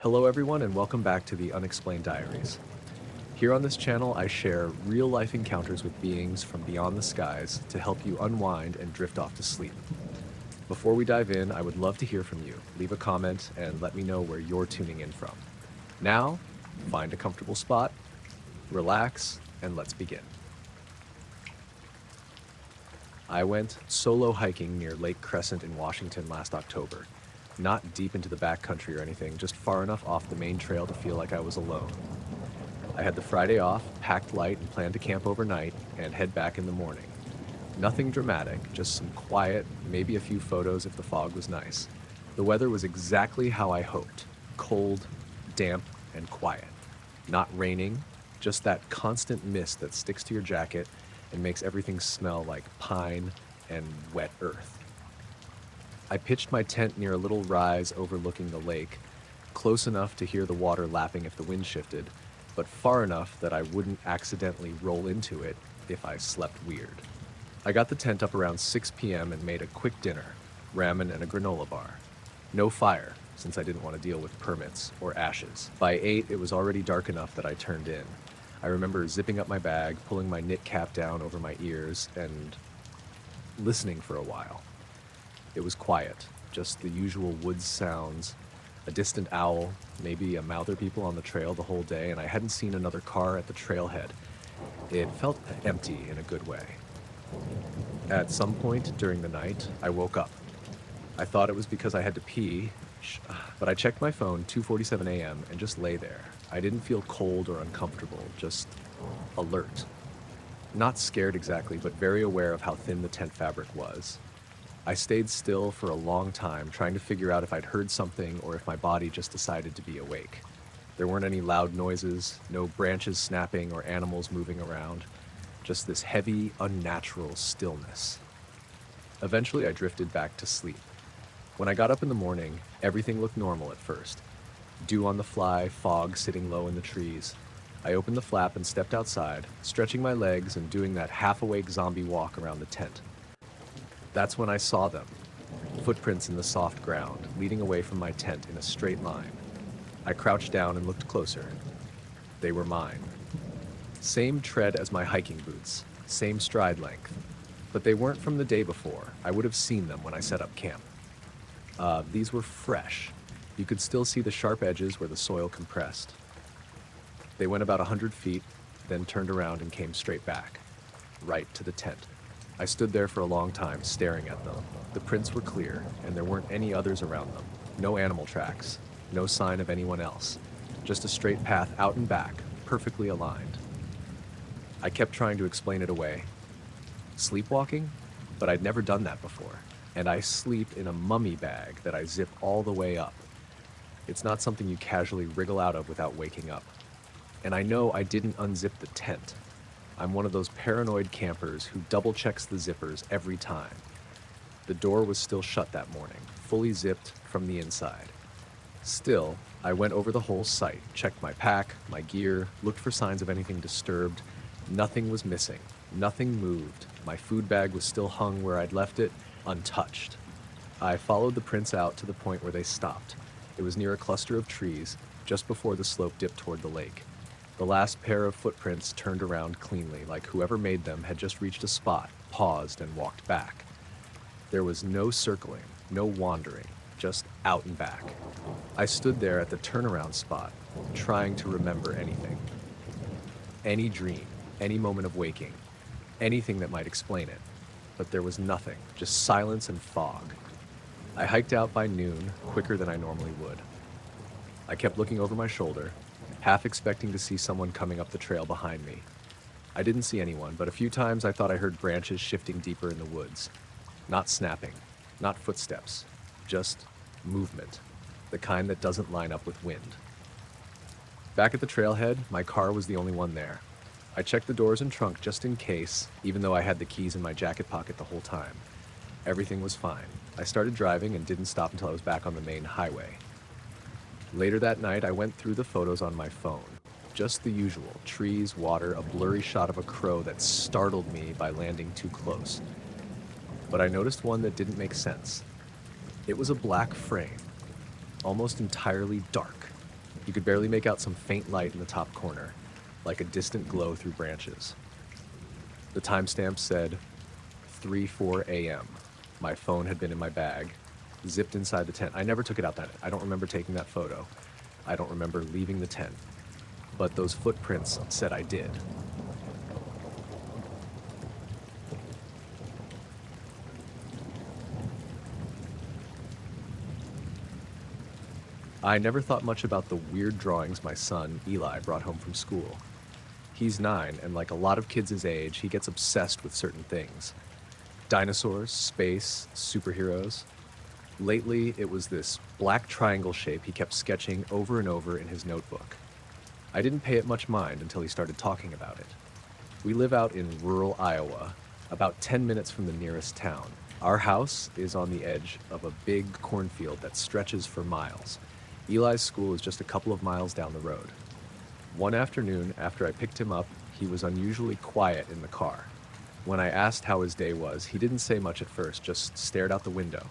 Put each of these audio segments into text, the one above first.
Hello everyone and welcome back to the Unexplained Diaries. Here on this channel I share real-life encounters with beings from beyond the skies to help you unwind and drift off to sleep. Before we dive in, I would love to hear from you. Leave a comment and let me know where you're tuning in from. Now, find a comfortable spot, relax, and let's begin. I went solo hiking near Lake Crescent in Washington last October. Not deep into the backcountry or anything, just far enough off the main trail to feel like I was alone. I had the Friday off, packed light, and planned to camp overnight and head back in the morning. Nothing dramatic, just some quiet, maybe a few photos if the fog was nice. The weather was exactly how I hoped. Cold, damp, and quiet. Not raining, just that constant mist that sticks to your jacket and makes everything smell like pine and wet earth. I pitched my tent near a little rise overlooking the lake, close enough to hear the water lapping if the wind shifted, but far enough that I wouldn't accidentally roll into it if I slept weird. I got the tent up around 6 p.m. and made a quick dinner, ramen and a granola bar. No fire, since I didn't want to deal with permits or ashes. By 8, it was already dark enough that I turned in. I remember zipping up my bag, pulling my knit cap down over my ears, and listening for a while. It was quiet, just the usual woods sounds, a distant owl, maybe a mouther people on the trail the whole day, and I hadn't seen another car at the trailhead. It felt empty in a good way. At some point during the night, I woke up. I thought it was because I had to pee, but I checked my phone 2:47 a.m. and just lay there. I didn't feel cold or uncomfortable, just alert. Not scared exactly, but very aware of how thin the tent fabric was. I stayed still for a long time, trying to figure out if I'd heard something or if my body just decided to be awake. There weren't any loud noises, no branches snapping or animals moving around, just this heavy, unnatural stillness. Eventually, I drifted back to sleep. When I got up in the morning, everything looked normal at first. Dew on the fly, fog sitting low in the trees. I opened the flap and stepped outside, stretching my legs and doing that half-awake zombie walk around the tent. That's when I saw them, footprints in the soft ground, leading away from my tent in a straight line. I crouched down and looked closer. They were mine. Same tread as my hiking boots, same stride length, but they weren't from the day before. I would have seen them when I set up camp. These were fresh. You could still see the sharp edges where the soil compressed. They went about 100 feet, then turned around and came straight back, right to the tent. I stood there for a long time, staring at them. The prints were clear, and there weren't any others around them. No animal tracks, no sign of anyone else. Just a straight path out and back, perfectly aligned. I kept trying to explain it away. Sleepwalking? But I'd never done that before. And I sleep in a mummy bag that I zip all the way up. It's not something you casually wriggle out of without waking up. And I know I didn't unzip the tent. I'm one of those paranoid campers who double-checks the zippers every time. The door was still shut that morning, fully zipped from the inside. Still, I went over the whole site, checked my pack, my gear, looked for signs of anything disturbed. Nothing was missing. Nothing moved. My food bag was still hung where I'd left it, untouched. I followed the prints out to the point where they stopped. It was near a cluster of trees, just before the slope dipped toward the lake. The last pair of footprints turned around cleanly, like whoever made them had just reached a spot, paused, and walked back. There was no circling, no wandering, just out and back. I stood there at the turnaround spot, trying to remember anything. Any dream, any moment of waking, anything that might explain it. But there was nothing, just silence and fog. I hiked out by noon, quicker than I normally would. I kept looking over my shoulder, half expecting to see someone coming up the trail behind me. I didn't see anyone, but a few times I thought I heard branches shifting deeper in the woods. Not snapping, not footsteps, just movement, the kind that doesn't line up with wind. Back at the trailhead, my car was the only one there. I checked the doors and trunk just in case, even though I had the keys in my jacket pocket the whole time. Everything was fine. I started driving and didn't stop until I was back on the main highway. Later that night, I went through the photos on my phone. Just the usual, trees, water, a blurry shot of a crow that startled me by landing too close. But I noticed one that didn't make sense. It was a black frame, almost entirely dark, You could barely make out some faint light in the top corner, like a distant glow through branches. The timestamp said 3:04 a.m. My phone had been in my bag, zipped inside the tent. I never took it out that night. I don't remember taking that photo. I don't remember leaving the tent. But those footprints said I did. I never thought much about the weird drawings my son, Eli, brought home from school. He's 9, and like a lot of kids his age, he gets obsessed with certain things. Dinosaurs, space, superheroes. Lately, it was this black triangle shape he kept sketching over and over in his notebook. I didn't pay it much mind until he started talking about it. We live out in rural Iowa, about 10 minutes from the nearest town. Our house is on the edge of a big cornfield that stretches for miles. Eli's school is just a couple of miles down the road. One afternoon, after I picked him up, he was unusually quiet in the car. When I asked how his day was, he didn't say much at first, just stared out the window.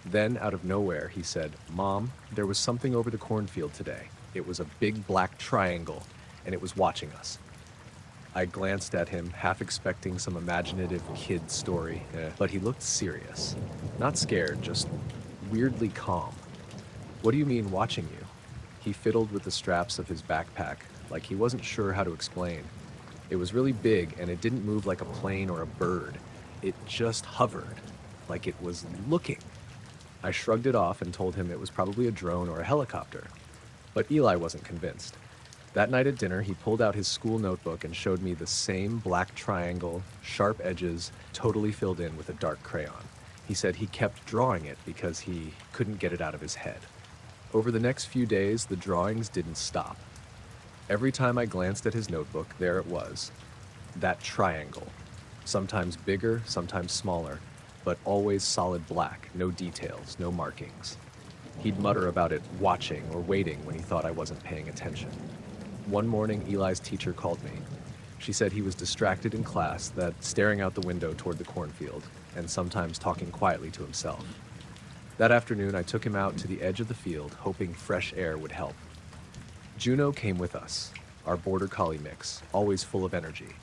Then, out of nowhere, he said, "Mom, there was something over the cornfield today. It was a big black triangle, and it was watching us." I glanced at him, half expecting some imaginative kid story, but he looked serious. Not scared, just weirdly calm. "What do you mean, watching you?" He fiddled with the straps of his backpack, like he wasn't sure how to explain. It was really big, and it didn't move like a plane or a bird. It just hovered, like it was looking. I shrugged it off and told him it was probably a drone or a helicopter. But Eli wasn't convinced. That night at dinner, he pulled out his school notebook and showed me the same black triangle, sharp edges, totally filled in with a dark crayon. He said he kept drawing it because he couldn't get it out of his head. Over the next few days, the drawings didn't stop. Every time I glanced at his notebook, there it was. That triangle. Sometimes bigger, sometimes smaller, but always solid black, no details, no markings. He'd mutter about it watching or waiting when he thought I wasn't paying attention. One morning, Eli's teacher called me. She said he was distracted in class, that staring out the window toward the cornfield, and sometimes talking quietly to himself. That afternoon, I took him out to the edge of the field, hoping fresh air would help. Juno came with us, our border collie mix, always full of energy.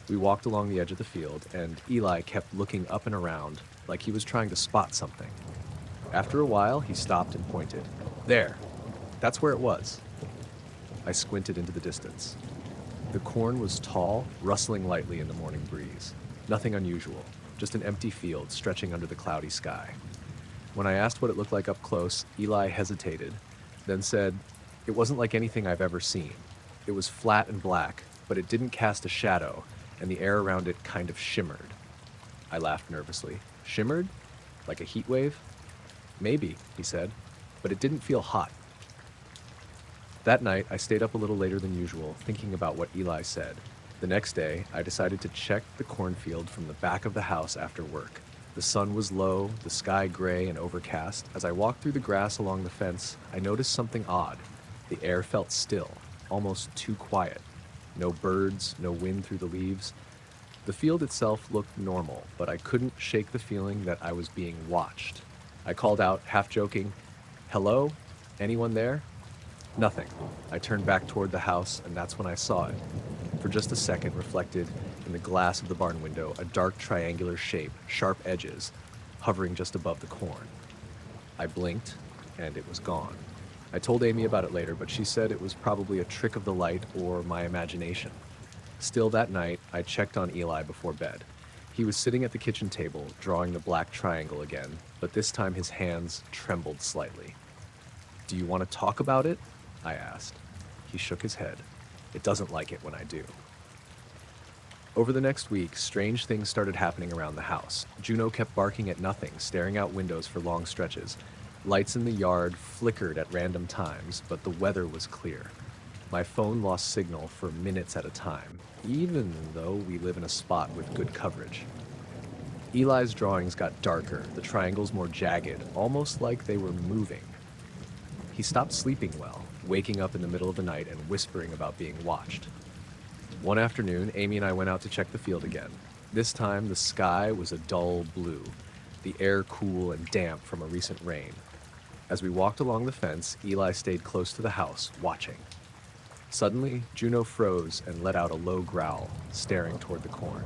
We walked along the edge of the field, and Eli kept looking up and around, like he was trying to spot something. After a while, he stopped and pointed. "There! That's where it was." I squinted into the distance. The corn was tall, rustling lightly in the morning breeze. Nothing unusual, just an empty field stretching under the cloudy sky. When I asked what it looked like up close, Eli hesitated, then said, "It wasn't like anything I've ever seen. It was flat and black, but it didn't cast a shadow, and the air around it kind of shimmered." I laughed nervously. "Shimmered? Like a heat wave?" "Maybe," he said, "but it didn't feel hot." That night, I stayed up a little later than usual, thinking about what Eli said. The next day, I decided to check the cornfield from the back of the house after work. The sun was low, the sky gray and overcast. As I walked through the grass along the fence, I noticed something odd. The air felt still, almost too quiet. No birds, no wind through the leaves. The field itself looked normal, but I couldn't shake the feeling that I was being watched. I called out, half joking, "Hello? Anyone there?" Nothing. I turned back toward the house, and that's when I saw it. For just a second, reflected in the glass of the barn window, a dark triangular shape, sharp edges, hovering just above the corn. I blinked, and it was gone. I told Amy about it later, but she said it was probably a trick of the light or my imagination. Still that night, I checked on Eli before bed. He was sitting at the kitchen table, drawing the black triangle again, but this time his hands trembled slightly. "Do you want to talk about it?" I asked. He shook his head. "It doesn't like it when I do." Over the next week, strange things started happening around the house. Juno kept barking at nothing, staring out windows for long stretches. Lights in the yard flickered at random times, but the weather was clear. My phone lost signal for minutes at a time, even though we live in a spot with good coverage. Eli's drawings got darker, the triangles more jagged, almost like they were moving. He stopped sleeping well, waking up in the middle of the night and whispering about being watched. One afternoon, Amy and I went out to check the field again. This time, the sky was a dull blue, the air cool and damp from a recent rain. As we walked along the fence, Eli stayed close to the house, watching. Suddenly, Juno froze and let out a low growl, staring toward the corn.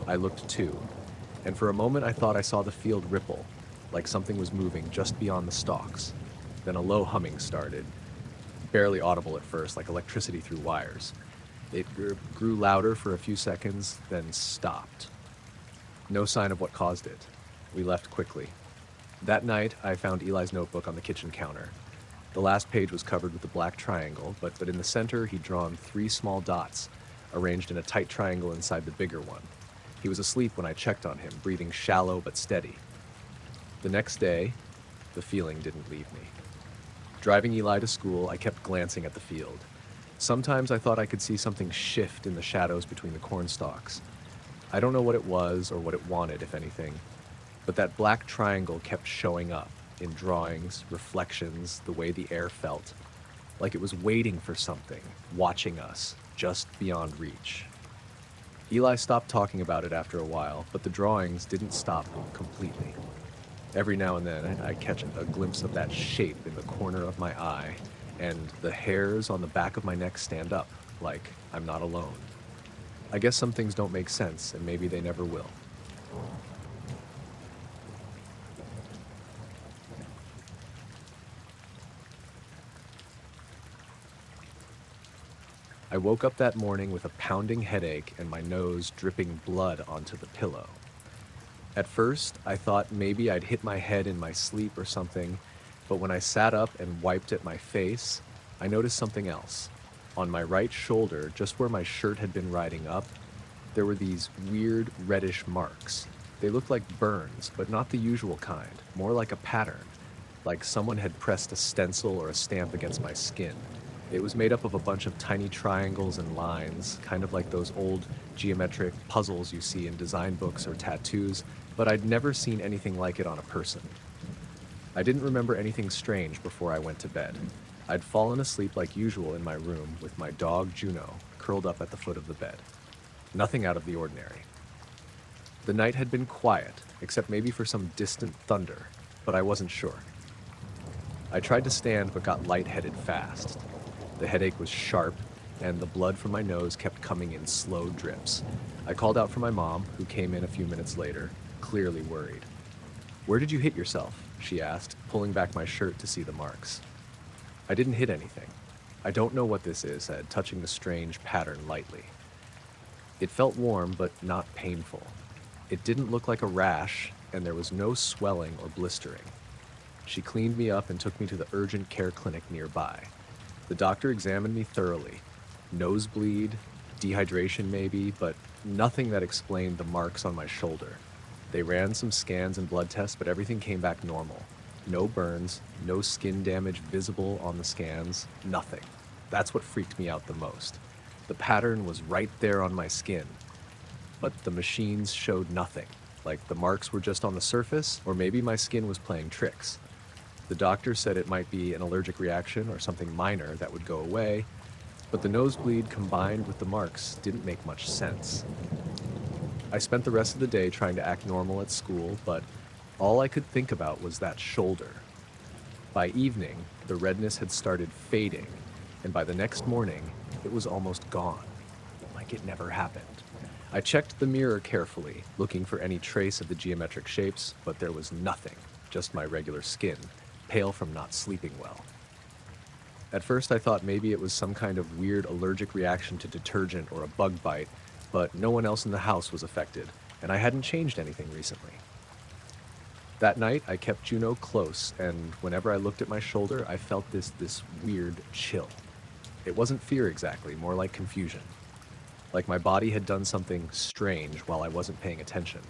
I looked too, and for a moment I thought I saw the field ripple, like something was moving just beyond the stalks. Then a low humming started, barely audible at first, like electricity through wires. It grew louder for a few seconds, then stopped. No sign of what caused it. We left quickly. That night, I found Eli's notebook on the kitchen counter. The last page was covered with a black triangle, but in the center he'd drawn 3 small dots, arranged in a tight triangle inside the bigger one. He was asleep when I checked on him, breathing shallow but steady. The next day, the feeling didn't leave me. Driving Eli to school, I kept glancing at the field. Sometimes I thought I could see something shift in the shadows between the corn stalks. I don't know what it was or what it wanted, if anything, but that black triangle kept showing up in drawings, reflections, the way the air felt, like it was waiting for something, watching us, just beyond reach. Eli stopped talking about it after a while, but the drawings didn't stop completely. Every now and then, I'd catch a glimpse of that shape in the corner of my eye, and the hairs on the back of my neck stand up, like I'm not alone. I guess some things don't make sense, and maybe they never will. I woke up that morning with a pounding headache and my nose dripping blood onto the pillow. At first, I thought maybe I'd hit my head in my sleep or something, but when I sat up and wiped at my face, I noticed something else. On my right shoulder, just where my shirt had been riding up, there were these weird reddish marks. They looked like burns, but not the usual kind, more like a pattern, like someone had pressed a stencil or a stamp against my skin. It was made up of a bunch of tiny triangles and lines, kind of like those old geometric puzzles you see in design books or tattoos, but I'd never seen anything like it on a person. I didn't remember anything strange before I went to bed. I'd fallen asleep like usual in my room with my dog Juno curled up at the foot of the bed. Nothing out of the ordinary. The night had been quiet, except maybe for some distant thunder, but I wasn't sure. I tried to stand but got lightheaded fast. The headache was sharp, and the blood from my nose kept coming in slow drips. I called out for my mom, who came in a few minutes later, clearly worried. "Where did you hit yourself?" she asked, pulling back my shirt to see the marks. "I didn't hit anything. I don't know what this is," I said, touching the strange pattern lightly. It felt warm, but not painful. It didn't look like a rash, and there was no swelling or blistering. She cleaned me up and took me to the urgent care clinic nearby. The doctor examined me thoroughly. Nosebleed, dehydration maybe, but nothing that explained the marks on my shoulder. They ran some scans and blood tests, but everything came back normal. No burns, no skin damage visible on the scans, nothing. That's what freaked me out the most. The pattern was right there on my skin, but the machines showed nothing, like the marks were just on the surface, or maybe my skin was playing tricks. The doctor said it might be an allergic reaction or something minor that would go away, but the nosebleed combined with the marks didn't make much sense. I spent the rest of the day trying to act normal at school, but all I could think about was that shoulder. By evening, the redness had started fading, and by the next morning, it was almost gone, like it never happened. I checked the mirror carefully, looking for any trace of the geometric shapes, but there was nothing, just my regular skin, pale from not sleeping well. At first I thought maybe it was some kind of weird allergic reaction to detergent or a bug bite, but no one else in the house was affected, and I hadn't changed anything recently. That night I kept Juno close, and whenever I looked at my shoulder, I felt this weird chill. It wasn't fear exactly, more like confusion. Like my body had done something strange while I wasn't paying attention.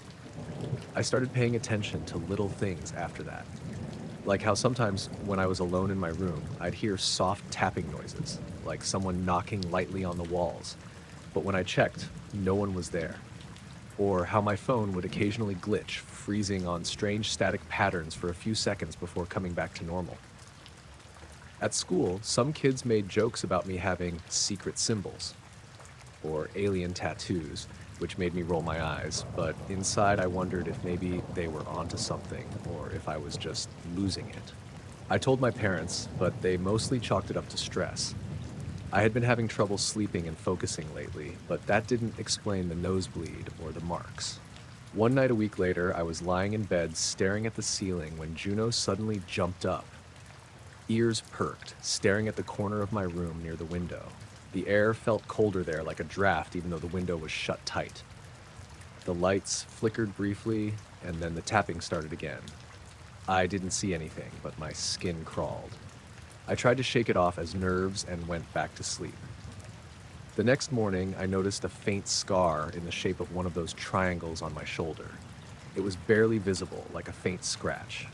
I started paying attention to little things after that. Like how sometimes when I was alone in my room, I'd hear soft tapping noises, like someone knocking lightly on the walls. But when I checked, no one was there. Or how my phone would occasionally glitch, freezing on strange static patterns for a few seconds before coming back to normal. At school, some kids made jokes about me having secret symbols, or alien tattoos, which made me roll my eyes, but inside I wondered if maybe they were onto something, or if I was just losing it. I told my parents, but they mostly chalked it up to stress. I had been having trouble sleeping and focusing lately, but that didn't explain the nosebleed or the marks. One night a week later, I was lying in bed staring at the ceiling when Juno suddenly jumped up. Ears perked, staring at the corner of my room near the window. The air felt colder there, like a draft, even though the window was shut tight. The lights flickered briefly, and then the tapping started again. I didn't see anything, but my skin crawled. I tried to shake it off as nerves and went back to sleep. The next morning, I noticed a faint scar in the shape of one of those triangles on my shoulder. It was barely visible, like a faint scratch.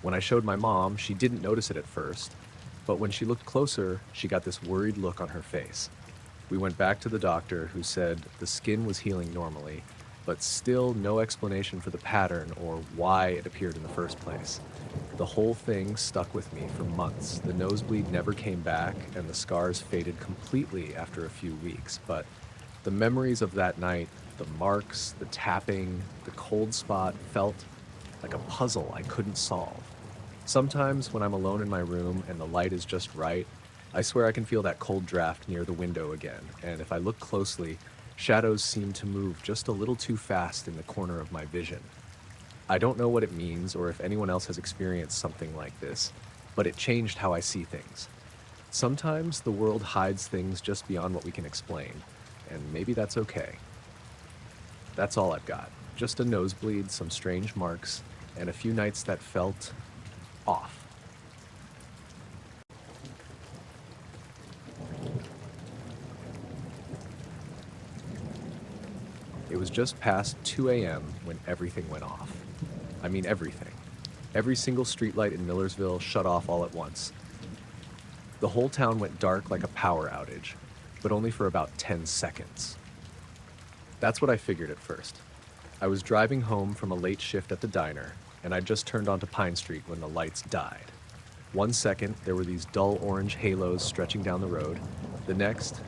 When I showed my mom, she didn't notice it at first, but when she looked closer, she got this worried look on her face. We went back to the doctor, who said the skin was healing normally, but still no explanation for the pattern or why it appeared in the first place. The whole thing stuck with me for months. The nosebleed never came back, and the scars faded completely after a few weeks, but the memories of that night, the marks, the tapping, the cold spot, felt like a puzzle I couldn't solve. Sometimes when I'm alone in my room and the light is just right, I swear I can feel that cold draft near the window again, and if I look closely, shadows seem to move just a little too fast in the corner of my vision. I don't know what it means or if anyone else has experienced something like this, but it changed how I see things. Sometimes the world hides things just beyond what we can explain, and maybe that's okay. That's all I've got. Just a nosebleed, some strange marks, and a few nights that felt off. It was just past 2 a.m. when everything went off. I mean everything. Every single streetlight in Millersville shut off all at once. The whole town went dark like a power outage, but only for about 10 seconds. That's what I figured at first. I was driving home from a late shift at the diner, and I just turned onto Pine Street when the lights died. 1 second, there were these dull orange halos stretching down the road. The next,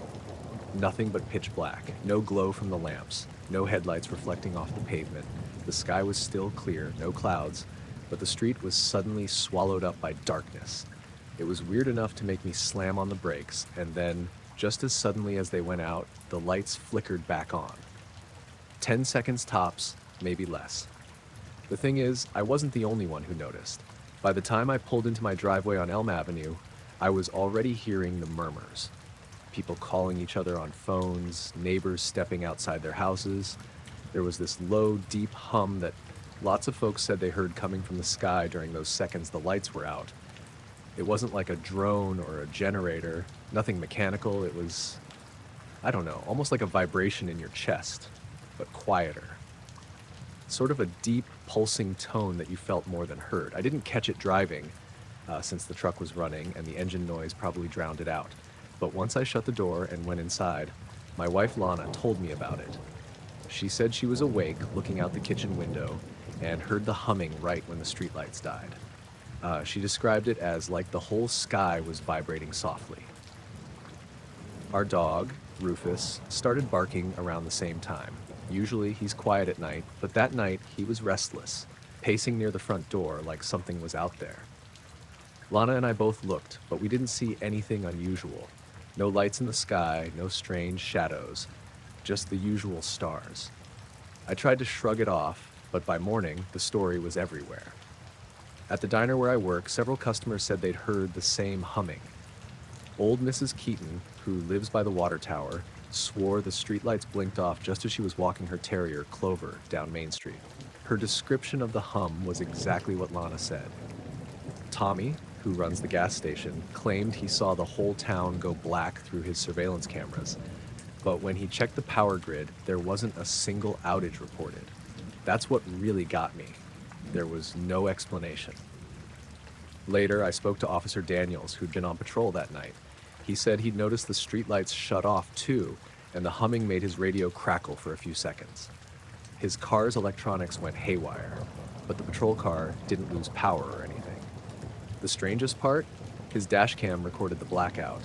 nothing but pitch black, no glow from the lamps, no headlights reflecting off the pavement. The sky was still clear, no clouds, but the street was suddenly swallowed up by darkness. It was weird enough to make me slam on the brakes, and then, just as suddenly as they went out, the lights flickered back on. 10 seconds tops, maybe less. The thing is, I wasn't the only one who noticed. By the time I pulled into my driveway on Elm Avenue, I was already hearing the murmurs. People calling each other on phones, neighbors stepping outside their houses. There was this low, deep hum that lots of folks said they heard coming from the sky during those seconds the lights were out. It wasn't like a drone or a generator, nothing mechanical. It was, I don't know, almost like a vibration in your chest, but quieter. Sort of a deep, pulsing tone that you felt more than heard. I didn't catch it driving, since the truck was running and the engine noise probably drowned it out. But once I shut the door and went inside, my wife Lana told me about it. She said she was awake, looking out the kitchen window, and heard the humming right when the streetlights died. She described it as like the whole sky was vibrating softly. Our dog, Rufus, started barking around the same time. Usually he's quiet at night, but that night he was restless, pacing near the front door like something was out there. Lana and I both looked, but we didn't see anything unusual. No lights in the sky, no strange shadows, just the usual stars. I tried to shrug it off, but by morning, the story was everywhere. At the diner where I work, several customers said they'd heard the same humming. Old Mrs. Keaton, who lives by the water tower, swore the streetlights blinked off just as she was walking her terrier, Clover, down Main Street. Her description of the hum was exactly what Lana said. Tommy, who runs the gas station, claimed he saw the whole town go black through his surveillance cameras, but when he checked the power grid, there wasn't a single outage reported. That's what really got me. There was no explanation. Later, I spoke to Officer Daniels, who'd been on patrol that night. He said he'd noticed the streetlights shut off too, and the humming made his radio crackle for a few seconds. His car's electronics went haywire, but the patrol car didn't lose power or anything. The strangest part? His dash cam recorded the blackout,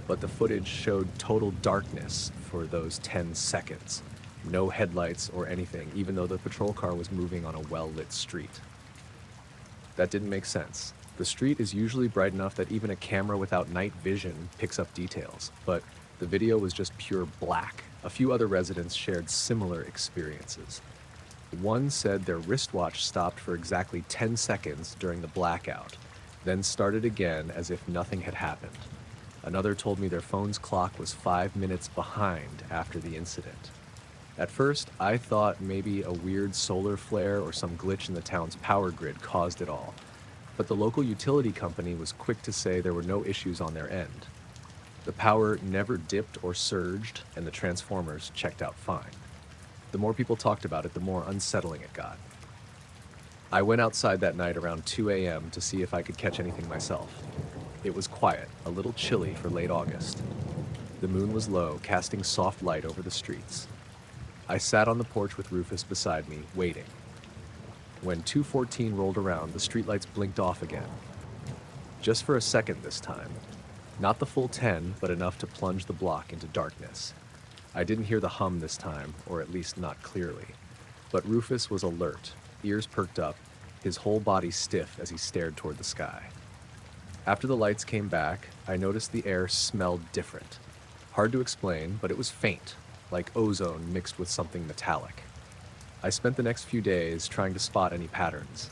but the footage showed total darkness for those 10 seconds. No headlights or anything, even though the patrol car was moving on a well-lit street. That didn't make sense. The street is usually bright enough that even a camera without night vision picks up details, but the video was just pure black. A few other residents shared similar experiences. One said their wristwatch stopped for exactly 10 seconds during the blackout, then started again as if nothing had happened. Another told me their phone's clock was 5 minutes behind after the incident. At first, I thought maybe a weird solar flare or some glitch in the town's power grid caused it all, but the local utility company was quick to say there were no issues on their end. The power never dipped or surged, and the transformers checked out fine. The more people talked about it, the more unsettling it got. I went outside that night around 2 a.m. to see if I could catch anything myself. It was quiet, a little chilly for late August. The moon was low, casting soft light over the streets. I sat on the porch with Rufus beside me, waiting. When 2:14 rolled around, the streetlights blinked off again. Just for a second this time. Not the full 10, but enough to plunge the block into darkness. I didn't hear the hum this time, or at least not clearly. But Rufus was alert, ears perked up, his whole body stiff as he stared toward the sky. After the lights came back, I noticed the air smelled different. Hard to explain, but it was faint, like ozone mixed with something metallic. I spent the next few days trying to spot any patterns.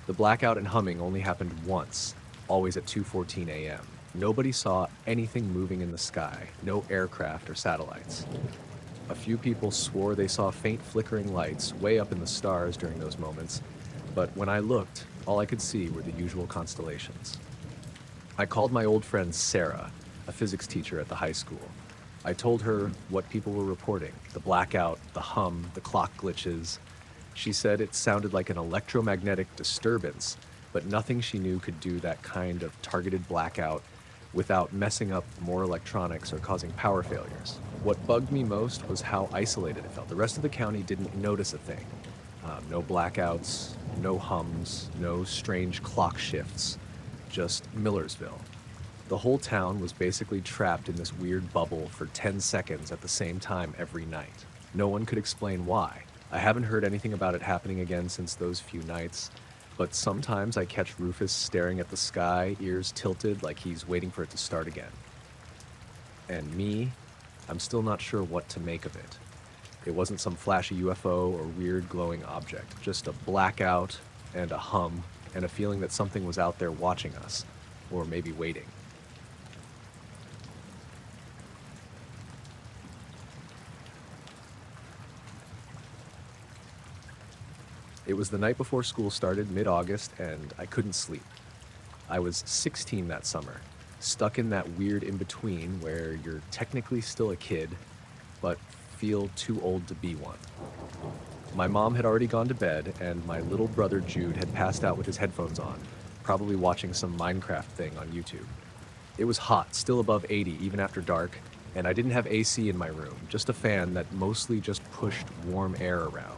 The blackout and humming only happened once, always at 2:14 a.m. Nobody saw anything moving in the sky, no aircraft or satellites. A few people swore they saw faint flickering lights way up in the stars during those moments, but when I looked, all I could see were the usual constellations. I called my old friend Sarah, a physics teacher at the high school. I told her what people were reporting, the blackout, the hum, the clock glitches. She said it sounded like an electromagnetic disturbance, but nothing she knew could do that kind of targeted blackout without messing up more electronics or causing power failures. What bugged me most was how isolated it felt. The rest of the county didn't notice a thing. No blackouts, no hums, no strange clock shifts, just Millersville. The whole town was basically trapped in this weird bubble for 10 seconds at the same time every night. No one could explain why. I haven't heard anything about it happening again since those few nights, but sometimes I catch Rufus staring at the sky, ears tilted like he's waiting for it to start again. And me, I'm still not sure what to make of it. It wasn't some flashy UFO or weird glowing object, just a blackout and a hum and a feeling that something was out there watching us, or maybe waiting. It was the night before school started, mid-August, and I couldn't sleep. I was 16 that summer, stuck in that weird in-between where you're technically still a kid, but feel too old to be one. My mom had already gone to bed, and my little brother Jude had passed out with his headphones on, probably watching some Minecraft thing on YouTube. It was hot, still above 80 even after dark, and I didn't have AC in my room, just a fan that mostly just pushed warm air around.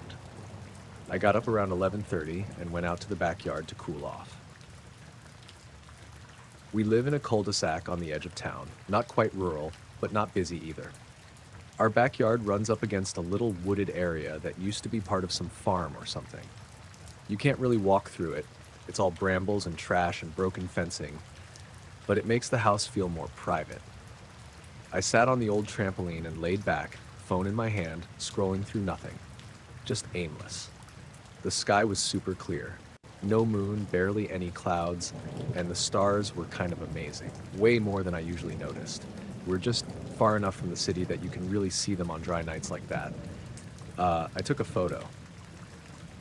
I got up around 11:30 and went out to the backyard to cool off. We live in a cul-de-sac on the edge of town, not quite rural, but not busy either. Our backyard runs up against a little wooded area that used to be part of some farm or something. You can't really walk through it. It's all brambles and trash and broken fencing, but it makes the house feel more private. I sat on the old trampoline and laid back, phone in my hand, scrolling through nothing. Just aimless. The sky was super clear. No moon, barely any clouds, and the stars were kind of amazing. Way more than I usually noticed. We're just far enough from the city that you can really see them on dry nights like that. I took a photo.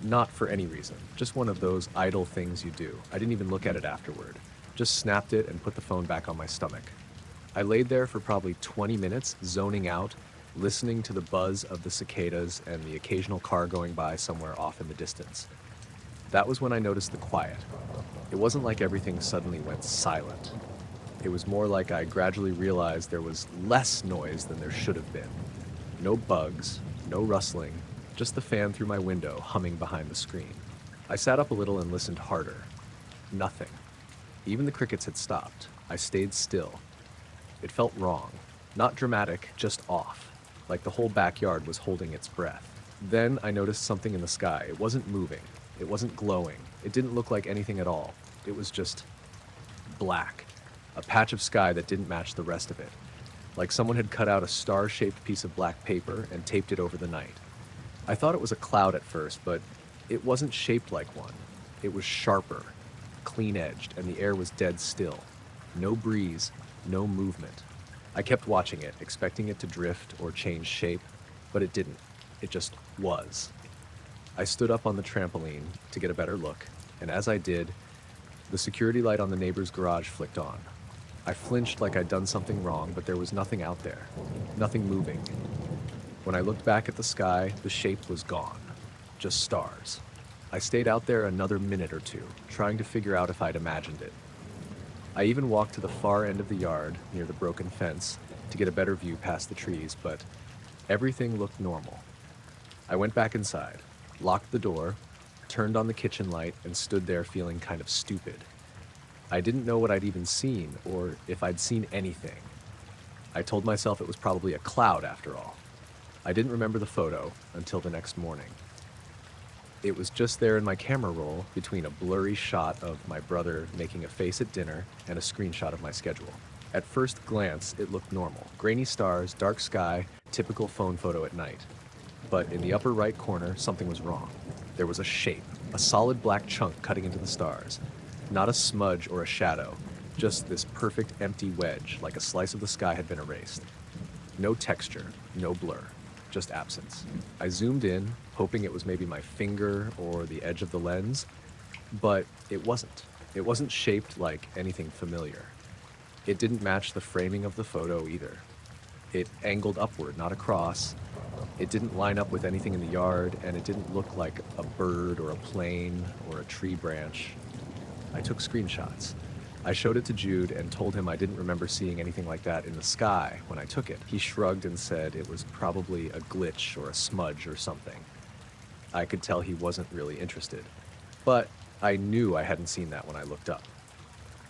Not for any reason, just one of those idle things you do. I didn't even look at it afterward. Just snapped it and put the phone back on my stomach. I laid there for probably 20 minutes, zoning out, listening to the buzz of the cicadas and the occasional car going by somewhere off in the distance. That was when I noticed the quiet. It wasn't like everything suddenly went silent. It was more like I gradually realized there was less noise than there should have been. No bugs, no rustling, just the fan through my window humming behind the screen. I sat up a little and listened harder. Nothing. Even the crickets had stopped. I stayed still. It felt wrong. Not dramatic, just off. Like the whole backyard was holding its breath. Then I noticed something in the sky. It wasn't moving. It wasn't glowing. It didn't look like anything at all. It was just black, a patch of sky that didn't match the rest of it, like someone had cut out a star-shaped piece of black paper and taped it over the night. I thought it was a cloud at first, but it wasn't shaped like one. It was sharper, clean-edged, and the air was dead still. No breeze, no movement. I kept watching it, expecting it to drift or change shape, but it didn't. It just was. I stood up on the trampoline to get a better look, and as I did, the security light on the neighbor's garage flicked on. I flinched like I'd done something wrong, but there was nothing out there, nothing moving. When I looked back at the sky, the shape was gone, just stars. I stayed out there another minute or two, trying to figure out if I'd imagined it. I even walked to the far end of the yard, near the broken fence, to get a better view past the trees, but everything looked normal. I went back inside, locked the door, turned on the kitchen light, and stood there feeling kind of stupid. I didn't know what I'd even seen, or if I'd seen anything. I told myself it was probably a cloud after all. I didn't remember the photo until the next morning. It was just there in my camera roll between a blurry shot of my brother making a face at dinner and a screenshot of my schedule. At first glance, it looked normal. Grainy stars, dark sky, typical phone photo at night. But in the upper right corner, something was wrong. There was a shape, a solid black chunk cutting into the stars. Not a smudge or a shadow, just this perfect empty wedge, like a slice of the sky had been erased. No texture, no blur, just absence. I zoomed in, hoping it was maybe my finger or the edge of the lens, but it wasn't. It wasn't shaped like anything familiar. It didn't match the framing of the photo either. It angled upward, not across. It didn't line up with anything in the yard, and it didn't look like a bird or a plane or a tree branch. I took screenshots. I showed it to Jude and told him I didn't remember seeing anything like that in the sky when I took it. He shrugged and said it was probably a glitch or a smudge or something. I could tell he wasn't really interested. But I knew I hadn't seen that when I looked up.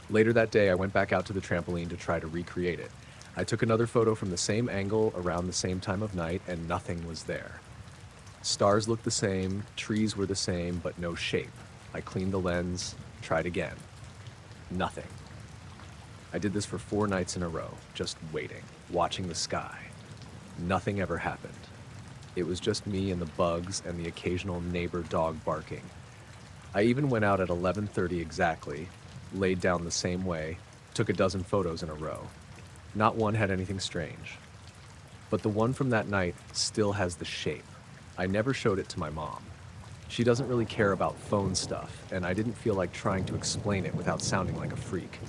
Later that day, I went back out to the trampoline to try to recreate it. I took another photo from the same angle around the same time of night, and nothing was there. Stars looked the same, trees were the same, but no shape. I cleaned the lens, tried again. Nothing. I did this for 4 nights in a row, just waiting, watching the sky. Nothing ever happened. It was just me and the bugs and the occasional neighbor dog barking. I even went out at 11:30 exactly, laid down the same way, took a dozen photos in a row. Not one had anything strange. But the one from that night still has the shape. I never showed it to my mom. She doesn't really care about phone stuff, and I didn't feel like trying to explain it without sounding like a freak.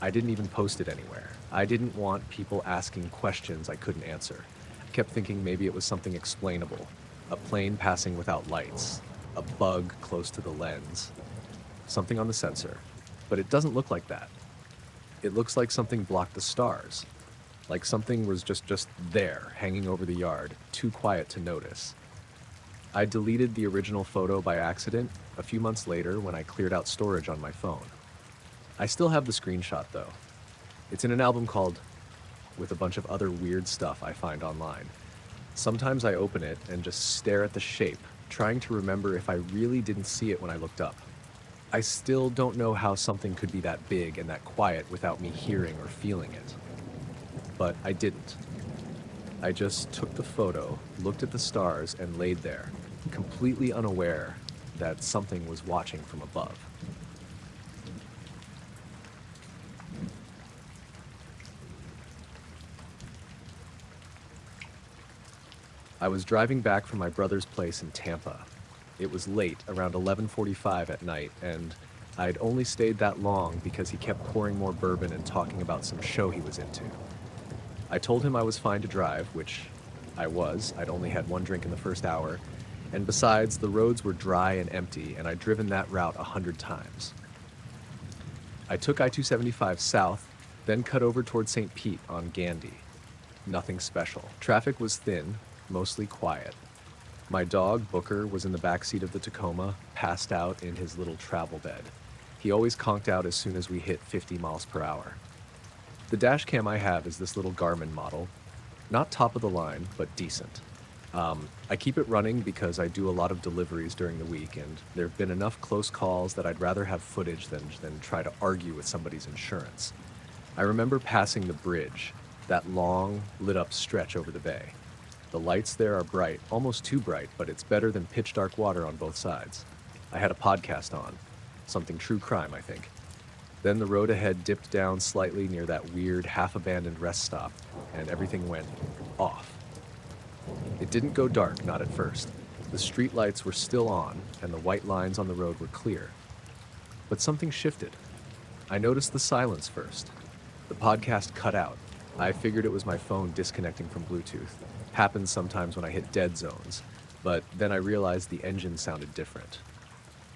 I didn't even post it anywhere. I didn't want people asking questions I couldn't answer. I kept thinking maybe it was something explainable. A plane passing without lights. A bug close to the lens. Something on the sensor. But it doesn't look like that. It looks like something blocked the stars. Like something was just there, hanging over the yard, too quiet to notice. I deleted the original photo by accident a few months later when I cleared out storage on my phone. I still have the screenshot though. It's in an album called with a bunch of other weird stuff I find online. Sometimes I open it and just stare at the shape, trying to remember if I really didn't see it when I looked up. I still don't know how something could be that big and that quiet without me hearing or feeling it. But I didn't. I just took the photo, looked at the stars, and laid there, completely unaware that something was watching from above. I was driving back from my brother's place in Tampa. It was late, around 11:45 at night, and I'd only stayed that long because he kept pouring more bourbon and talking about some show he was into. I told him I was fine to drive, which I was. I'd only had 1 drink in the first hour, and besides, the roads were dry and empty, and I'd driven that route 100 times. I took I-275 south, then cut over toward St. Pete on Gandy. Nothing special. Traffic was thin, mostly quiet. My dog, Booker, was in the back seat of the Tacoma, passed out in his little travel bed. He always conked out as soon as we hit 50 miles per hour. The dash cam I have is this little Garmin model. Not top of the line, but decent. I keep it running because I do a lot of deliveries during the week, and there have been enough close calls that I'd rather have footage than try to argue with somebody's insurance. I remember passing the bridge, that long, lit-up stretch over the bay. The lights there are bright, almost too bright, but it's better than pitch-dark water on both sides. I had a podcast on, something true crime, I think. Then the road ahead dipped down slightly near that weird, half-abandoned rest stop, and everything went off. It didn't go dark, not at first. The street lights were still on, and the white lines on the road were clear. But something shifted. I noticed the silence first. The podcast cut out. I figured it was my phone disconnecting from Bluetooth. Happens sometimes when I hit dead zones. But then I realized the engine sounded different.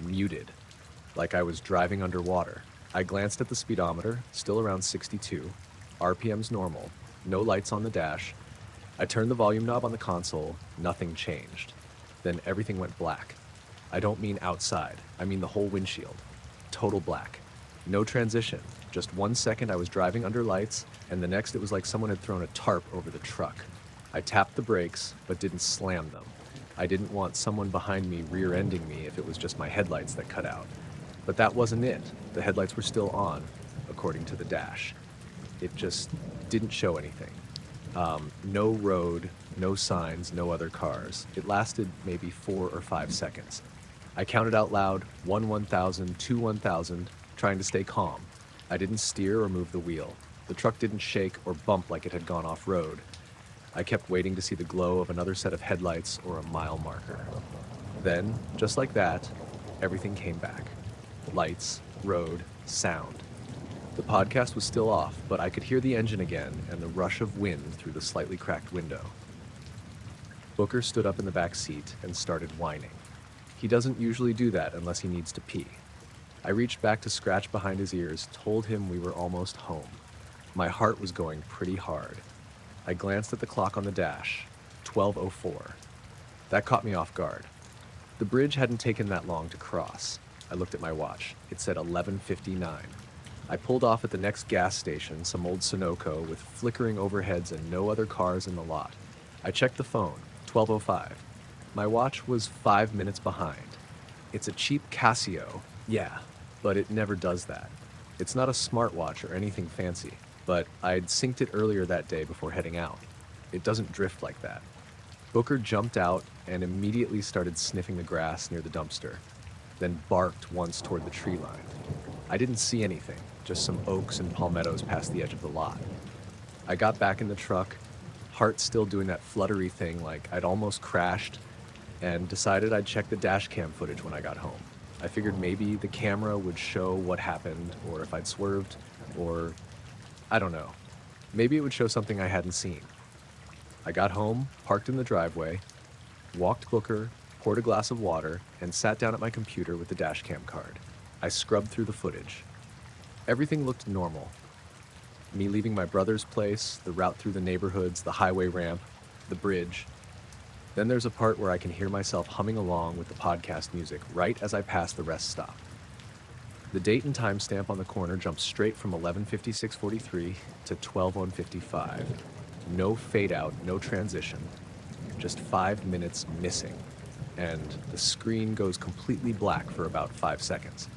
Muted. Like I was driving underwater. I glanced at the speedometer, still around 62. RPM's normal. No lights on the dash. I turned the volume knob on the console. Nothing changed. Then everything went black. I don't mean outside. I mean the whole windshield. Total black. No transition. Just 1 second I was driving under lights, and the next it was like someone had thrown a tarp over the truck. I tapped the brakes, but didn't slam them. I didn't want someone behind me rear-ending me if it was just my headlights that cut out. But that wasn't it. The headlights were still on, according to the dash. It just didn't show anything. No road, no signs, no other cars. It lasted maybe 4 or 5 seconds. I counted out loud, 1 1,000, 2 1,000, trying to stay calm. I didn't steer or move the wheel. The truck didn't shake or bump like it had gone off-road. I kept waiting to see the glow of another set of headlights or a mile marker. Then, just like that, everything came back. Lights, road, sound. The podcast was still off, but I could hear the engine again and the rush of wind through the slightly cracked window. Booker stood up in the back seat and started whining. He doesn't usually do that unless he needs to pee. I reached back to scratch behind his ears, told him we were almost home. My heart was going pretty hard. I glanced at the clock on the dash, 12:04. That caught me off guard. The bridge hadn't taken that long to cross. I looked at my watch. It said 11:59. I pulled off at the next gas station, some old Sunoco with flickering overheads and no other cars in the lot. I checked the phone, 12:05. My watch was 5 minutes behind. It's a cheap Casio, yeah, but it never does that. It's not a smartwatch or anything fancy, but I'd synced it earlier that day before heading out. It doesn't drift like that. Booker jumped out and immediately started sniffing the grass near the dumpster, then barked once toward the tree line. I didn't see anything, just some oaks and palmettos past the edge of the lot. I got back in the truck, heart still doing that fluttery thing like I'd almost crashed, and decided I'd check the dash cam footage when I got home. I figured maybe the camera would show what happened, or if I'd swerved, or I don't know. Maybe it would show something I hadn't seen. I got home, parked in the driveway, walked Booker, poured a glass of water, and sat down at my computer with the dash cam card. I scrubbed through the footage. Everything looked normal. Me leaving my brother's place, the route through the neighborhoods, the highway ramp, the bridge. Then there's a part where I can hear myself humming along with the podcast music right as I pass the rest stop. The date and timestamp on the corner jumps straight from 11:56:43 to 12:1:55. No fade out, no transition. Just 5 minutes missing. And the screen goes completely black for about 5 seconds.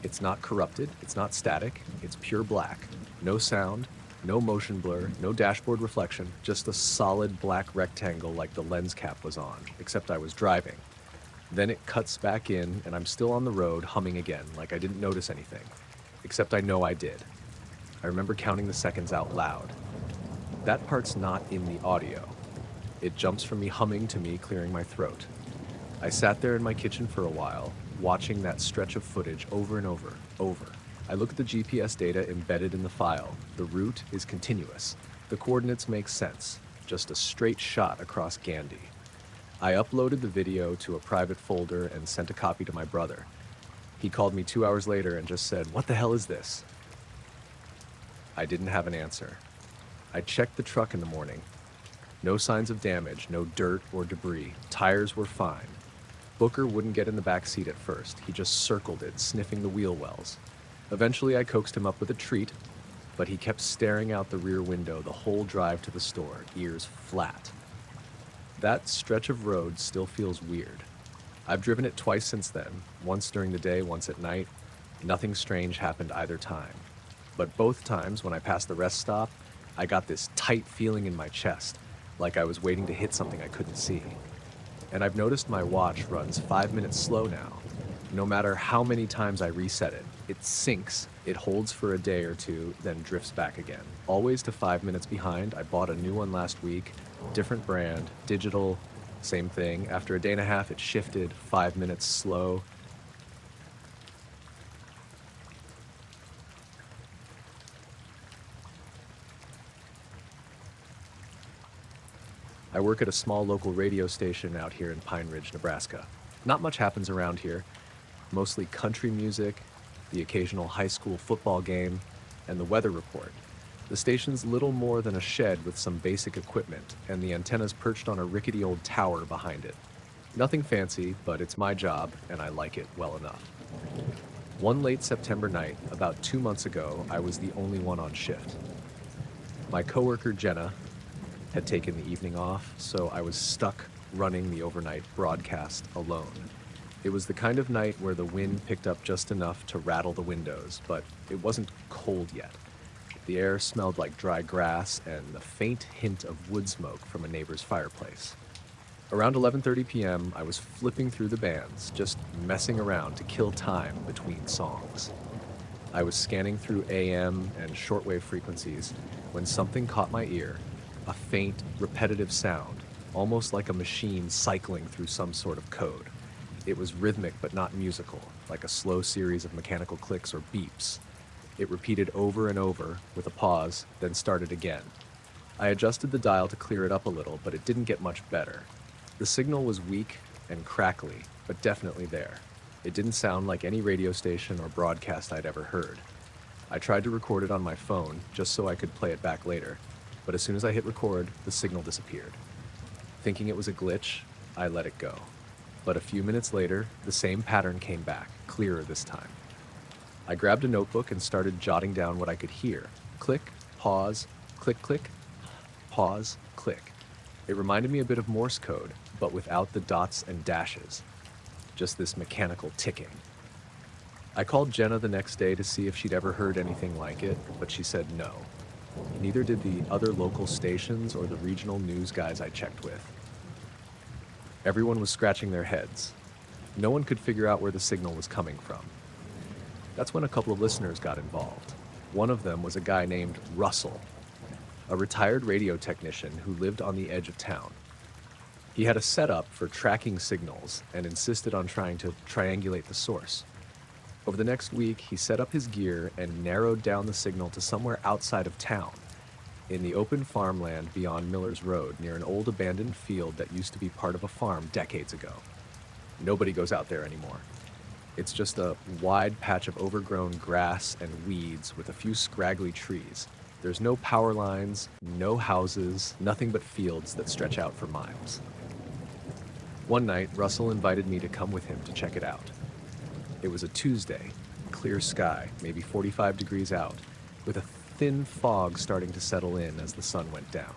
It's not corrupted, it's not static, it's pure black. No sound, no motion blur, no dashboard reflection, just a solid black rectangle like the lens cap was on, except I was driving. Then it cuts back in, and I'm still on the road humming again, like I didn't notice anything. Except I know I did. I remember counting the seconds out loud. That part's not in the audio. It jumps from me humming to me clearing my throat. I sat there in my kitchen for a while, watching that stretch of footage over and over. I look at the GPS data embedded in the file. The route is continuous. The coordinates make sense. Just a straight shot across Gandy. I uploaded the video to a private folder and sent a copy to my brother. He called me 2 hours later and just said, "What the hell is this?" I didn't have an answer. I checked the truck in the morning. No signs of damage, no dirt or debris. Tires were fine. Booker wouldn't get in the back seat at first. He just circled it, sniffing the wheel wells. Eventually, I coaxed him up with a treat, but he kept staring out the rear window the whole drive to the store, ears flat. That stretch of road still feels weird. I've driven it twice since then, once during the day, once at night. Nothing strange happened either time. But both times when I passed the rest stop, I got this tight feeling in my chest, like I was waiting to hit something I couldn't see. And I've noticed my watch runs 5 minutes slow now. No matter how many times I reset it, it syncs, it holds for a day or two, then drifts back again. Always to 5 minutes behind. I bought a new one last week, different brand, digital, same thing. After a day and a half, it shifted, 5 minutes slow. I work at a small local radio station out here in Pine Ridge, Nebraska. Not much happens around here. Mostly country music, the occasional high school football game, and the weather report. The station's little more than a shed with some basic equipment, and the antenna's perched on a rickety old tower behind it. Nothing fancy, but it's my job, and I like it well enough. One late September night, about 2 months ago, I was the only one on shift. My coworker, Jenna, had taken the evening off, so I was stuck running the overnight broadcast alone. It was the kind of night where the wind picked up just enough to rattle the windows, but it wasn't cold yet. The air smelled like dry grass and the faint hint of wood smoke from a neighbor's fireplace. Around 11:30 p.m., I was flipping through the bands, just messing around to kill time between songs. I was scanning through AM and shortwave frequencies when something caught my ear, a faint, repetitive sound, almost like a machine cycling through some sort of code. It was rhythmic but not musical, like a slow series of mechanical clicks or beeps. It repeated over and over, with a pause, then started again. I adjusted the dial to clear it up a little, but it didn't get much better. The signal was weak and crackly, but definitely there. It didn't sound like any radio station or broadcast I'd ever heard. I tried to record it on my phone, just so I could play it back later, but as soon as I hit record, the signal disappeared. Thinking it was a glitch, I let it go. But a few minutes later, the same pattern came back, clearer this time. I grabbed a notebook and started jotting down what I could hear. Click, pause, click, click, pause, click. It reminded me a bit of Morse code, but without the dots and dashes. Just this mechanical ticking. I called Jenna the next day to see if she'd ever heard anything like it, but she said no. Neither did the other local stations or the regional news guys I checked with. Everyone was scratching their heads. No one could figure out where the signal was coming from. That's when a couple of listeners got involved. One of them was a guy named Russell, a retired radio technician who lived on the edge of town. He had a setup for tracking signals and insisted on trying to triangulate the source. Over the next week, he set up his gear and narrowed down the signal to somewhere outside of town, in the open farmland beyond Miller's Road, near an old abandoned field that used to be part of a farm decades ago. Nobody goes out there anymore. It's just a wide patch of overgrown grass and weeds with a few scraggly trees. There's no power lines, no houses, nothing but fields that stretch out for miles. One night, Russell invited me to come with him to check it out. It was a Tuesday, clear sky, maybe 45 degrees out, with a thin fog starting to settle in as the sun went down.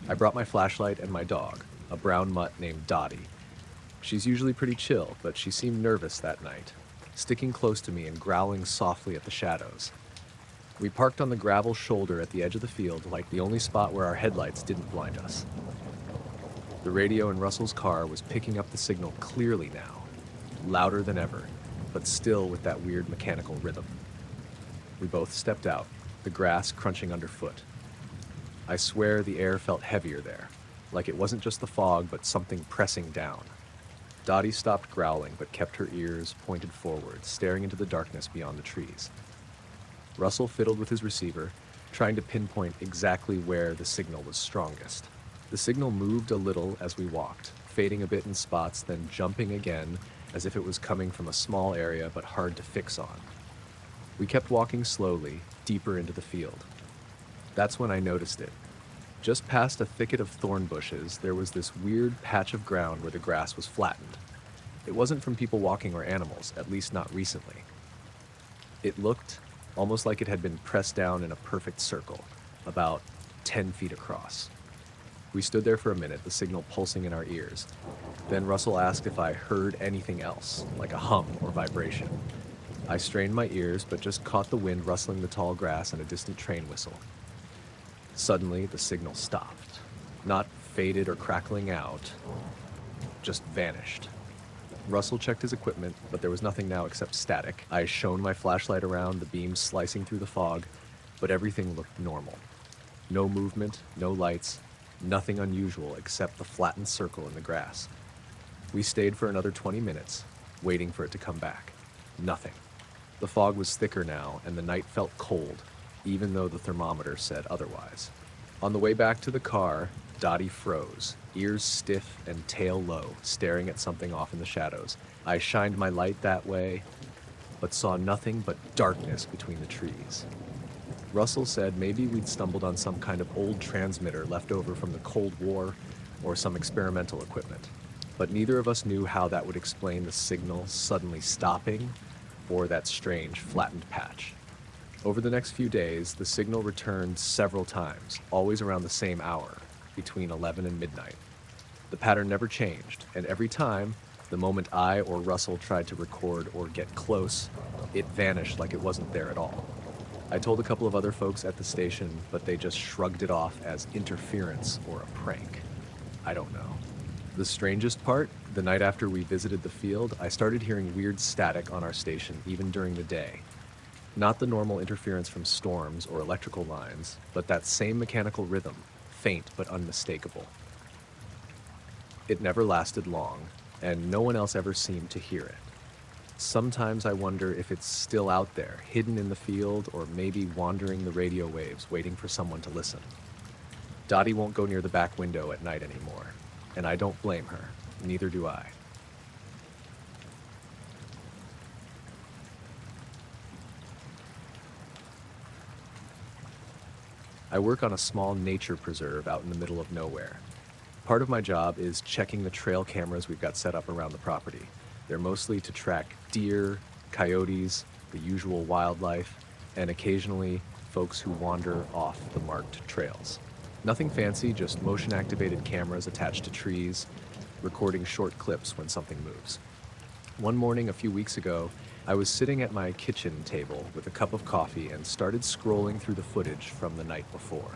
I brought my flashlight and my dog, a brown mutt named Dottie. She's usually pretty chill, but she seemed nervous that night, sticking close to me and growling softly at the shadows. We parked on the gravel shoulder at the edge of the field, like the only spot where our headlights didn't blind us. The radio in Russell's car was picking up the signal clearly now, louder than ever, but still with that weird mechanical rhythm. We both stepped out, the grass crunching underfoot. I swear the air felt heavier there, like it wasn't just the fog, but something pressing down. Dottie stopped growling, but kept her ears pointed forward, staring into the darkness beyond the trees. Russell fiddled with his receiver, trying to pinpoint exactly where the signal was strongest. The signal moved a little as we walked, fading a bit in spots, then jumping again, as if it was coming from a small area but hard to fix on. We kept walking slowly, deeper into the field. That's when I noticed it. Just past a thicket of thorn bushes, there was this weird patch of ground where the grass was flattened. It wasn't from people walking or animals, at least not recently. It looked almost like it had been pressed down in a perfect circle, about 10 feet across. We stood there for a minute, the signal pulsing in our ears. Then Russell asked if I heard anything else, like a hum or vibration. I strained my ears, but just caught the wind rustling the tall grass and a distant train whistle. Suddenly, the signal stopped. Not faded or crackling out, just vanished. Russell checked his equipment, but there was nothing now except static. I shone my flashlight around, the beams slicing through the fog, but everything looked normal. No movement, no lights, nothing unusual except the flattened circle in the grass. We stayed for another 20 minutes, waiting for it to come back. Nothing. The fog was thicker now, and the night felt cold, even though the thermometer said otherwise. On the way back to the car, Dottie froze, ears stiff and tail low, staring at something off in the shadows. I shined my light that way, but saw nothing but darkness between the trees. Russell said maybe we'd stumbled on some kind of old transmitter left over from the Cold War or some experimental equipment, but neither of us knew how that would explain the signal suddenly stopping or that strange flattened patch. Over the next few days, the signal returned several times, always around the same hour, between 11 and midnight. The pattern never changed, and every time, the moment I or Russell tried to record or get close, it vanished like it wasn't there at all. I told a couple of other folks at the station, but they just shrugged it off as interference or a prank. I don't know. The strangest part, the night after we visited the field, I started hearing weird static on our station even during the day. Not the normal interference from storms or electrical lines, but that same mechanical rhythm, faint but unmistakable. It never lasted long, and no one else ever seemed to hear it. Sometimes I wonder if it's still out there, hidden in the field, or maybe wandering the radio waves, waiting for someone to listen. Dottie won't go near the back window at night anymore, and I don't blame her. Neither do I. I work on a small nature preserve out in the middle of nowhere. Part of my job is checking the trail cameras we've got set up around the property. They're mostly to track deer, coyotes, the usual wildlife, and occasionally folks who wander off the marked trails. Nothing fancy, just motion-activated cameras attached to trees, recording short clips when something moves. One morning a few weeks ago, I was sitting at my kitchen table with a cup of coffee and started scrolling through the footage from the night before.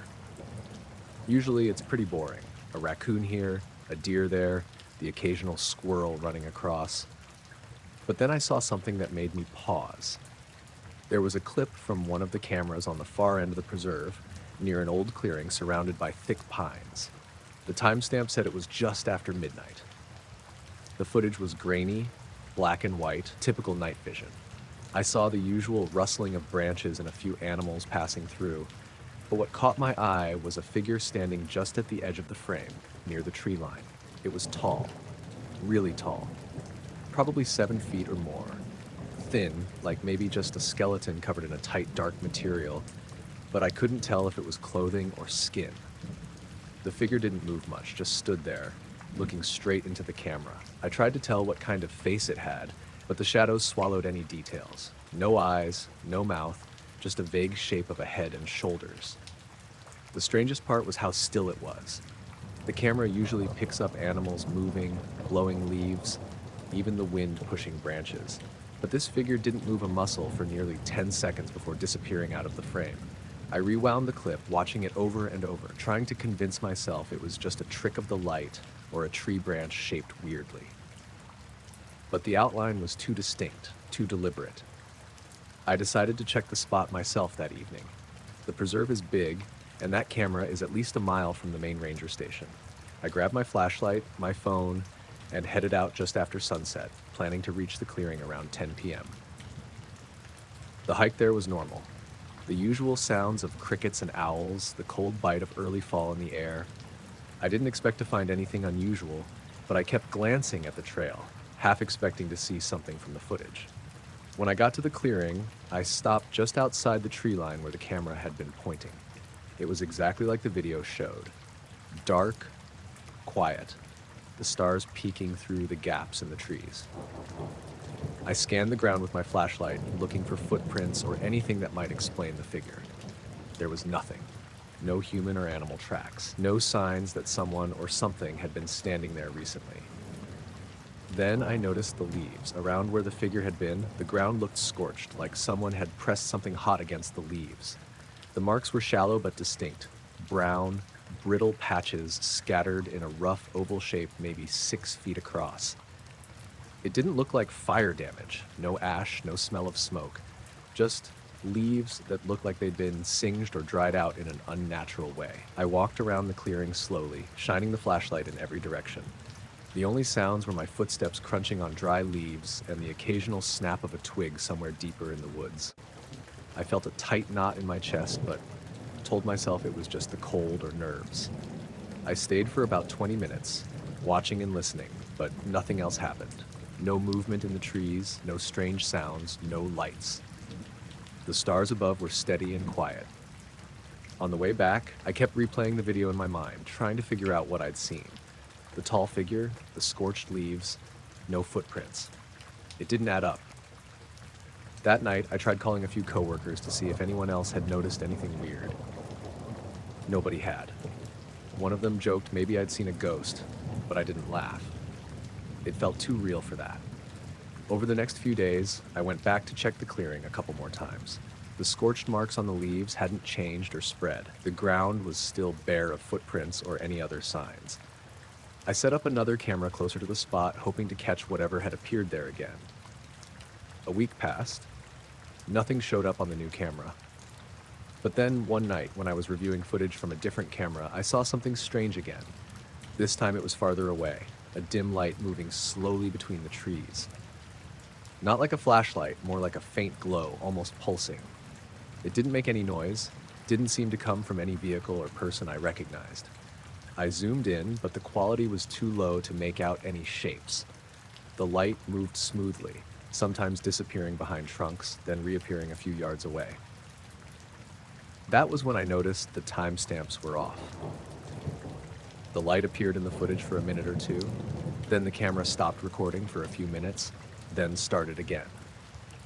Usually it's pretty boring. A raccoon here, a deer there, the occasional squirrel running across. But then I saw something that made me pause. There was a clip from one of the cameras on the far end of the preserve, near an old clearing surrounded by thick pines. The timestamp said it was just after midnight. The footage was grainy, black and white, typical night vision. I saw the usual rustling of branches and a few animals passing through, but what caught my eye was a figure standing just at the edge of the frame, near the tree line. It was tall, really tall, probably 7 feet or more. Thin, like maybe just a skeleton covered in a tight, dark material, but I couldn't tell if it was clothing or skin. The figure didn't move much, just stood there, looking straight into the camera. I tried to tell what kind of face it had, but the shadows swallowed any details. No eyes, no mouth, just a vague shape of a head and shoulders. The strangest part was how still it was. The camera usually picks up animals moving, blowing leaves, even the wind pushing branches. But this figure didn't move a muscle for nearly 10 seconds before disappearing out of the frame. I rewound the clip, watching it over and over, trying to convince myself it was just a trick of the light or a tree branch shaped weirdly. But the outline was too distinct, too deliberate. I decided to check the spot myself that evening. The preserve is big, and that camera is at least a mile from the main ranger station. I grabbed my flashlight, my phone, and headed out just after sunset, planning to reach the clearing around 10 p.m. The hike there was normal. The usual sounds of crickets and owls, the cold bite of early fall in the air. I didn't expect to find anything unusual, but I kept glancing at the trail, half expecting to see something from the footage. When I got to the clearing, I stopped just outside the tree line where the camera had been pointing. It was exactly like the video showed. Dark, quiet, the stars peeking through the gaps in the trees. I scanned the ground with my flashlight, looking for footprints or anything that might explain the figure. There was nothing. No human or animal tracks. No signs that someone or something had been standing there recently. Then I noticed the leaves. Around where the figure had been, the ground looked scorched, like someone had pressed something hot against the leaves. The marks were shallow but distinct. Brown, brittle patches scattered in a rough oval shape maybe 6 feet across. It didn't look like fire damage. No ash, no smell of smoke. Just leaves that looked like they'd been singed or dried out in an unnatural way. I walked around the clearing slowly, shining the flashlight in every direction. The only sounds were my footsteps crunching on dry leaves and the occasional snap of a twig somewhere deeper in the woods. I felt a tight knot in my chest, but told myself it was just the cold or nerves. I stayed for about 20 minutes, watching and listening, but nothing else happened. No movement in the trees, no strange sounds, no lights. The stars above were steady and quiet. On the way back, I kept replaying the video in my mind, trying to figure out what I'd seen. The tall figure, the scorched leaves, no footprints. It didn't add up. That night, I tried calling a few coworkers to see if anyone else had noticed anything weird. Nobody had. One of them joked maybe I'd seen a ghost, but I didn't laugh. It felt too real for that. Over the next few days, I went back to check the clearing a couple more times. The scorched marks on the leaves hadn't changed or spread. The ground was still bare of footprints or any other signs. I set up another camera closer to the spot, hoping to catch whatever had appeared there again. A week passed. Nothing showed up on the new camera. But then one night, when I was reviewing footage from a different camera, I saw something strange again. This time it was farther away, a dim light moving slowly between the trees. Not like a flashlight, more like a faint glow, almost pulsing. It didn't make any noise, didn't seem to come from any vehicle or person I recognized. I zoomed in, but the quality was too low to make out any shapes. The light moved smoothly, sometimes disappearing behind trunks, then reappearing a few yards away. That was when I noticed the timestamps were off. The light appeared in the footage for a minute or two, then the camera stopped recording for a few minutes, then started again.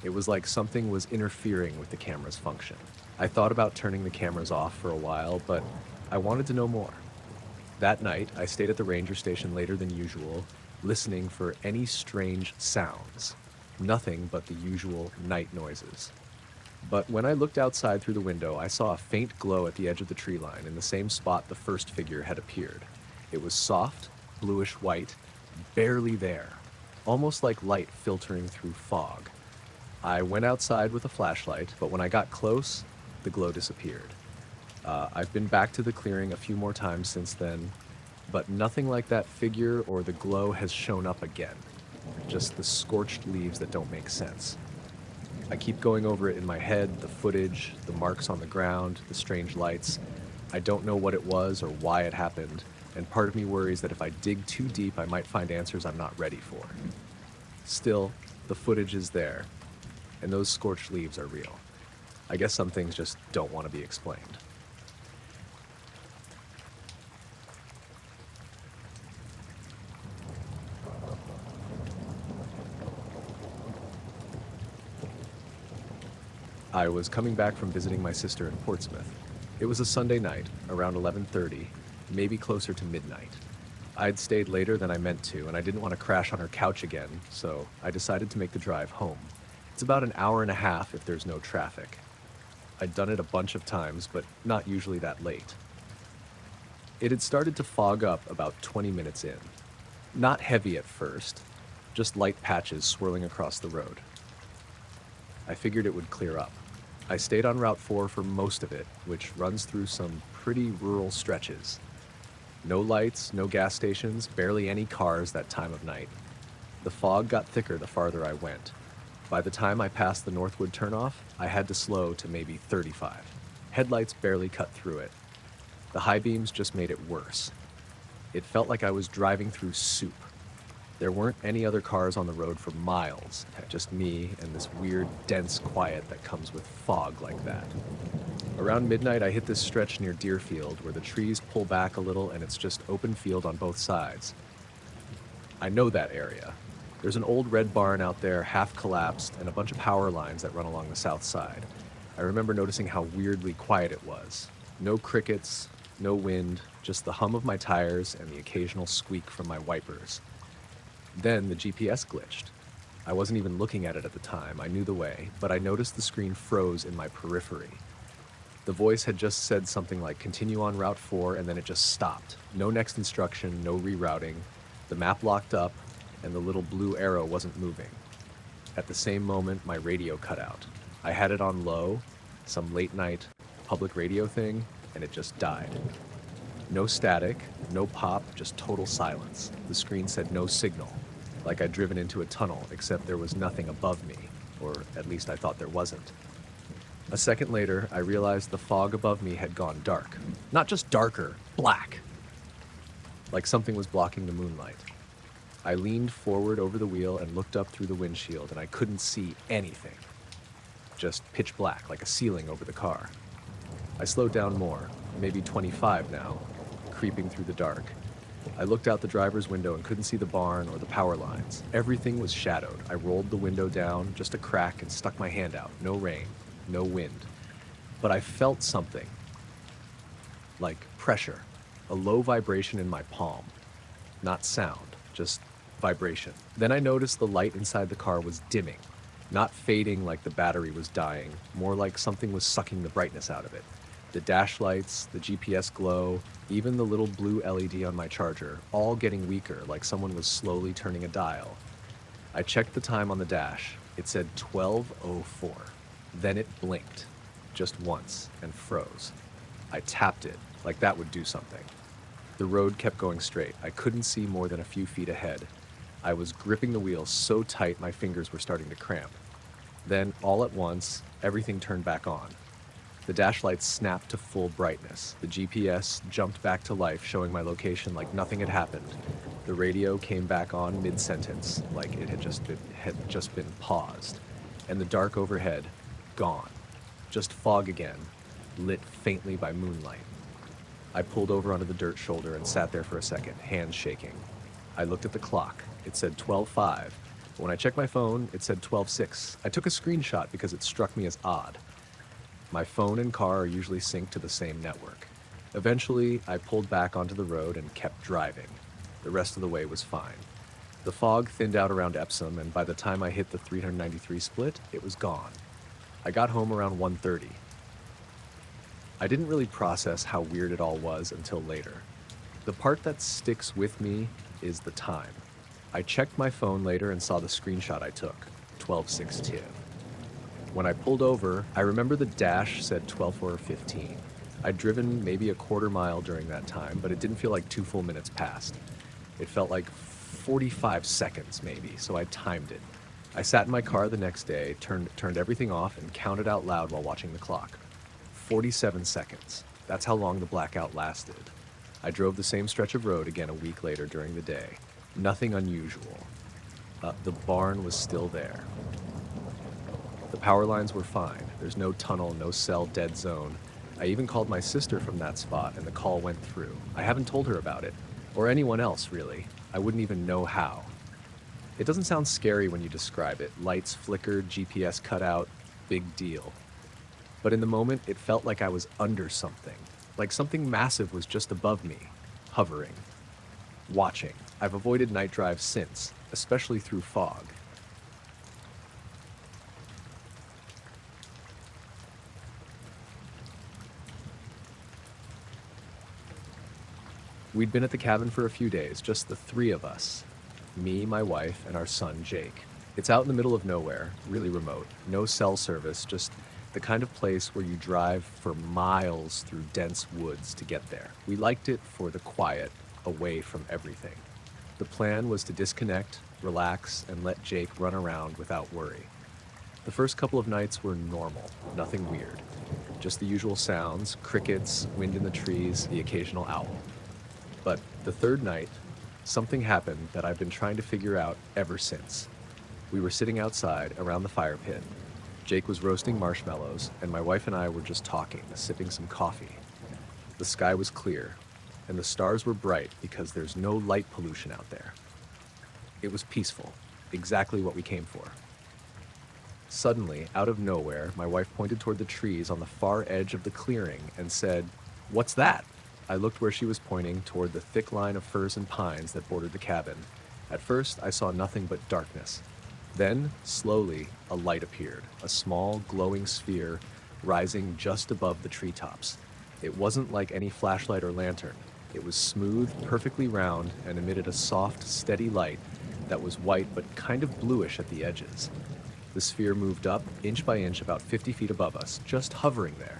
It was like something was interfering with the camera's function. I thought about turning the cameras off for a while, but I wanted to know more. That night, I stayed at the ranger station later than usual, listening for any strange sounds. Nothing but the usual night noises. But when I looked outside through the window, I saw a faint glow at the edge of the tree line in the same spot the first figure had appeared. It was soft, bluish white, barely there, almost like light filtering through fog. I went outside with a flashlight, but when I got close, the glow disappeared. I've been back to the clearing a few more times since then, but nothing like that figure or the glow has shown up again. Just the scorched leaves that don't make sense. I keep going over it in my head, the footage, the marks on the ground, the strange lights. I don't know what it was or why it happened, and part of me worries that if I dig too deep, I might find answers I'm not ready for. Still, the footage is there, and those scorched leaves are real. I guess some things just don't want to be explained. I was coming back from visiting my sister in Portsmouth. It was a Sunday night, around 11:30, maybe closer to midnight. I'd stayed later than I meant to, and I didn't want to crash on her couch again, so I decided to make the drive home. It's about an hour and a half if there's no traffic. I'd done it a bunch of times, but not usually that late. It had started to fog up about 20 minutes in. Not heavy at first, just light patches swirling across the road. I figured it would clear up. I stayed on Route 4 for most of it, which runs through some pretty rural stretches. No lights, no gas stations, barely any cars that time of night. The fog got thicker the farther I went. By the time I passed the Northwood turnoff, I had to slow to maybe 35. Headlights barely cut through it. The high beams just made it worse. It felt like I was driving through soup. There weren't any other cars on the road for miles, just me and this weird, dense quiet that comes with fog like that. Around midnight, I hit this stretch near Deerfield where the trees pull back a little and it's just open field on both sides. I know that area. There's an old red barn out there, half collapsed, and a bunch of power lines that run along the south side. I remember noticing how weirdly quiet it was. No crickets, no wind, just the hum of my tires and the occasional squeak from my wipers. Then the GPS glitched. I wasn't even looking at it at the time, I knew the way, but I noticed the screen froze in my periphery. The voice had just said something like continue on Route 4 and then it just stopped. No next instruction, no rerouting. The map locked up and the little blue arrow wasn't moving. At the same moment, my radio cut out. I had it on low, some late night public radio thing, and it just died. No static, no pop, just total silence. The screen said no signal, like I'd driven into a tunnel, except there was nothing above me, or at least I thought there wasn't. A second later, I realized the fog above me had gone dark. Not just darker, black. Like something was blocking the moonlight. I leaned forward over the wheel and looked up through the windshield, and I couldn't see anything. Just pitch black, like a ceiling over the car. I slowed down more, maybe 25 now, creeping through the dark. I looked out the driver's window and couldn't see the barn or the power lines. Everything was shadowed. I rolled the window down, just a crack, and stuck my hand out. No rain, no wind. But I felt something. Like pressure. A low vibration in my palm. Not sound, just vibration. Then I noticed the light inside the car was dimming. Not fading like the battery was dying, more like something was sucking the brightness out of it. The dash lights, the GPS glow, even the little blue LED on my charger, all getting weaker, like someone was slowly turning a dial. I checked the time on the dash. It said 12:04. Then it blinked, just once, and froze. I tapped it, like that would do something. The road kept going straight. I couldn't see more than a few feet ahead. I was gripping the wheel so tight my fingers were starting to cramp. Then, all at once, everything turned back on. The dash lights snapped to full brightness. The GPS jumped back to life, showing my location like nothing had happened. The radio came back on mid-sentence, like it had just been paused. And the dark overhead, gone. Just fog again, lit faintly by moonlight. I pulled over onto the dirt shoulder and sat there for a second, hands shaking. I looked at the clock. It said 12:05. But when I checked my phone, it said 12:06. I took a screenshot because it struck me as odd. My phone and car are usually synced to the same network. Eventually, I pulled back onto the road and kept driving. The rest of the way was fine. The fog thinned out around Epsom, and by the time I hit the 393 split, it was gone. I got home around 1:30. I didn't really process how weird it all was until later. The part that sticks with me is the time. I checked my phone later and saw the screenshot I took, 12:62. When I pulled over, I remember the dash said 12:15. I'd driven maybe a quarter mile during that time, but it didn't feel like 2 full minutes passed. It felt like 45 seconds maybe, so I timed it. I sat in my car the next day, turned everything off, and counted out loud while watching the clock. 47 seconds. That's how long the blackout lasted. I drove the same stretch of road again a week later during the day. Nothing unusual. The barn was still there. The power lines were fine. There's no tunnel, no cell, dead zone. I even called my sister from that spot and the call went through. I haven't told her about it, or anyone else really. I wouldn't even know how. It doesn't sound scary when you describe it. Lights flickered, GPS cut out, big deal. But in the moment, it felt like I was under something. Like something massive was just above me, hovering, watching. I've avoided night drives since, especially through fog. We'd been at the cabin for a few days, just the three of us. Me, my wife, and our son, Jake. It's out in the middle of nowhere, really remote. No cell service, just the kind of place where you drive for miles through dense woods to get there. We liked it for the quiet, away from everything. The plan was to disconnect, relax, and let Jake run around without worry. The first couple of nights were normal, nothing weird. Just the usual sounds, crickets, wind in the trees, the occasional owl. But the third night, something happened that I've been trying to figure out ever since. We were sitting outside around the fire pit. Jake was roasting marshmallows, and my wife and I were just talking, sipping some coffee. The sky was clear, and the stars were bright because there's no light pollution out there. It was peaceful, exactly what we came for. Suddenly, out of nowhere, my wife pointed toward the trees on the far edge of the clearing and said, "What's that?" I looked where she was pointing, toward the thick line of firs and pines that bordered the cabin. At first, I saw nothing but darkness. Then, slowly, a light appeared, a small, glowing sphere rising just above the treetops. It wasn't like any flashlight or lantern. It was smooth, perfectly round, and emitted a soft, steady light that was white but kind of bluish at the edges. The sphere moved up, inch by inch, about 50 feet above us, just hovering there.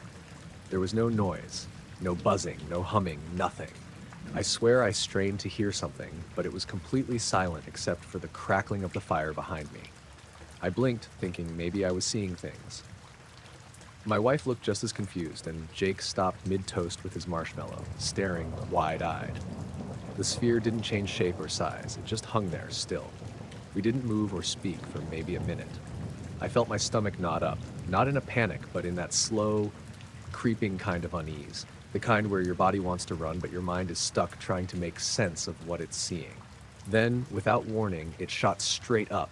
There was no noise, no buzzing, no humming, nothing. I swear I strained to hear something, but it was completely silent except for the crackling of the fire behind me. I blinked, thinking maybe I was seeing things. My wife looked just as confused, and Jake stopped mid-toast with his marshmallow, staring wide-eyed. The sphere didn't change shape or size, it just hung there, still. We didn't move or speak for maybe a minute. I felt my stomach knot up, not in a panic, but in that slow, creeping kind of unease. The kind where your body wants to run, but your mind is stuck trying to make sense of what it's seeing. Then, without warning, it shot straight up,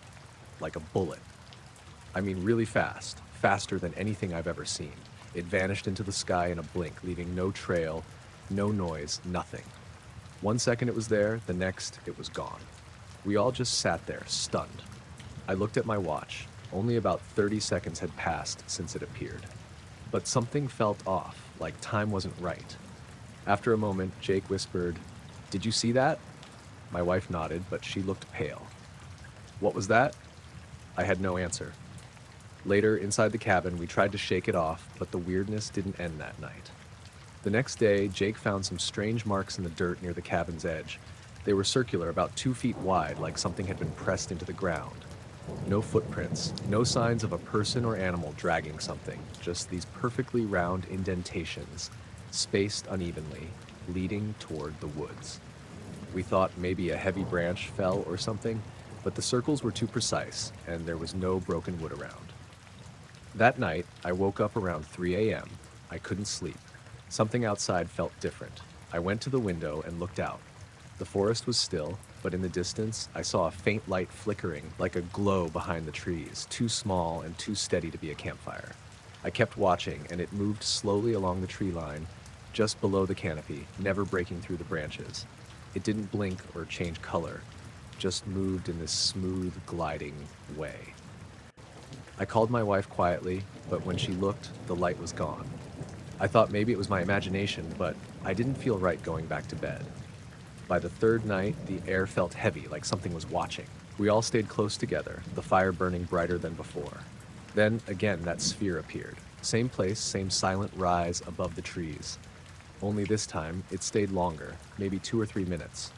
like a bullet. I mean, really fast, faster than anything I've ever seen. It vanished into the sky in a blink, leaving no trail, no noise, nothing. 1 second it was there, the next it was gone. We all just sat there, stunned. I looked at my watch. Only about 30 seconds had passed since it appeared. But something felt off, like time wasn't right. After a moment, Jake whispered, "Did you see that?" My wife nodded, but she looked pale. "What was that?" I had no answer. Later, inside the cabin, we tried to shake it off, but the weirdness didn't end that night. The next day, Jake found some strange marks in the dirt near the cabin's edge. They were circular, about 2 feet wide, like something had been pressed into the ground. No footprints, no signs of a person or animal dragging something, just these perfectly round indentations, spaced unevenly, leading toward the woods. We thought maybe a heavy branch fell or something, but the circles were too precise, and there was no broken wood around. That night, I woke up around 3 a.m. I couldn't sleep. Something outside felt different. I went to the window and looked out. The forest was still, but in the distance, I saw a faint light flickering, like a glow behind the trees, too small and too steady to be a campfire. I kept watching, and it moved slowly along the tree line, just below the canopy, never breaking through the branches. It didn't blink or change color, just moved in this smooth, gliding way. I called my wife quietly, but when she looked, the light was gone. I thought maybe it was my imagination, but I didn't feel right going back to bed. By the third night, the air felt heavy, like something was watching. We all stayed close together, the fire burning brighter than before. Then, again, that sphere appeared. Same place, same silent rise above the trees. Only this time, it stayed longer, maybe 2 or 3 minutes.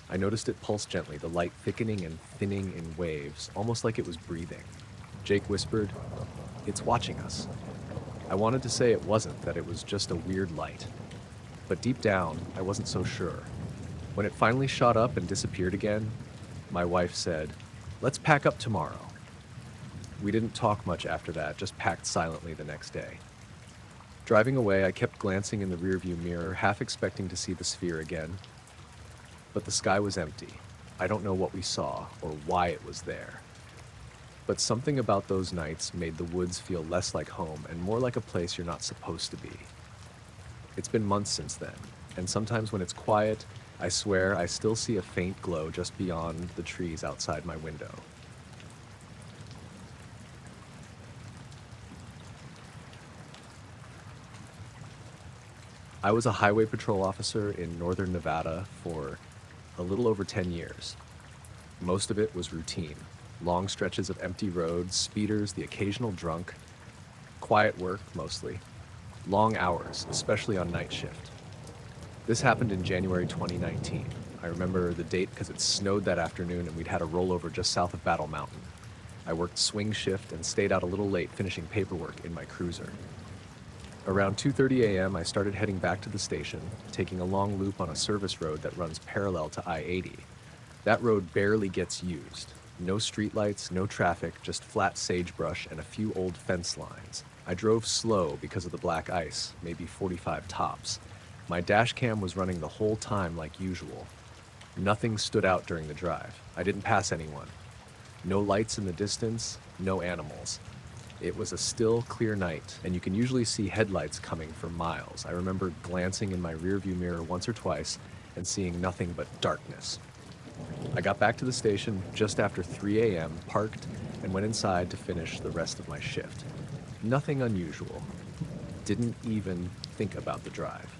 I noticed it pulse gently, the light thickening and thinning in waves, almost like it was breathing. Jake whispered, "It's watching us." I wanted to say it wasn't, that it was just a weird light. But deep down, I wasn't so sure. When it finally shot up and disappeared again, my wife said, "Let's pack up tomorrow." We didn't talk much after that, just packed silently the next day. Driving away, I kept glancing in the rearview mirror, half expecting to see the sphere again. But the sky was empty. I don't know what we saw or why it was there. But something about those nights made the woods feel less like home and more like a place you're not supposed to be. It's been months since then, and sometimes when it's quiet, I swear I still see a faint glow just beyond the trees outside my window. I was a highway patrol officer in northern Nevada for a little over 10 years. Most of it was routine. Long stretches of empty roads, speeders, the occasional drunk. Quiet work, mostly. Long hours, especially on night shift. This happened in January 2019. I remember the date because it snowed that afternoon and we'd had a rollover just south of Battle Mountain. I worked swing shift and stayed out a little late finishing paperwork in my cruiser. Around 2:30 a.m., I started heading back to the station, taking a long loop on a service road that runs parallel to I-80. That road barely gets used. No streetlights, no traffic, just flat sagebrush and a few old fence lines. I drove slow because of the black ice, maybe 45 tops. My dash cam was running the whole time like usual. Nothing stood out during the drive. I didn't pass anyone. No lights in the distance, no animals. It was a still, clear night, and you can usually see headlights coming for miles. I remember glancing in my rearview mirror once or twice and seeing nothing but darkness. I got back to the station just after 3 a.m., parked, and went inside to finish the rest of my shift. Nothing unusual. Didn't even think about the drive.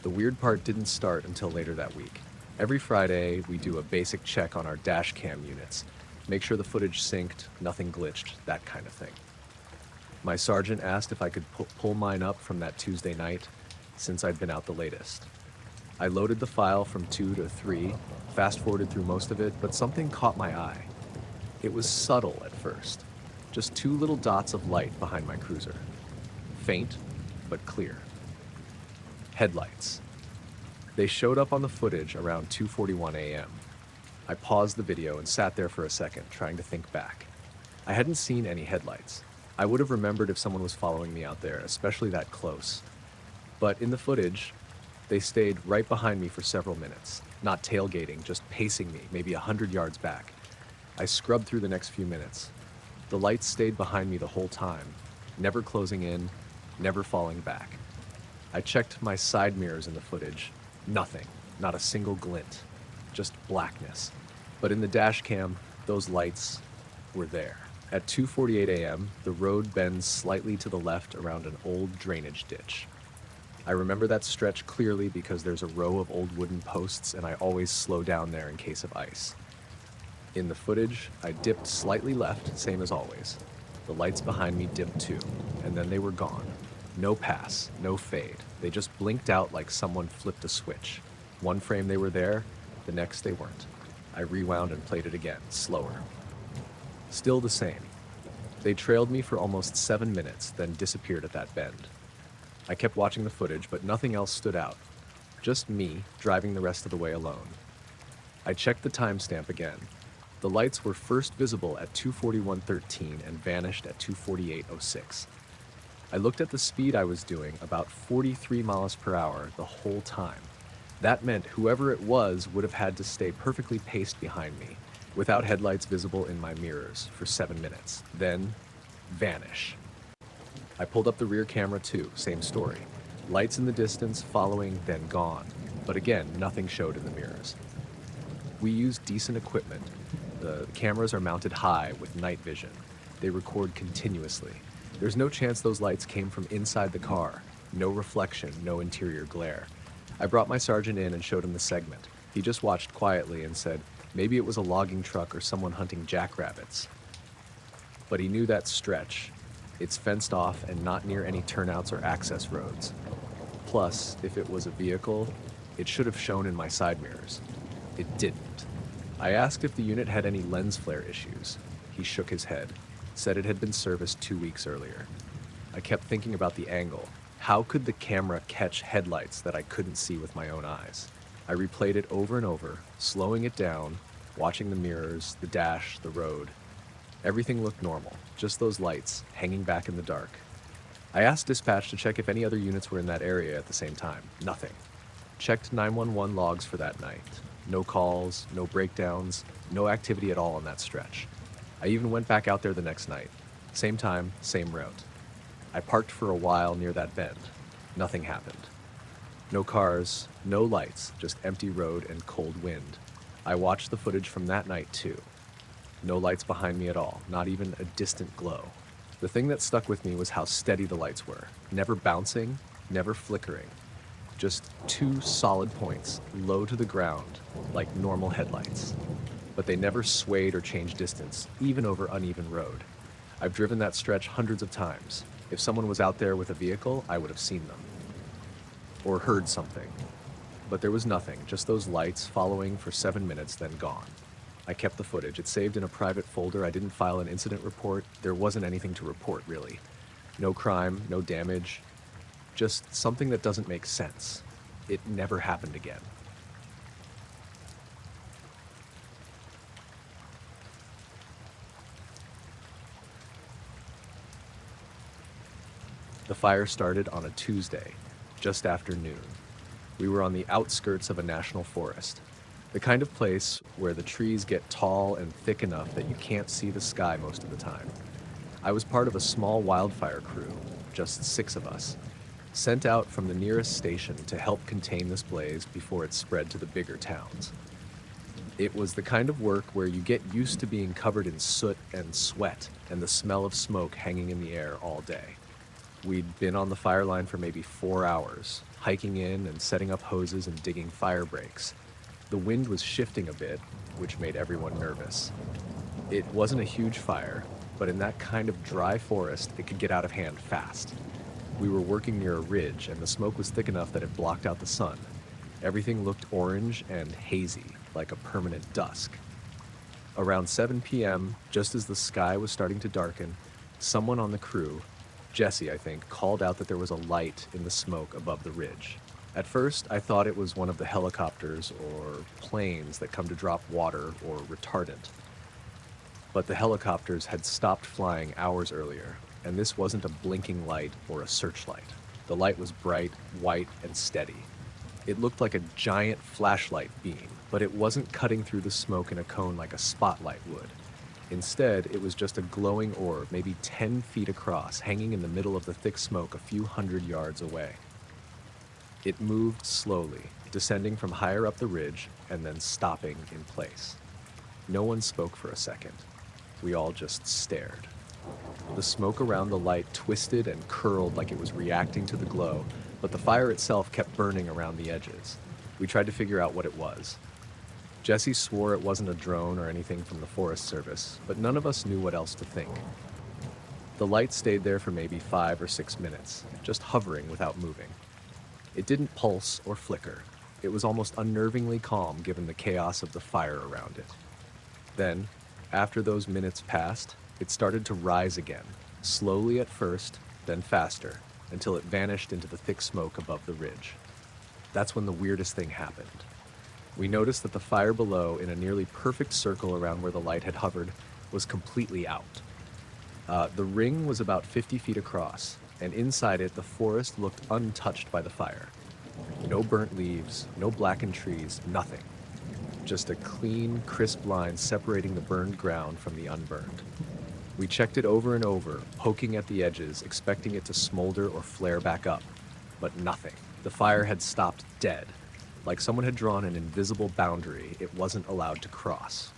The weird part didn't start until later that week. Every Friday, we do a basic check on our dash cam units. Make sure the footage synced, nothing glitched, that kind of thing. My sergeant asked if I could pull mine up from that Tuesday night, since I'd been out the latest. I loaded the file from 2 to 3, fast-forwarded through most of it, but something caught my eye. It was subtle at first, just 2 little dots of light behind my cruiser. Faint, but clear. Headlights. They showed up on the footage around 2:41 a.m. I paused the video and sat there for a second, trying to think back. I hadn't seen any headlights. I would have remembered if someone was following me out there, especially that close. But in the footage, they stayed right behind me for several minutes, not tailgating, just pacing me, maybe 100 yards back. I scrubbed through the next few minutes. The lights stayed behind me the whole time, never closing in, never falling back. I checked my side mirrors in the footage. Nothing, not a single glint, just blackness. But in the dash cam, those lights were there. At 2:48 a.m., the road bends slightly to the left around an old drainage ditch. I remember that stretch clearly because there's a row of old wooden posts and I always slow down there in case of ice. In the footage, I dipped slightly left, same as always. The lights behind me dipped too, and then they were gone. No pass, no fade. They just blinked out like someone flipped a switch. One frame they were there, the next they weren't. I rewound and played it again, slower. Still the same. They trailed me for almost 7 minutes, then disappeared at that bend. I kept watching the footage, but nothing else stood out. Just me, driving the rest of the way alone. I checked the timestamp again. The lights were first visible at 2:41:13 and vanished at 2:48:06. I looked at the speed I was doing, about 43 miles per hour the whole time. That meant whoever it was would have had to stay perfectly paced behind me, without headlights visible in my mirrors, for 7 minutes. Then, vanish. I pulled up the rear camera too, same story. Lights in the distance, following, then gone. But again, nothing showed in the mirrors. We use decent equipment. The cameras are mounted high with night vision. They record continuously. There's no chance those lights came from inside the car. No reflection, no interior glare. I brought my sergeant in and showed him the segment. He just watched quietly and said, maybe it was a logging truck or someone hunting jackrabbits. But he knew that stretch. It's fenced off and not near any turnouts or access roads. Plus, if it was a vehicle, it should have shown in my side mirrors. It didn't. I asked if the unit had any lens flare issues. He shook his head, said it had been serviced 2 weeks earlier. I kept thinking about the angle. How could the camera catch headlights that I couldn't see with my own eyes? I replayed it over and over, slowing it down, watching the mirrors, the dash, the road. Everything looked normal, just those lights hanging back in the dark. I asked dispatch to check if any other units were in that area at the same time. Nothing. Checked 911 logs for that night. No calls, no breakdowns, no activity at all on that stretch. I even went back out there the next night. Same time, same route. I parked for a while near that bend. Nothing happened. No cars, no lights, just empty road and cold wind. I watched the footage from that night too. No lights behind me at all, not even a distant glow. The thing that stuck with me was how steady the lights were. Never bouncing, never flickering. Just 2 solid points, low to the ground, like normal headlights. But they never swayed or changed distance, even over uneven road. I've driven that stretch hundreds of times. If someone was out there with a vehicle, I would have seen them. Or heard something. But there was nothing, just those lights following for 7 minutes, then gone. I kept the footage. It's saved in a private folder. I didn't file an incident report. There wasn't anything to report, really. No crime, no damage. Just something that doesn't make sense. It never happened again. The fire started on a Tuesday, just after noon. We were on the outskirts of a national forest. The kind of place where the trees get tall and thick enough that you can't see the sky most of the time. I was part of a small wildfire crew, just 6 of us, sent out from the nearest station to help contain this blaze before it spread to the bigger towns. It was the kind of work where you get used to being covered in soot and sweat and the smell of smoke hanging in the air all day. We'd been on the fire line for maybe 4 hours, hiking in and setting up hoses and digging fire breaks. The wind was shifting a bit, which made everyone nervous. It wasn't a huge fire, but in that kind of dry forest, it could get out of hand fast. We were working near a ridge, and the smoke was thick enough that it blocked out the sun. Everything looked orange and hazy, like a permanent dusk. Around 7 p.m., just as the sky was starting to darken, someone on the crew, Jesse, I think, called out that there was a light in the smoke above the ridge. At first, I thought it was one of the helicopters or planes that come to drop water or retardant. But the helicopters had stopped flying hours earlier, and this wasn't a blinking light or a searchlight. The light was bright, white, and steady. It looked like a giant flashlight beam, but it wasn't cutting through the smoke in a cone like a spotlight would. Instead, it was just a glowing orb, maybe 10 feet across, hanging in the middle of the thick smoke a few hundred yards away. It moved slowly, descending from higher up the ridge and then stopping in place. No one spoke for a second. We all just stared. The smoke around the light twisted and curled like it was reacting to the glow, but the fire itself kept burning around the edges. We tried to figure out what it was. Jesse swore it wasn't a drone or anything from the Forest Service, but none of us knew what else to think. The light stayed there for maybe 5 or 6 minutes, just hovering without moving. It didn't pulse or flicker. It was almost unnervingly calm given the chaos of the fire around it. Then, after those minutes passed, it started to rise again, slowly at first, then faster, until it vanished into the thick smoke above the ridge. That's when the weirdest thing happened. We noticed that the fire below, in a nearly perfect circle around where the light had hovered, was completely out. The ring was about 50 feet across, and inside it the forest looked untouched by the fire. No burnt leaves, no blackened trees, nothing. Just a clean, crisp line separating the burned ground from the unburned. We checked it over and over, poking at the edges, expecting it to smolder or flare back up. But nothing. The fire had stopped dead. Like someone had drawn an invisible boundary it wasn't allowed to cross.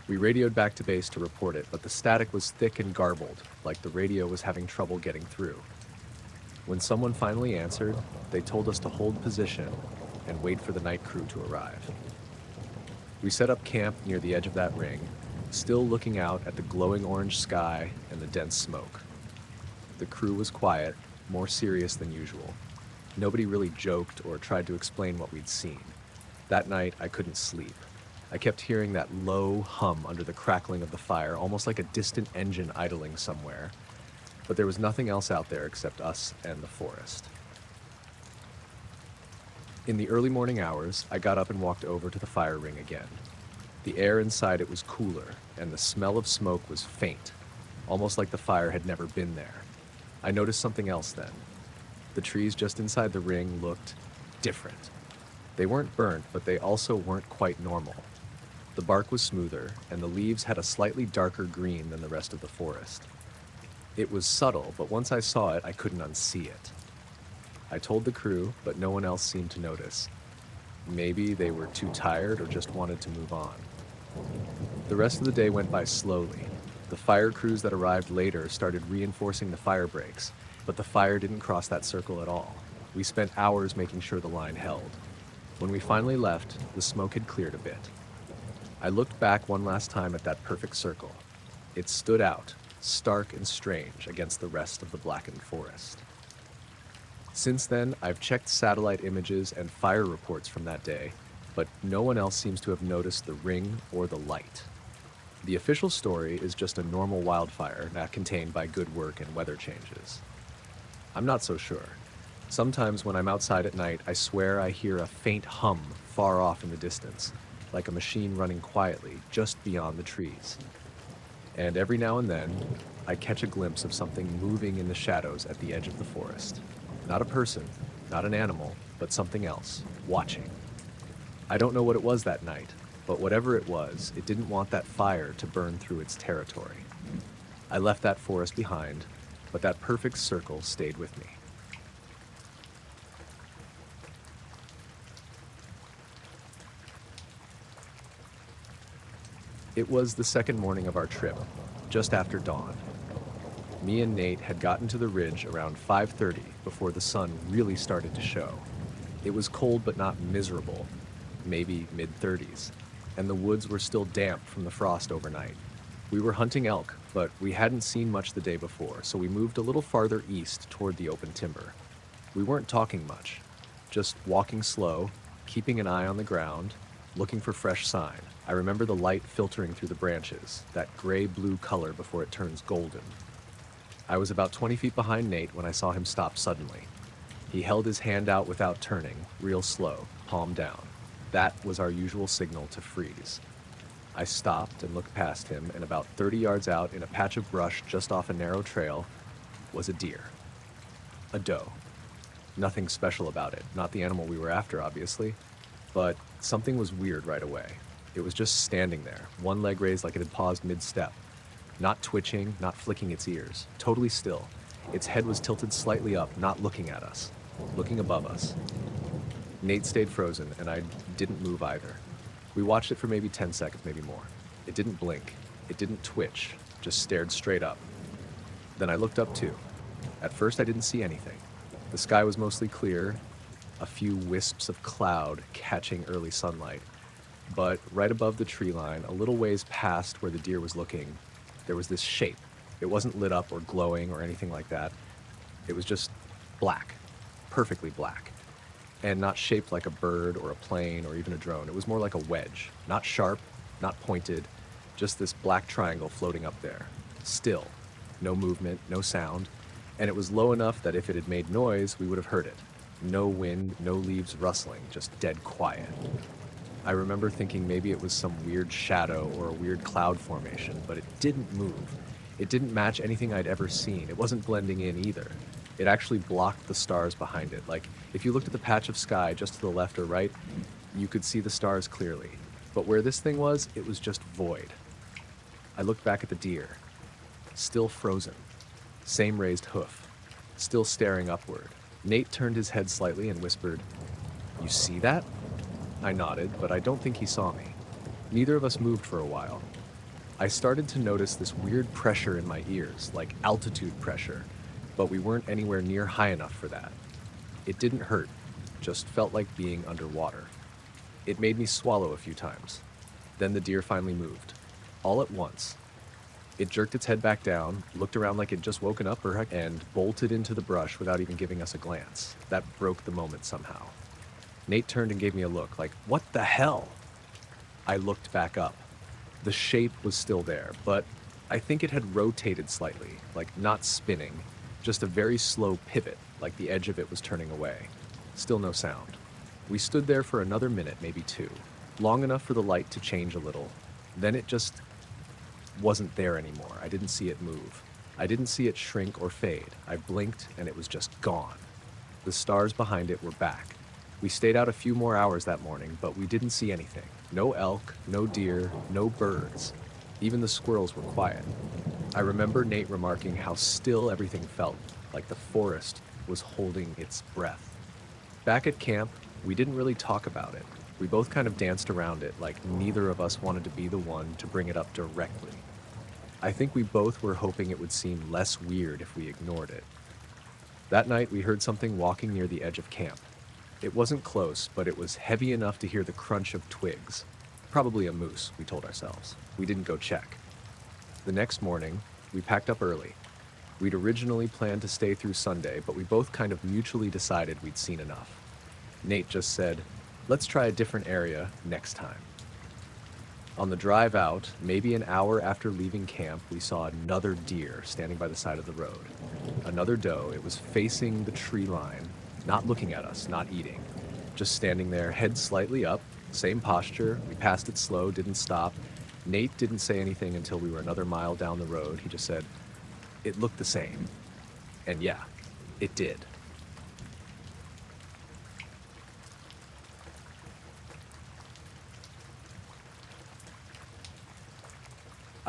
We radioed back to base to report it, but the static was thick and garbled, like the radio was having trouble getting through. When someone finally answered, they told us to hold position and wait for the night crew to arrive. We set up camp near the edge of that ring, still looking out at the glowing orange sky and the dense smoke. The crew was quiet, more serious than usual. Nobody really joked or tried to explain what we'd seen. That night, I couldn't sleep. I kept hearing that low hum under the crackling of the fire, almost like a distant engine idling somewhere. But there was nothing else out there except us and the forest. In the early morning hours, I got up and walked over to the fire ring again. The air inside it was cooler, and the smell of smoke was faint, almost like the fire had never been there. I noticed something else then. The trees just inside the ring looked different. They weren't burnt, but they also weren't quite normal. The bark was smoother, and the leaves had a slightly darker green than the rest of the forest. It was subtle, but once I saw it, I couldn't unsee it. I told the crew, but no one else seemed to notice. Maybe they were too tired or just wanted to move on. The rest of the day went by slowly. The fire crews that arrived later started reinforcing the fire breaks, but the fire didn't cross that circle at all. We spent hours making sure the line held. When we finally left, the smoke had cleared a bit. I looked back one last time at that perfect circle. It stood out, stark and strange, against the rest of the blackened forest. Since then, I've checked satellite images and fire reports from that day, but no one else seems to have noticed the ring or the light. The official story is just a normal wildfire not contained by good work and weather changes. I'm not so sure. Sometimes when I'm outside at night, I swear I hear a faint hum far off in the distance, like a machine running quietly just beyond the trees. And every now and then, I catch a glimpse of something moving in the shadows at the edge of the forest. Not a person, not an animal, but something else, watching. I don't know what it was that night, but whatever it was, it didn't want that fire to burn through its territory. I left that forest behind, but that perfect circle stayed with me. It was the second morning of our trip, just after dawn. Me and Nate had gotten to the ridge around 5:30 before the sun really started to show. It was cold but not miserable, maybe mid-30s, and the woods were still damp from the frost overnight. We were hunting elk, but we hadn't seen much the day before, so we moved a little farther east toward the open timber. We weren't talking much, just walking slow, keeping an eye on the ground, looking for fresh sign. I remember the light filtering through the branches, that gray-blue color before it turns golden. I was about 20 feet behind Nate when I saw him stop suddenly. He held his hand out without turning, real slow, palm down. That was our usual signal to freeze. I stopped and looked past him, and about 30 yards out in a patch of brush just off a narrow trail was a deer. A doe. Nothing special about it, not the animal we were after, obviously, but something was weird right away. It was just standing there, one leg raised like it had paused mid-step. Not twitching, not flicking its ears, totally still. Its head was tilted slightly up, not looking at us, looking above us. Nate stayed frozen, and I didn't move either. We watched it for maybe 10 seconds, maybe more. It didn't blink. It didn't twitch, just stared straight up. Then I looked up too. At first I didn't see anything. The sky was mostly clear, a few wisps of cloud catching early sunlight. But right above the tree line, a little ways past where the deer was looking, there was this shape. It wasn't lit up or glowing or anything like that. It was just black, perfectly black, and not shaped like a bird or a plane or even a drone. It was more like a wedge, not sharp, not pointed, just this black triangle floating up there. Still, no movement, no sound, and it was low enough that if it had made noise, we would have heard it. No wind, no leaves rustling, just dead quiet. I remember thinking maybe it was some weird shadow or a weird cloud formation, but it didn't move. It didn't match anything I'd ever seen. It wasn't blending in either. It actually blocked the stars behind it. Like, if you looked at the patch of sky just to the left or right, you could see the stars clearly. But where this thing was, it was just void. I looked back at the deer. Still frozen. Same raised hoof. Still staring upward. Nate turned his head slightly and whispered, "You see that?" I nodded, but I don't think he saw me. Neither of us moved for a while. I started to notice this weird pressure in my ears, like altitude pressure, but we weren't anywhere near high enough for that. It didn't hurt, just felt like being underwater. It made me swallow a few times. Then the deer finally moved, all at once. It jerked its head back down, looked around like it'd just woken up, and bolted into the brush without even giving us a glance. That broke the moment somehow. Nate turned and gave me a look, like, "What the hell?" I looked back up. The shape was still there, but I think it had rotated slightly, like not spinning, just a very slow pivot, like the edge of it was turning away. Still no sound. We stood there for another minute, maybe two, long enough for the light to change a little. Then it just wasn't there anymore. I didn't see it move. I didn't see it shrink or fade. I blinked and it was just gone. The stars behind it were back. We stayed out a few more hours that morning, but we didn't see anything. No elk, no deer, no birds. Even the squirrels were quiet. I remember Nate remarking how still everything felt, like the forest was holding its breath. Back at camp, we didn't really talk about it. We both kind of danced around it, like neither of us wanted to be the one to bring it up directly. I think we both were hoping it would seem less weird if we ignored it. That night, we heard something walking near the edge of camp. It wasn't close, but it was heavy enough to hear the crunch of twigs. Probably a moose, we told ourselves. We didn't go check. The next morning, we packed up early. We'd originally planned to stay through Sunday, but we both kind of mutually decided we'd seen enough. Nate just said, "Let's try a different area next time." On the drive out, maybe an hour after leaving camp, we saw another deer standing by the side of the road. Another doe. It was facing the tree line, not looking at us, not eating. Just standing there, head slightly up, same posture. We passed it slow, didn't stop. Nate didn't say anything until we were another mile down the road. He just said, "It looked the same." And yeah, it did.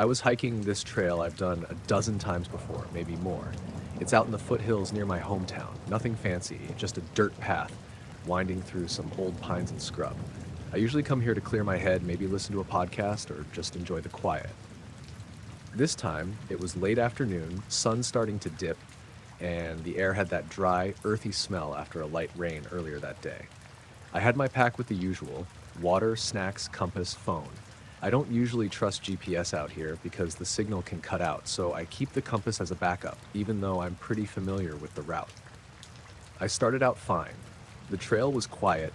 I was hiking this trail I've done a dozen times before, maybe more. It's out in the foothills near my hometown. Nothing fancy, just a dirt path winding through some old pines and scrub. I usually come here to clear my head, maybe listen to a podcast, or just enjoy the quiet. This time, it was late afternoon, sun starting to dip, and the air had that dry, earthy smell after a light rain earlier that day. I had my pack with the usual: water, snacks, compass, phone. I don't usually trust GPS out here because the signal can cut out, so I keep the compass as a backup, even though I'm pretty familiar with the route. I started out fine. The trail was quiet,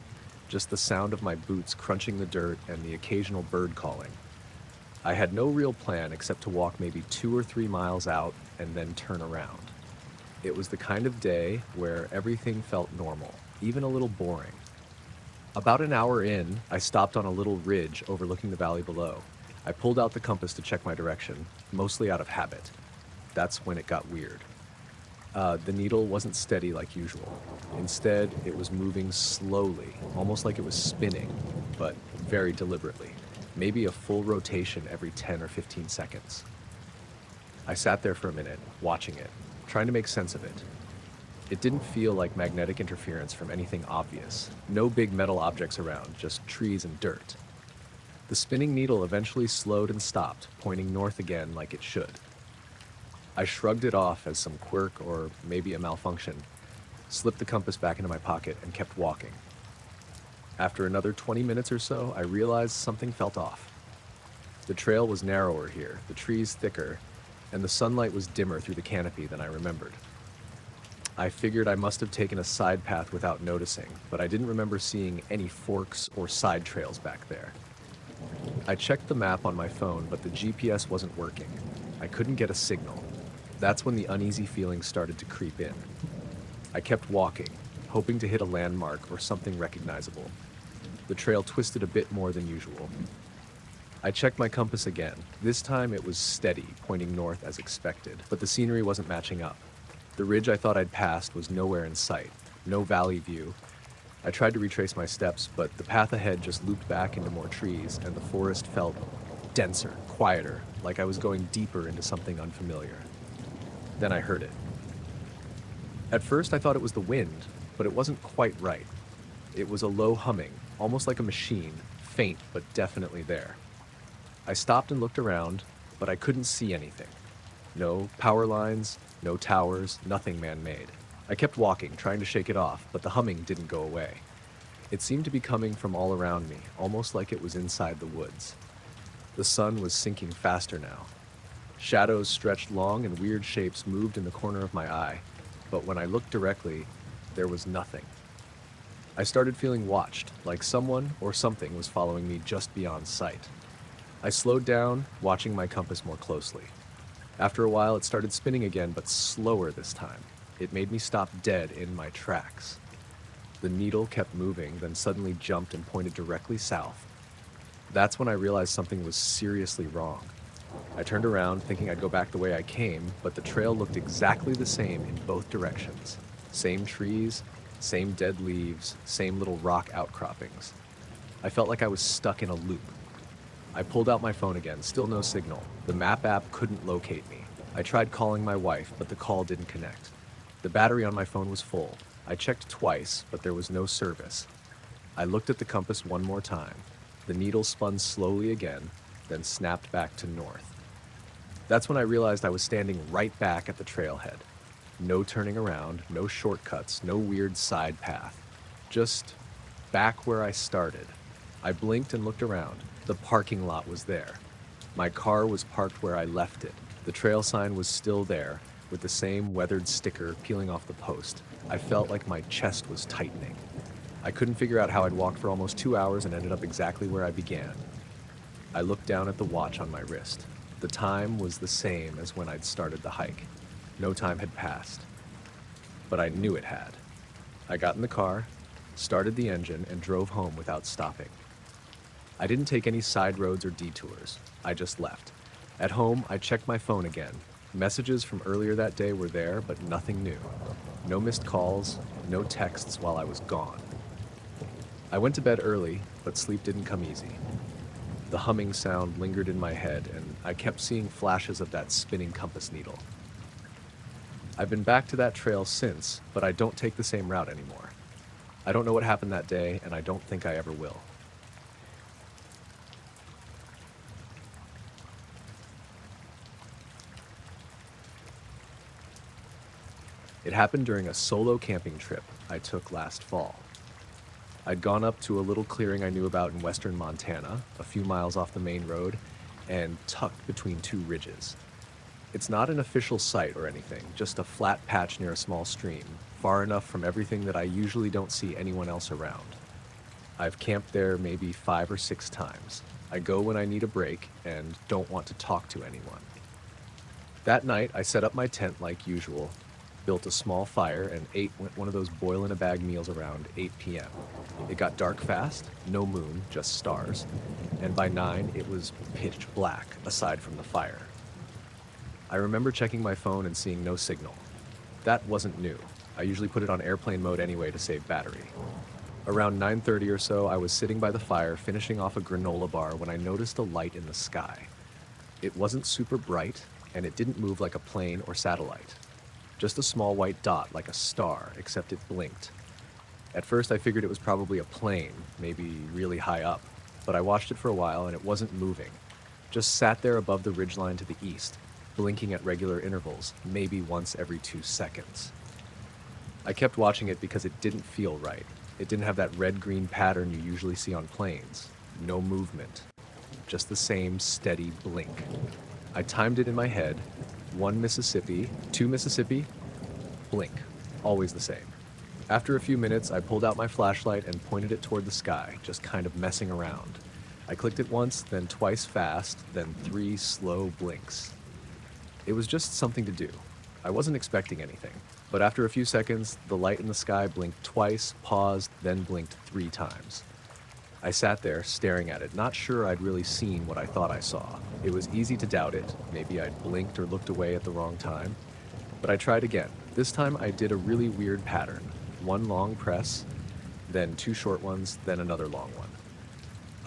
just the sound of my boots crunching the dirt and the occasional bird calling. I had no real plan except to walk maybe 2 or 3 miles out and then turn around. It was the kind of day where everything felt normal, even a little boring. About an hour in, I stopped on a little ridge overlooking the valley below. I pulled out the compass to check my direction, mostly out of habit. That's when it got weird. The needle wasn't steady like usual. Instead, it was moving slowly, almost like it was spinning, but very deliberately. Maybe a full rotation every 10 or 15 seconds. I sat there for a minute, watching it, trying to make sense of it. It didn't feel like magnetic interference from anything obvious. No big metal objects around, just trees and dirt. The spinning needle eventually slowed and stopped, pointing north again like it should. I shrugged it off as some quirk or maybe a malfunction, slipped the compass back into my pocket, and kept walking. After another 20 minutes or so, I realized something felt off. The trail was narrower here, the trees thicker, and the sunlight was dimmer through the canopy than I remembered. I figured I must have taken a side path without noticing, but I didn't remember seeing any forks or side trails back there. I checked the map on my phone, but the GPS wasn't working. I couldn't get a signal. That's when the uneasy feeling started to creep in. I kept walking, hoping to hit a landmark or something recognizable. The trail twisted a bit more than usual. I checked my compass again. This time it was steady, pointing north as expected, but the scenery wasn't matching up. The ridge I thought I'd passed was nowhere in sight, no valley view. I tried to retrace my steps, but the path ahead just looped back into more trees, and the forest felt denser, quieter, like I was going deeper into something unfamiliar. Then I heard it. At first I thought it was the wind, but it wasn't quite right. It was a low humming, almost like a machine, faint but definitely there. I stopped and looked around, but I couldn't see anything. No power lines, no towers, nothing man-made. I kept walking, trying to shake it off, but the humming didn't go away. It seemed to be coming from all around me, almost like it was inside the woods. The sun was sinking faster now. Shadows stretched long and weird shapes moved in the corner of my eye, but when I looked directly, there was nothing. I started feeling watched, like someone or something was following me just beyond sight. I slowed down, watching my compass more closely. After a while, it started spinning again, but slower this time. It made me stop dead in my tracks. The needle kept moving, then suddenly jumped and pointed directly south. That's when I realized something was seriously wrong. I turned around, thinking I'd go back the way I came, but the trail looked exactly the same in both directions. Same trees, same dead leaves, same little rock outcroppings. I felt like I was stuck in a loop. I pulled out my phone again, still no signal. The map app couldn't locate me. I tried calling my wife, but the call didn't connect. The battery on my phone was full. I checked twice, but there was no service. I looked at the compass one more time. The needle spun slowly again, then snapped back to north. That's when I realized I was standing right back at the trailhead. No turning around, no shortcuts, no weird side path. Just back where I started. I blinked and looked around. The parking lot was there. My car was parked where I left it. The trail sign was still there, with the same weathered sticker peeling off the post. I felt like my chest was tightening. I couldn't figure out how I'd walked for almost 2 hours and ended up exactly where I began. I looked down at the watch on my wrist. The time was the same as when I'd started the hike. No time had passed. But I knew it had. I got in the car, started the engine, and drove home without stopping. I didn't take any side roads or detours. I just left. At home, I checked my phone again. Messages from earlier that day were there, but nothing new. No missed calls, no texts while I was gone. I went to bed early, but sleep didn't come easy. The humming sound lingered in my head, and I kept seeing flashes of that spinning compass needle. I've been back to that trail since, but I don't take the same route anymore. I don't know what happened that day, and I don't think I ever will. It happened during a solo camping trip I took last fall. I'd gone up to a little clearing I knew about in western Montana, a few miles off the main road, and tucked between two ridges. It's not an official site or anything, just a flat patch near a small stream, far enough from everything that I usually don't see anyone else around. I've camped there maybe 5 or 6 times. I go when I need a break and don't want to talk to anyone. That night, I set up my tent like usual, built a small fire, and ate one of those boil-in-a-bag meals around 8 p.m. It got dark fast, no moon, just stars, and by 9 it was pitch black, aside from the fire. I remember checking my phone and seeing no signal. That wasn't new. I usually put it on airplane mode anyway to save battery. Around 9:30 or so, I was sitting by the fire finishing off a granola bar when I noticed a light in the sky. It wasn't super bright, and it didn't move like a plane or satellite. Just a small white dot like a star, except it blinked. At first I figured it was probably a plane, maybe really high up, but I watched it for a while and it wasn't moving. Just sat there above the ridgeline to the east, blinking at regular intervals, maybe once every 2 seconds. I kept watching it because it didn't feel right. It didn't have that red-green pattern you usually see on planes. No movement. Just the same steady blink. I timed it in my head. 1 Mississippi, 2 Mississippi, blink. Always the same. After a few minutes, I pulled out my flashlight and pointed it toward the sky, just kind of messing around. I clicked it once, then twice fast, then 3 slow blinks. It was just something to do. I wasn't expecting anything. But after a few seconds, the light in the sky blinked twice, paused, then blinked 3 times. I sat there, staring at it, not sure I'd really seen what I thought I saw. It was easy to doubt it. Maybe I'd blinked or looked away at the wrong time. But I tried again. This time I did a really weird pattern. 1 long press, then 2 short ones, then another long one.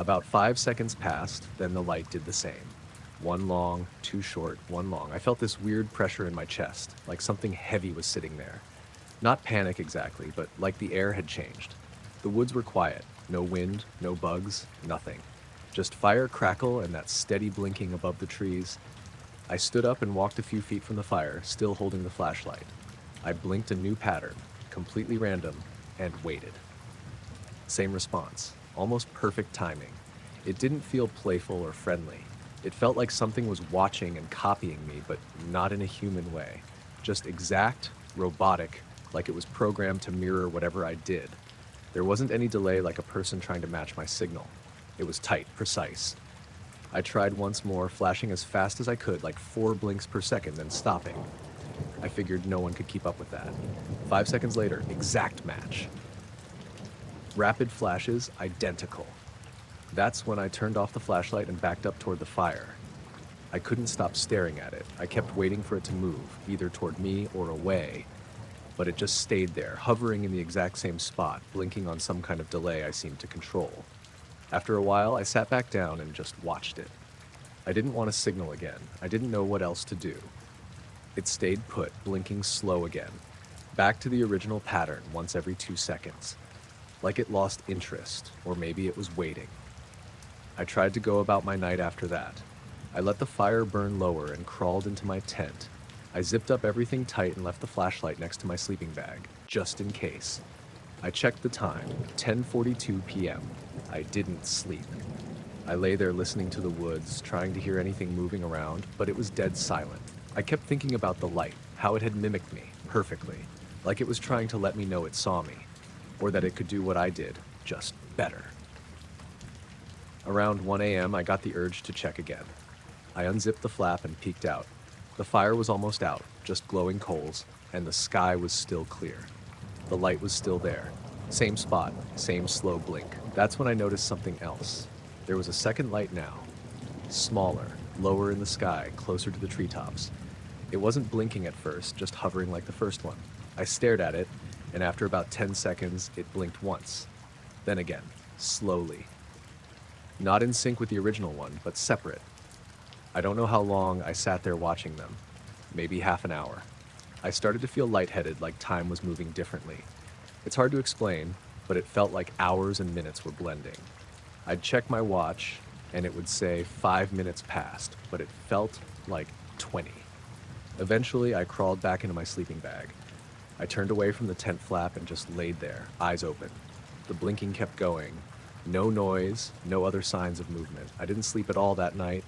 About 5 seconds passed, then the light did the same. 1 long, 2 short, 1 long. I felt this weird pressure in my chest, like something heavy was sitting there. Not panic exactly, but like the air had changed. The woods were quiet. No wind, no bugs, nothing. Just fire crackle and that steady blinking above the trees. I stood up and walked a few feet from the fire, still holding the flashlight. I blinked a new pattern, completely random, and waited. Same response, almost perfect timing. It didn't feel playful or friendly. It felt like something was watching and copying me, but not in a human way. Just exact, robotic, like it was programmed to mirror whatever I did. There wasn't any delay like a person trying to match my signal. It was tight, precise. I tried once more, flashing as fast as I could, like 4 blinks per second, then stopping. I figured no one could keep up with that. 5 seconds later, exact match. Rapid flashes, identical. That's when I turned off the flashlight and backed up toward the fire. I couldn't stop staring at it. I kept waiting for it to move, either toward me or away. But it just stayed there, hovering in the exact same spot, blinking on some kind of delay I seemed to control. After a while, I sat back down and just watched it. I didn't want to signal again. I didn't know what else to do. It stayed put, blinking slow again, back to the original pattern once every 2 seconds. Like it lost interest, or maybe it was waiting. I tried to go about my night after that. I let the fire burn lower and crawled into my tent. I zipped up everything tight and left the flashlight next to my sleeping bag, just in case. I checked the time, 10:42 p.m. I didn't sleep. I lay there listening to the woods, trying to hear anything moving around, but it was dead silent. I kept thinking about the light, how it had mimicked me, perfectly, like it was trying to let me know it saw me, or that it could do what I did, just better. Around 1 a.m., I got the urge to check again. I unzipped the flap and peeked out. The fire was almost out, just glowing coals, and the sky was still clear. The light was still there. Same spot, same slow blink. That's when I noticed something else. There was a second light now. Smaller, lower in the sky, closer to the treetops. It wasn't blinking at first, just hovering like the first one. I stared at it, and after about 10 seconds, it blinked once. Then again, slowly. not in sync with the original one, but separate. I don't know how long I sat there watching them, maybe half an hour. I started to feel lightheaded, like time was moving differently. It's hard to explain, but it felt like hours and minutes were blending. I'd check my watch, and it would say 5 minutes passed, but it felt like 20. Eventually, I crawled back into my sleeping bag. I turned away from the tent flap and just laid there, eyes open. The blinking kept going. No noise, no other signs of movement. I didn't sleep at all that night.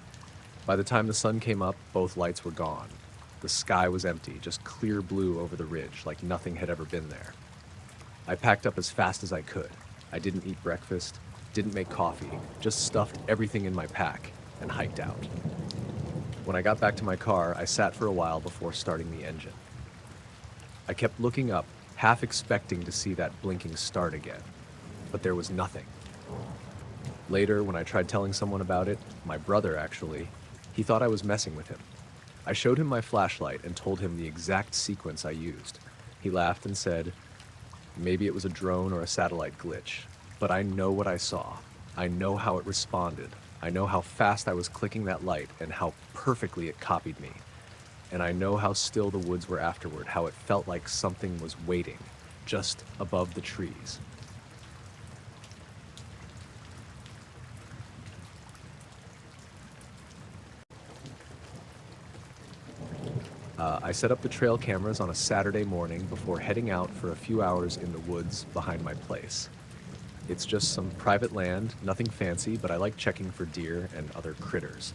By the time the sun came up, both lights were gone. The sky was empty, just clear blue over the ridge, like nothing had ever been there. I packed up as fast as I could. I didn't eat breakfast, didn't make coffee, just stuffed everything in my pack and hiked out. When I got back to my car, I sat for a while before starting the engine. I kept looking up, half expecting to see that blinking start again, but there was nothing. Later, when I tried telling someone about it, my brother actually, he thought I was messing with him. I showed him my flashlight and told him the exact sequence I used. He laughed and said, maybe it was a drone or a satellite glitch, but I know what I saw. I know how it responded. I know how fast I was clicking that light and how perfectly it copied me. And I know how still the woods were afterward, how it felt like something was waiting just above the trees. I set up the trail cameras on a Saturday morning before heading out for a few hours in the woods behind my place. It's just some private land, nothing fancy, but I like checking for deer and other critters.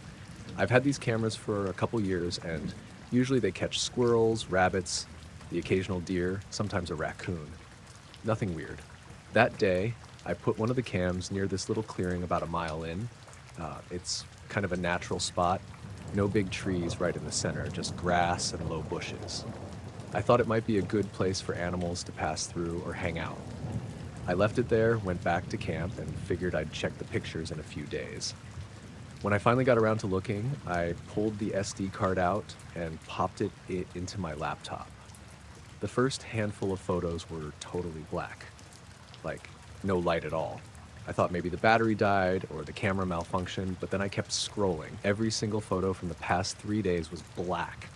I've had these cameras for a couple years, and usually they catch squirrels, rabbits, the occasional deer, sometimes a raccoon. Nothing weird. That day, I put one of the cams near this little clearing about a mile in. It's kind of a natural spot. No big trees right in the center, just grass and low bushes. I thought it might be a good place for animals to pass through or hang out. I left it there, went back to camp, and figured I'd check the pictures in a few days. When I finally got around to looking, I pulled the SD card out and popped it into my laptop. The first handful of photos were totally black, like no light at all. I thought maybe the battery died or the camera malfunctioned, but then I kept scrolling. Every single photo from the past 3 days was black.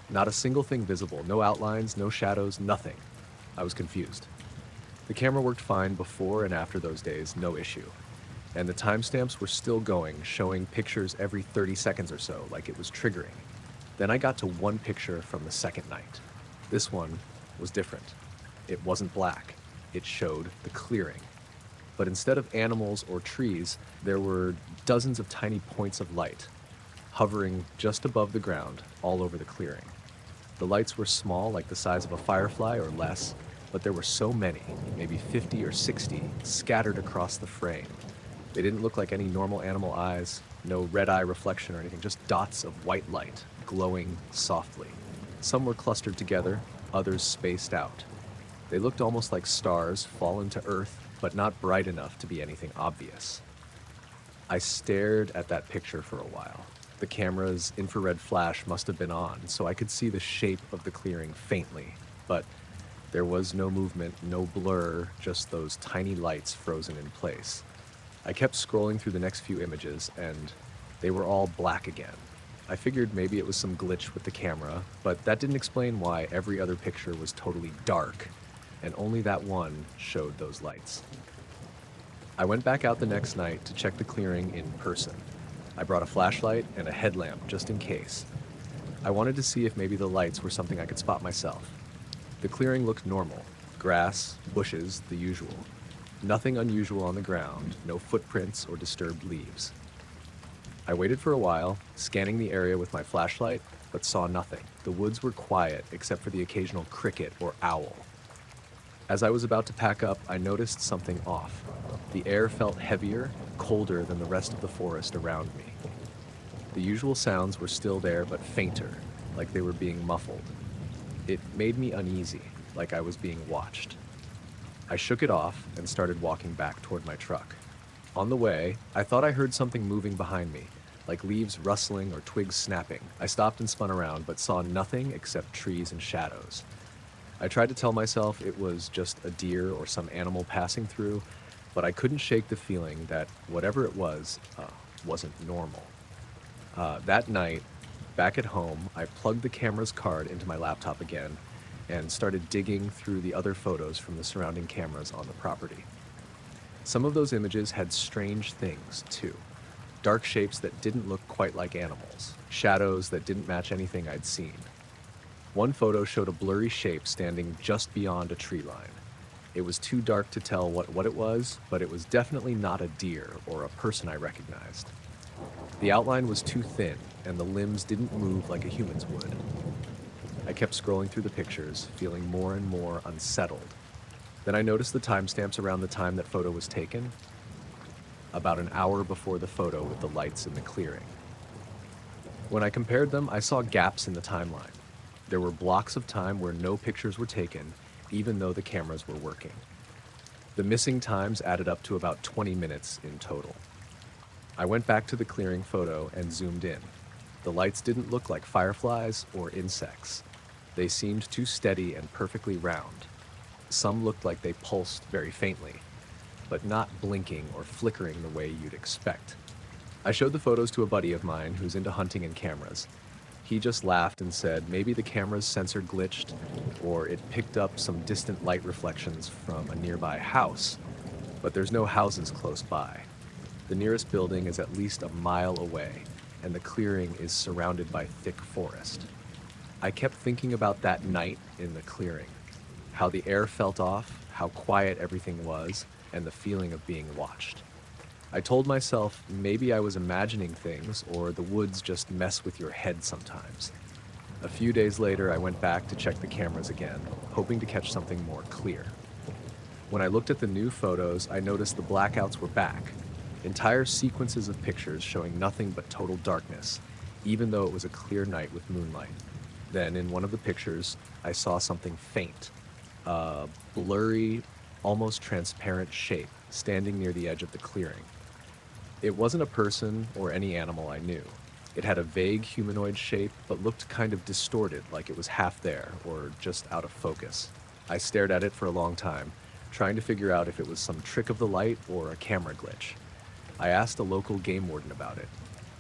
Not a single thing visible, no outlines, no shadows, nothing. I was confused. The camera worked fine before and after those days, no issue. And the timestamps were still going, showing pictures every 30 seconds or so, like it was triggering. Then I got to one picture from the second night. This one was different. It wasn't black. It showed the clearing. But instead of animals or trees, there were dozens of tiny points of light, hovering just above the ground, all over the clearing. The lights were small, like the size of a firefly or less, but there were so many, maybe 50 or 60, scattered across the frame. They didn't look like any normal animal eyes, no red eye reflection or anything, just dots of white light, glowing softly. Some were clustered together, others spaced out. They looked almost like stars fallen to earth, but not bright enough to be anything obvious. I stared at that picture for a while. The camera's infrared flash must have been on, so I could see the shape of the clearing faintly, but there was no movement, no blur, just those tiny lights frozen in place. I kept scrolling through the next few images, and they were all black again. I figured maybe it was some glitch with the camera, but that didn't explain why every other picture was totally dark, and only that one showed those lights. I went back out the next night to check the clearing in person. I brought a flashlight and a headlamp just in case. I wanted to see if maybe the lights were something I could spot myself. The clearing looked normal. Grass, bushes, the usual. Nothing unusual on the ground, no footprints or disturbed leaves. I waited for a while, scanning the area with my flashlight, but saw nothing. The woods were quiet except for the occasional cricket or owl. As I was about to pack up, I noticed something off. The air felt heavier, colder than the rest of the forest around me. The usual sounds were still there, but fainter, like they were being muffled. It made me uneasy, like I was being watched. I shook it off and started walking back toward my truck. On the way, I thought I heard something moving behind me, like leaves rustling or twigs snapping. I stopped and spun around, but saw nothing except trees and shadows. I tried to tell myself it was just a deer or some animal passing through, but I couldn't shake the feeling that whatever it was wasn't normal. That night, back at home, I plugged the camera's card into my laptop again and started digging through the other photos from the surrounding cameras on the property. Some of those images had strange things, too. Dark shapes that didn't look quite like animals, shadows that didn't match anything I'd seen. One photo showed a blurry shape standing just beyond a tree line. It was too dark to tell what it was, but it was definitely not a deer or a person I recognized. The outline was too thin, and the limbs didn't move like a human's would. I kept scrolling through the pictures, feeling more and more unsettled. Then I noticed the timestamps around the time that photo was taken, about an hour before the photo with the lights in the clearing. When I compared them, I saw gaps in the timeline. There were blocks of time where no pictures were taken, even though the cameras were working. The missing times added up to about 20 minutes in total. I went back to the clearing photo and zoomed in. The lights didn't look like fireflies or insects. They seemed too steady and perfectly round. Some looked like they pulsed very faintly, but not blinking or flickering the way you'd expect. I showed the photos to a buddy of mine who's into hunting and cameras. He just laughed and said maybe the camera's sensor glitched or it picked up some distant light reflections from a nearby house, but there's no houses close by. The nearest building is at least a mile away, and the clearing is surrounded by thick forest. I kept thinking about that night in the clearing, how the air felt off, how quiet everything was, and the feeling of being watched. I told myself maybe I was imagining things or the woods just mess with your head sometimes. A few days later, I went back to check the cameras again, hoping to catch something more clear. When I looked at the new photos, I noticed the blackouts were back. Entire sequences of pictures showing nothing but total darkness, even though it was a clear night with moonlight. Then, in one of the pictures, I saw something faint, a blurry, almost transparent shape standing near the edge of the clearing. It wasn't a person or any animal I knew. It had a vague humanoid shape, but looked kind of distorted, like it was half there or just out of focus. I stared at it for a long time, trying to figure out if it was some trick of the light or a camera glitch. I asked a local game warden about it.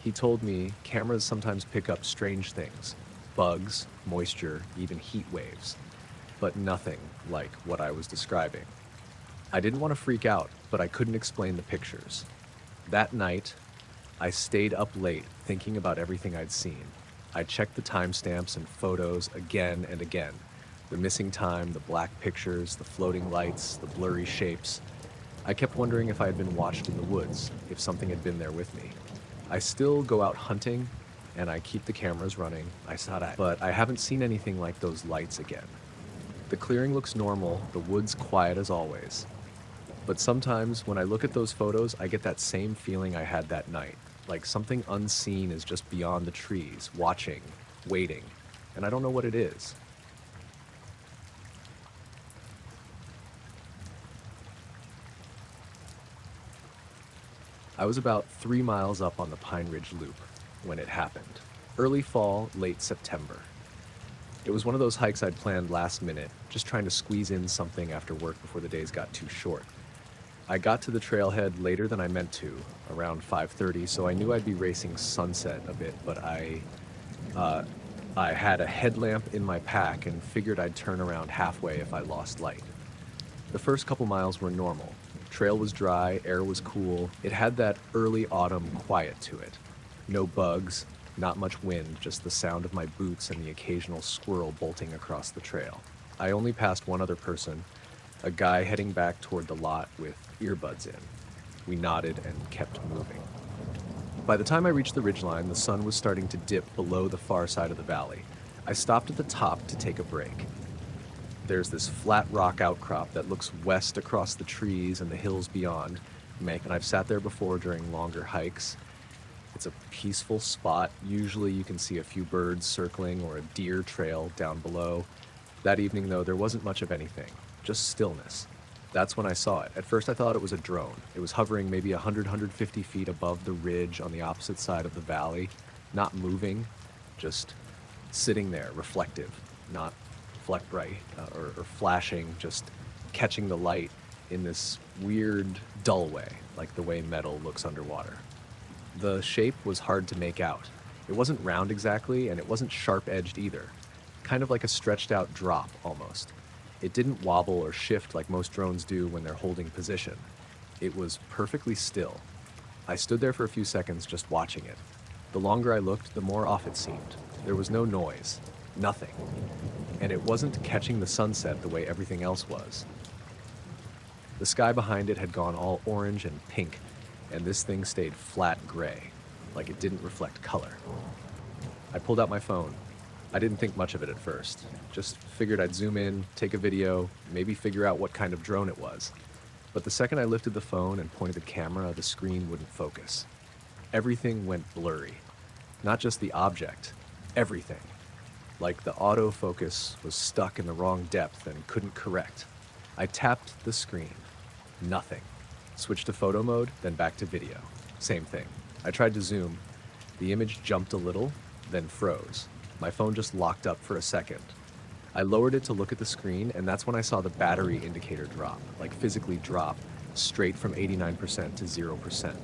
He told me cameras sometimes pick up strange things, bugs, moisture, even heat waves, but nothing like what I was describing. I didn't want to freak out, but I couldn't explain the pictures. That night, I stayed up late thinking about everything I'd seen. I checked the timestamps and photos again and again. The missing time, the black pictures, the floating lights, the blurry shapes. I kept wondering if I had been watched in the woods, if something had been there with me. I still go out hunting, and I keep the cameras running, but I haven't seen anything like those lights again. The clearing looks normal, the woods quiet as always. But sometimes when I look at those photos, I get that same feeling I had that night, like something unseen is just beyond the trees, watching, waiting, and I don't know what it is. I was about 3 miles up on the Pine Ridge Loop when it happened. Early fall, late September. It was one of those hikes I'd planned last minute, just trying to squeeze in something after work before the days got too short. I got to the trailhead later than I meant to, around 5:30, so I knew I'd be racing sunset a bit, but I had a headlamp in my pack and figured I'd turn around halfway if I lost light. The first couple miles were normal. Trail was dry, air was cool. It had that early autumn quiet to it. No bugs, not much wind, just the sound of my boots and the occasional squirrel bolting across the trail. I only passed one other person, a guy heading back toward the lot with earbuds in. We nodded and kept moving. By the time I reached the ridgeline, the sun was starting to dip below the far side of the valley. I stopped at the top to take a break. There's this flat rock outcrop that looks west across the trees and the hills beyond, and I've sat there before during longer hikes. It's a peaceful spot. Usually you can see a few birds circling or a deer trail down below. That evening, though, there wasn't much of anything, just stillness. That's when I saw it. At first I thought it was a drone. It was hovering maybe 100-150 feet above the ridge on the opposite side of the valley, not moving, just sitting there, reflective, not fleck bright or flashing, just catching the light in this weird, dull way, like the way metal looks underwater. The shape was hard to make out. It wasn't round exactly, and it wasn't sharp-edged either. Kind of like a stretched-out drop, almost. It didn't wobble or shift like most drones do when they're holding position. It was perfectly still. I stood there for a few seconds just watching it. The longer I looked, the more off it seemed. There was no noise. Nothing. And it wasn't catching the sunset the way everything else was. The sky behind it had gone all orange and pink, and this thing stayed flat gray, like it didn't reflect color. I pulled out my phone. I didn't think much of it at first. Just figured I'd zoom in, take a video, maybe figure out what kind of drone it was. But the second I lifted the phone and pointed the camera, the screen wouldn't focus. Everything went blurry. Not just the object, everything. Like the autofocus was stuck in the wrong depth and couldn't correct. I tapped the screen. Nothing. Switched to photo mode, then back to video. Same thing. I tried to zoom. The image jumped a little, then froze. My phone just locked up for a second. I lowered it to look at the screen, and that's when I saw the battery indicator drop, like physically drop, straight from 89% to 0%.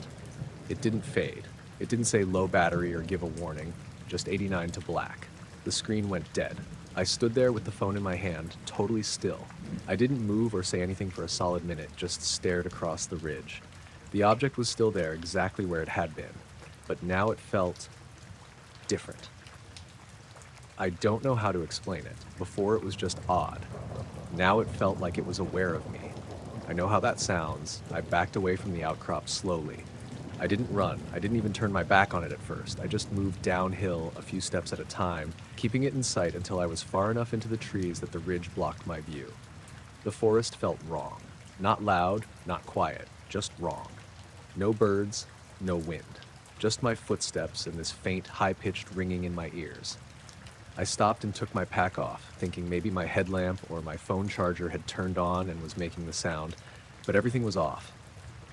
It didn't fade. It didn't say low battery or give a warning, just 89 to black. The screen went dead. I stood there with the phone in my hand, totally still. I didn't move or say anything for a solid minute, just stared across the ridge. The object was still there, exactly where it had been, but now it felt different. I don't know how to explain it. Before it was just odd. Now it felt like it was aware of me. I know how that sounds. I backed away from the outcrop slowly. I didn't run. I didn't even turn my back on it at first. I just moved downhill a few steps at a time, keeping it in sight until I was far enough into the trees that the ridge blocked my view. The forest felt wrong. Not loud, not quiet, just wrong. No birds, no wind. Just my footsteps and this faint, high-pitched ringing in my ears. I stopped and took my pack off, thinking maybe my headlamp or my phone charger had turned on and was making the sound, but everything was off.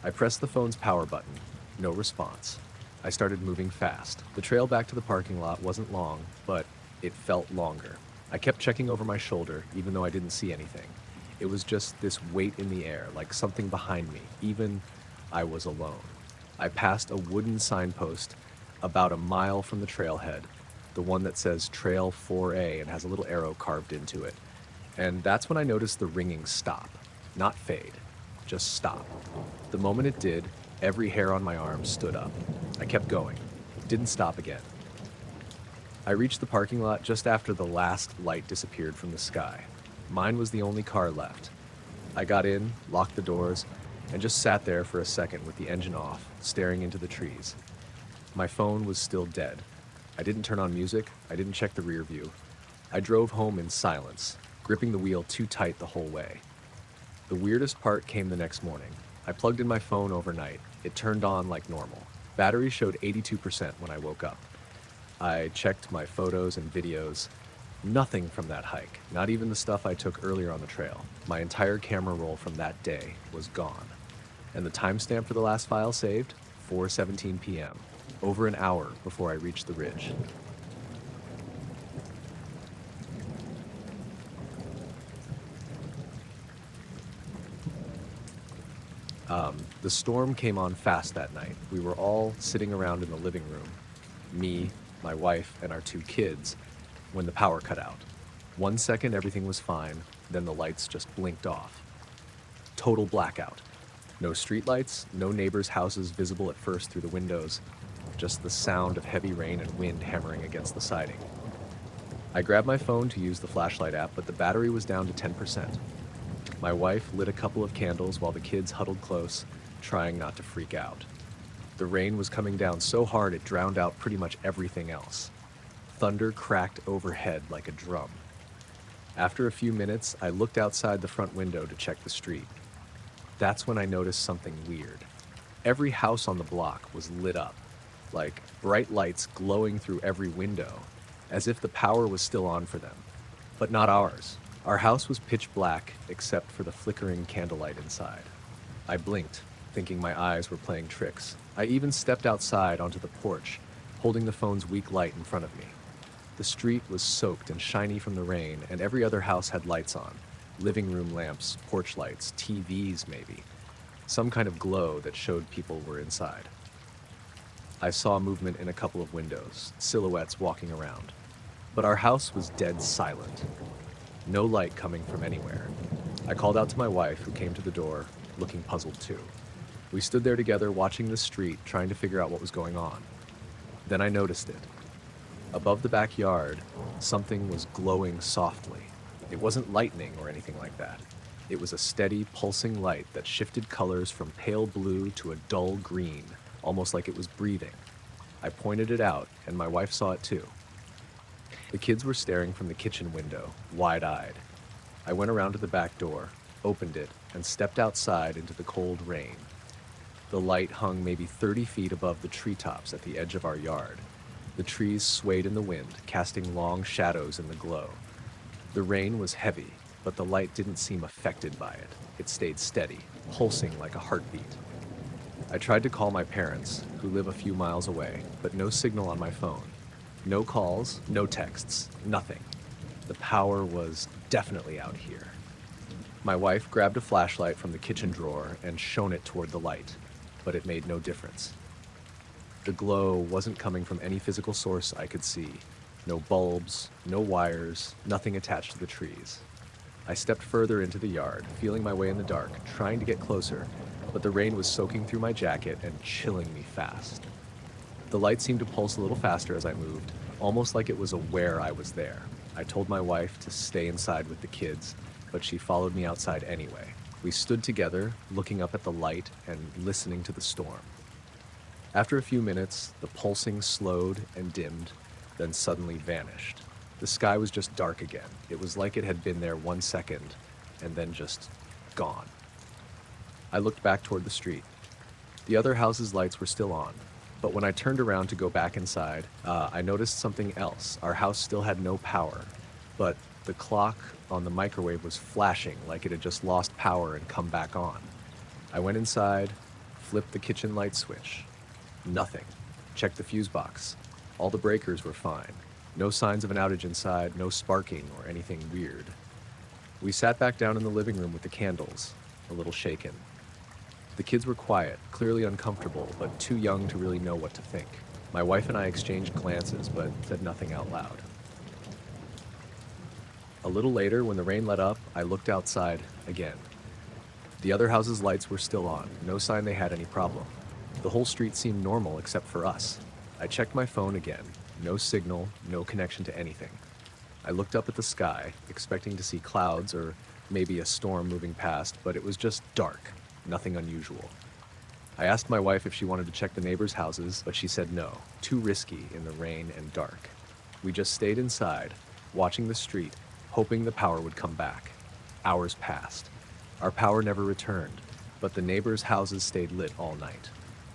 I pressed the phone's power button. No response. I started moving fast. The trail back to the parking lot wasn't long, but it felt longer. I kept checking over my shoulder, even though I didn't see anything. It was just this weight in the air, like something behind me, even I was alone. I passed a wooden signpost about a mile from the trailhead, the one that says Trail 4A and has a little arrow carved into it. And that's when I noticed the ringing stop. Not fade, just stop. The moment it did, every hair on my arm stood up. I kept going. Didn't stop again. I reached the parking lot just after the last light disappeared from the sky. Mine was the only car left. I got in, locked the doors, and just sat there for a second with the engine off, staring into the trees. My phone was still dead. I didn't turn on music. I didn't check the rear view. I drove home in silence, gripping the wheel too tight the whole way. The weirdest part came the next morning. I plugged in my phone overnight. It turned on like normal. Battery showed 82% when I woke up. I checked my photos and videos. Nothing from that hike, not even the stuff I took earlier on the trail. My entire camera roll from that day was gone. And the timestamp for the last file saved? 4:17 p.m., over an hour before I reached the ridge. The storm came on fast that night. We were all sitting around in the living room, me, my wife, and our 2 kids, when the power cut out. 1 second everything was fine, then the lights just blinked off. Total blackout. No streetlights, no neighbors' houses visible at first through the windows, just the sound of heavy rain and wind hammering against the siding. I grabbed my phone to use the flashlight app, but the battery was down to 10%. My wife lit a couple of candles while the kids huddled close, trying not to freak out. The rain was coming down so hard it drowned out pretty much everything else. Thunder cracked overhead like a drum. After a few minutes, I looked outside the front window to check the street. That's when I noticed something weird. Every house on the block was lit up, like bright lights glowing through every window, as if the power was still on for them. But not ours. Our house was pitch black except for the flickering candlelight inside. I blinked, thinking my eyes were playing tricks. I even stepped outside onto the porch, holding the phone's weak light in front of me. The street was soaked and shiny from the rain, and every other house had lights on. Living room lamps, porch lights, TVs maybe. some kind of glow that showed people were inside. I saw movement in a couple of windows, silhouettes walking around. But our house was dead silent. No light coming from anywhere. I called out to my wife, who came to the door, looking puzzled too. We stood there together, watching the street, trying to figure out what was going on. Then I noticed it. Above the backyard, something was glowing softly. It wasn't lightning or anything like that. It was a steady, pulsing light that shifted colors from pale blue to a dull green, almost like it was breathing. I pointed it out, and my wife saw it too. The kids were staring from the kitchen window, wide-eyed. I went around to the back door, opened it, and stepped outside into the cold rain. The light hung maybe 30 feet above the treetops at the edge of our yard. The trees swayed in the wind, casting long shadows in the glow. The rain was heavy, but the light didn't seem affected by it. It stayed steady, pulsing like a heartbeat. I tried to call my parents, who live a few miles away, but no signal on my phone. No calls, no texts, nothing. The power was definitely out here. My wife grabbed a flashlight from the kitchen drawer and shone it toward the light, but it made no difference. The glow wasn't coming from any physical source I could see. No bulbs, no wires, nothing attached to the trees. I stepped further into the yard, feeling my way in the dark, trying to get closer, but the rain was soaking through my jacket and chilling me fast. The light seemed to pulse a little faster as I moved, almost like it was aware I was there. I told my wife to stay inside with the kids, but she followed me outside anyway. We stood together, looking up at the light and listening to the storm. After a few minutes, the pulsing slowed and dimmed, then suddenly vanished. The sky was just dark again. It was like it had been there 1 second, and then just gone. I looked back toward the street. The other houses' lights were still on, but when I turned around to go back inside, I noticed something else. Our house still had no power, but the clock on the microwave was flashing like it had just lost power and come back on. I went inside, flipped the kitchen light switch. Nothing. Checked the fuse box. All the breakers were fine. No signs of an outage inside, no sparking or anything weird. We sat back down in the living room with the candles, a little shaken. The kids were quiet, clearly uncomfortable, but too young to really know what to think. My wife and I exchanged glances, but said nothing out loud. A little later, when the rain let up, I looked outside again. The other houses' lights were still on, no sign they had any problem. The whole street seemed normal except for us. I checked my phone again. No signal, no connection to anything. I looked up at the sky, expecting to see clouds or maybe a storm moving past, but it was just dark, nothing unusual. I asked my wife if she wanted to check the neighbors' houses, but she said no, too risky in the rain and dark. We just stayed inside, watching the street, hoping the power would come back. Hours passed. Our power never returned, but the neighbors' houses stayed lit all night.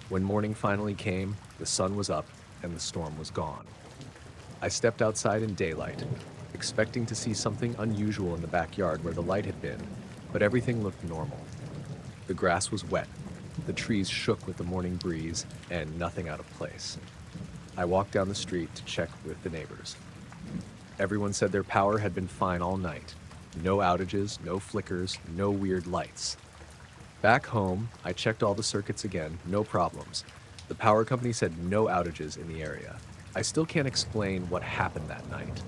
When morning finally came, the sun was up and the storm was gone. I stepped outside in daylight, expecting to see something unusual in the backyard where the light had been, but everything looked normal. The grass was wet, the trees shook with the morning breeze, and nothing out of place. I walked down the street to check with the neighbors. Everyone said their power had been fine all night. No outages, no flickers, no weird lights. Back home, I checked all the circuits again, no problems. The power company said no outages in the area. I still can't explain what happened that night.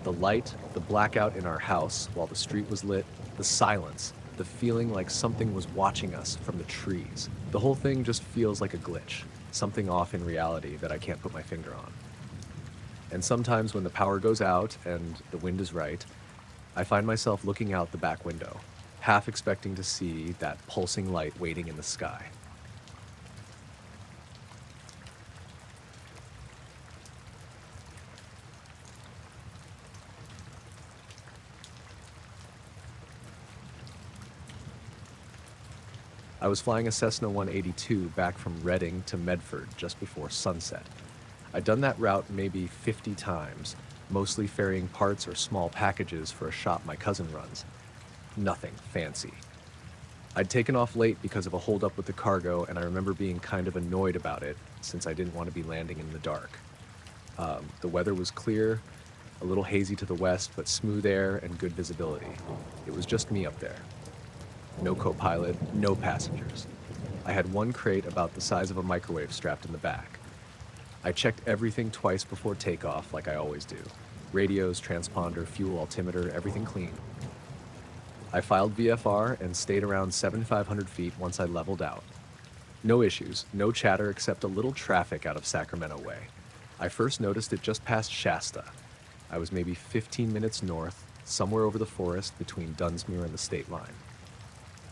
The light, the blackout in our house while the street was lit, the silence, the feeling like something was watching us from the trees. The whole thing just feels like a glitch, something off in reality that I can't put my finger on. And sometimes when the power goes out and the wind is right, I find myself looking out the back window, half expecting to see that pulsing light waiting in the sky. I was flying a Cessna 182 back from Reading to Medford just before sunset. I'd done that route maybe 50 times, mostly ferrying parts or small packages for a shop my cousin runs. Nothing fancy. I'd taken off late because of a holdup with the cargo, and I remember being kind of annoyed about it since I didn't want to be landing in the dark. The weather was clear, a little hazy to the west, but smooth air and good visibility. It was just me up there. No co-pilot, no passengers. I had one crate about the size of a microwave strapped in the back. I checked everything twice before takeoff, like I always do. Radios, transponder, fuel altimeter, everything clean. I filed VFR and stayed around 7,500 feet once I leveled out. No issues, no chatter except a little traffic out of Sacramento way. I first noticed it just past Shasta. I was maybe 15 minutes north, somewhere over the forest between Dunsmuir and the state line.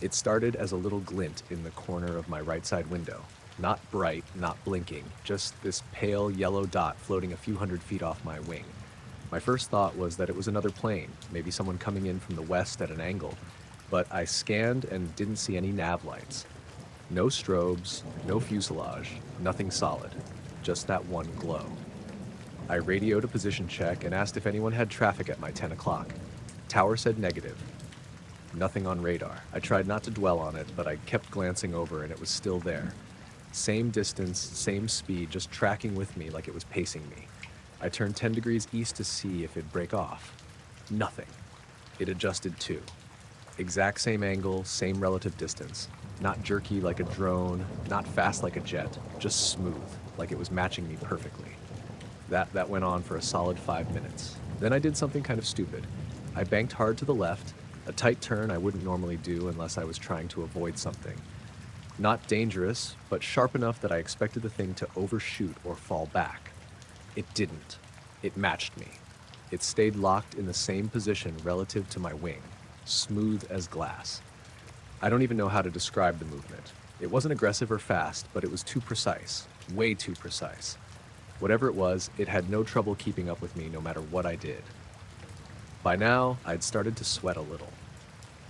It started as a little glint in the corner of my right side window. Not bright, not blinking, just this pale yellow dot floating a few hundred feet off my wing. My first thought was that it was another plane, maybe someone coming in from the west at an angle, but I scanned and didn't see any nav lights. No strobes, no fuselage, nothing solid, just that one glow. I radioed a position check and asked if anyone had traffic at my 10 o'clock. Tower said negative. Nothing on radar. I tried not to dwell on it, but I kept glancing over and it was still there. Same distance, same speed, just tracking with me like it was pacing me. I turned 10 degrees east to see if it'd break off. Nothing. It adjusted too. Exact same angle, same relative distance. Not jerky like a drone, not fast like a jet, just smooth, like it was matching me perfectly. That went on for a solid 5 minutes. Then I did something kind of stupid. I banked hard to the left, a tight turn I wouldn't normally do unless I was trying to avoid something. Not dangerous, but sharp enough that I expected the thing to overshoot or fall back. It didn't. It matched me. It stayed locked in the same position relative to my wing, smooth as glass. I don't even know how to describe the movement. It wasn't aggressive or fast, but it was too precise, way too precise. Whatever it was, it had no trouble keeping up with me no matter what I did. By now, I'd started to sweat a little.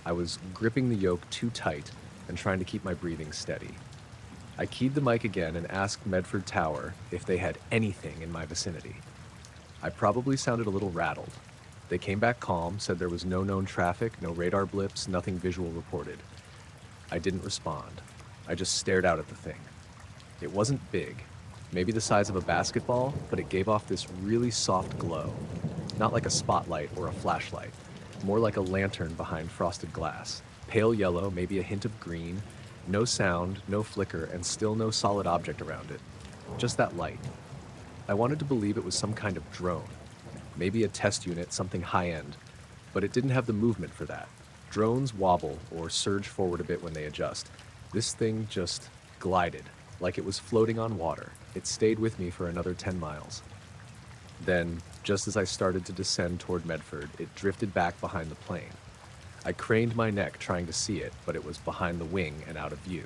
I was gripping the yoke too tight and trying to keep my breathing steady. I keyed the mic again and asked Medford Tower if they had anything in my vicinity. I probably sounded a little rattled. They came back calm, said there was no known traffic, no radar blips, nothing visual reported. I didn't respond. I just stared out at the thing. It wasn't big, maybe the size of a basketball, but it gave off this really soft glow. Not like a spotlight or a flashlight, more like a lantern behind frosted glass. Pale yellow, maybe a hint of green, no sound, no flicker, and still no solid object around it. Just that light. I wanted to believe it was some kind of drone, maybe a test unit, something high-end, but it didn't have the movement for that. Drones wobble or surge forward a bit when they adjust. This thing just glided, like it was floating on water. It stayed with me for another 10 miles. Then, just as I started to descend toward Medford, it drifted back behind the plane. I craned my neck trying to see it, but it was behind the wing and out of view.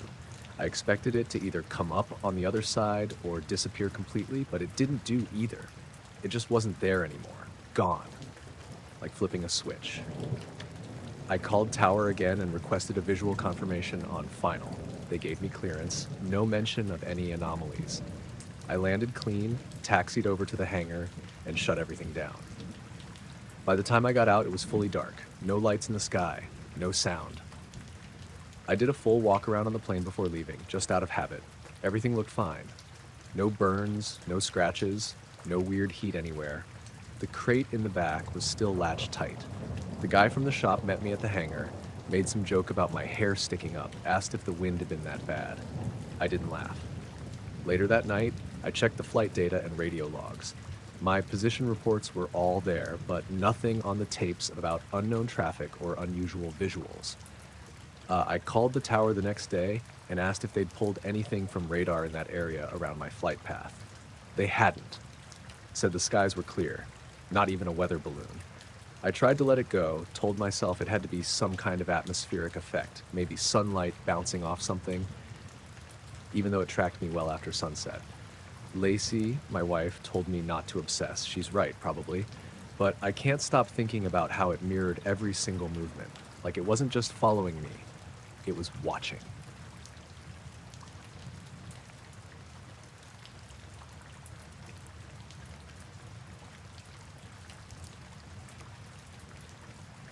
I expected it to either come up on the other side or disappear completely, but it didn't do either. It just wasn't there anymore. Gone. Like flipping a switch. I called Tower again and requested a visual confirmation on final. They gave me clearance, no mention of any anomalies. I landed clean, taxied over to the hangar, and shut everything down. By the time I got out, it was fully dark. No lights in the sky, no sound. I did a full walk around on the plane before leaving, just out of habit. Everything looked fine. No burns, no scratches, no weird heat anywhere. The crate in the back was still latched tight. The guy from the shop met me at the hangar, made some joke about my hair sticking up, asked if the wind had been that bad. I didn't laugh. Later that night, I checked the flight data and radio logs. My position reports were all there, but nothing on the tapes about unknown traffic or unusual visuals. I called the tower the next day and asked if they'd pulled anything from radar in that area around my flight path. They hadn't. Said the skies were clear, not even a weather balloon. I tried to let it go, told myself it had to be some kind of atmospheric effect, maybe sunlight bouncing off something, even though it tracked me well after sunset. Lacey, my wife, told me not to obsess. She's right, probably. But I can't stop thinking about how it mirrored every single movement. Like it wasn't just following me, it was watching.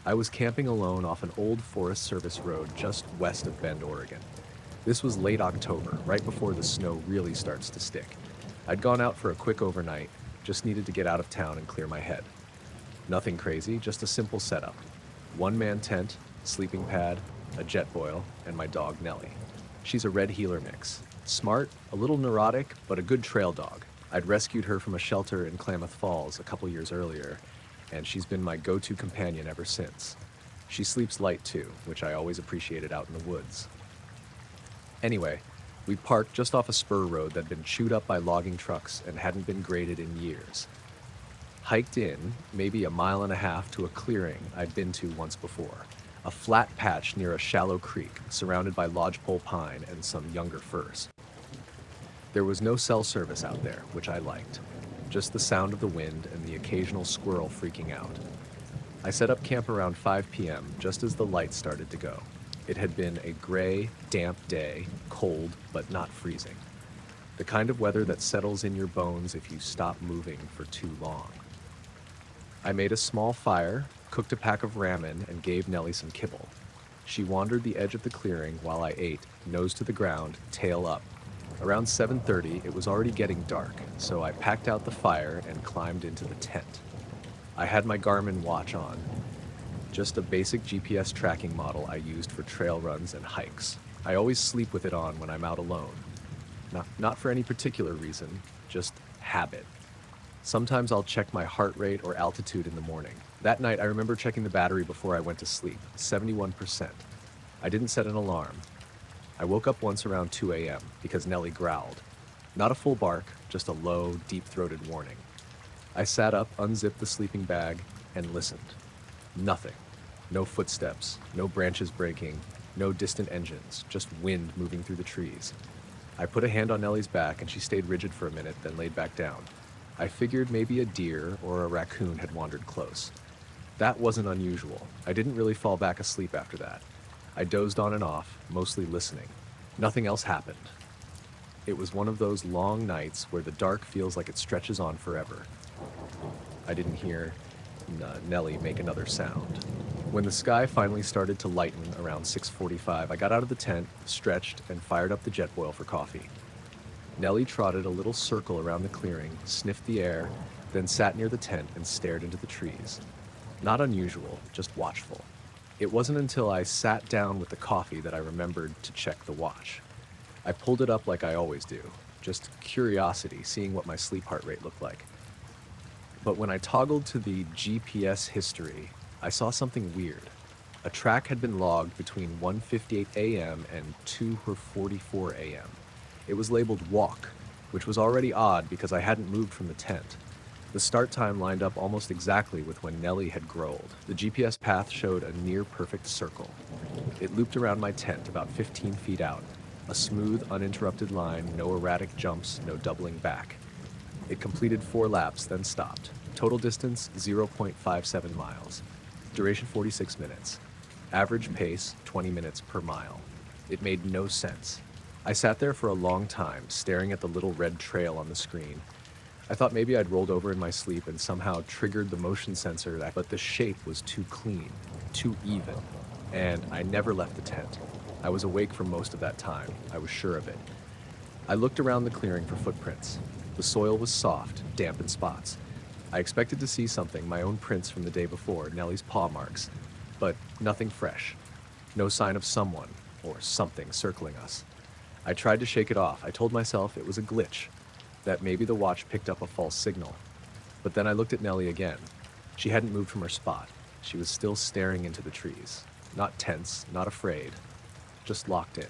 I was camping alone off an old Forest Service road just west of Bend, Oregon. This was late October, right before the snow really starts to stick. I'd gone out for a quick overnight, just needed to get out of town and clear my head. Nothing crazy, just a simple setup. One-man tent, sleeping pad, a jet boil, and my dog Nellie. She's a red heeler mix. Smart, a little neurotic, but a good trail dog. I'd rescued her from a shelter in Klamath Falls a couple years earlier, and she's been my go-to companion ever since. She sleeps light too, which I always appreciated out in the woods. Anyway, we parked just off a spur road that'd been chewed up by logging trucks and hadn't been graded in years. Hiked in, maybe a mile and a half, to a clearing I'd been to once before. A flat patch near a shallow creek, surrounded by lodgepole pine and some younger firs. There was no cell service out there, which I liked. Just the sound of the wind and the occasional squirrel freaking out. I set up camp around 5 p.m., just as the lights started to go. It had been a gray, damp day, cold, but not freezing. The kind of weather that settles in your bones if you stop moving for too long. I made a small fire, cooked a pack of ramen, and gave Nellie some kibble. She wandered the edge of the clearing while I ate, nose to the ground, tail up. Around 7:30, it was already getting dark, so I packed out the fire and climbed into the tent. I had my Garmin watch on, just a basic GPS tracking model I used for trail runs and hikes. I always sleep with it on when I'm out alone. Not for any particular reason, just habit. Sometimes I'll check my heart rate or altitude in the morning. That night, I remember checking the battery before I went to sleep, 71%. I didn't set an alarm. I woke up once around 2 a.m. because Nellie growled. Not a full bark, just a low, deep-throated warning. I sat up, unzipped the sleeping bag, and listened. Nothing. No footsteps, no branches breaking, no distant engines, just wind moving through the trees. I put a hand on Nellie's back and she stayed rigid for a minute, then laid back down. I figured maybe a deer or a raccoon had wandered close. That wasn't unusual. I didn't really fall back asleep after that. I dozed on and off, mostly listening. Nothing else happened. It was one of those long nights where the dark feels like it stretches on forever. I didn't hear Nellie make another sound. When the sky finally started to lighten around 6:45, I got out of the tent, stretched, and fired up the jet boil for coffee. Nellie trotted a little circle around the clearing, sniffed the air, then sat near the tent and stared into the trees. Not unusual, just watchful. It wasn't until I sat down with the coffee that I remembered to check the watch. I pulled it up like I always do, just curiosity, seeing what my sleep heart rate looked like. But when I toggled to the GPS history, I saw something weird. A track had been logged between 1:58 a.m. and 2:44 a.m. It was labeled walk, which was already odd because I hadn't moved from the tent. The start time lined up almost exactly with when Nellie had growled. The GPS path showed a near-perfect circle. It looped around my tent about 15 feet out. A smooth, uninterrupted line, no erratic jumps, no doubling back. It completed 4 laps, then stopped. Total distance, 0.57 miles. Duration, 46 minutes. Average pace, 20 minutes per mile. It made no sense. I sat there for a long time, staring at the little red trail on the screen. I thought maybe I'd rolled over in my sleep and somehow triggered the motion sensor, but the shape was too clean, too even, and I never left the tent. I was awake for most of that time, I was sure of it. I looked around the clearing for footprints. The soil was soft, damp in spots. I expected to see something, my own prints from the day before, Nellie's paw marks, but nothing fresh. No sign of someone or something circling us. I tried to shake it off. I told myself it was a glitch, that maybe the watch picked up a false signal. But then I looked at Nellie again. She hadn't moved from her spot. She was still staring into the trees. Not tense, not afraid, just locked in,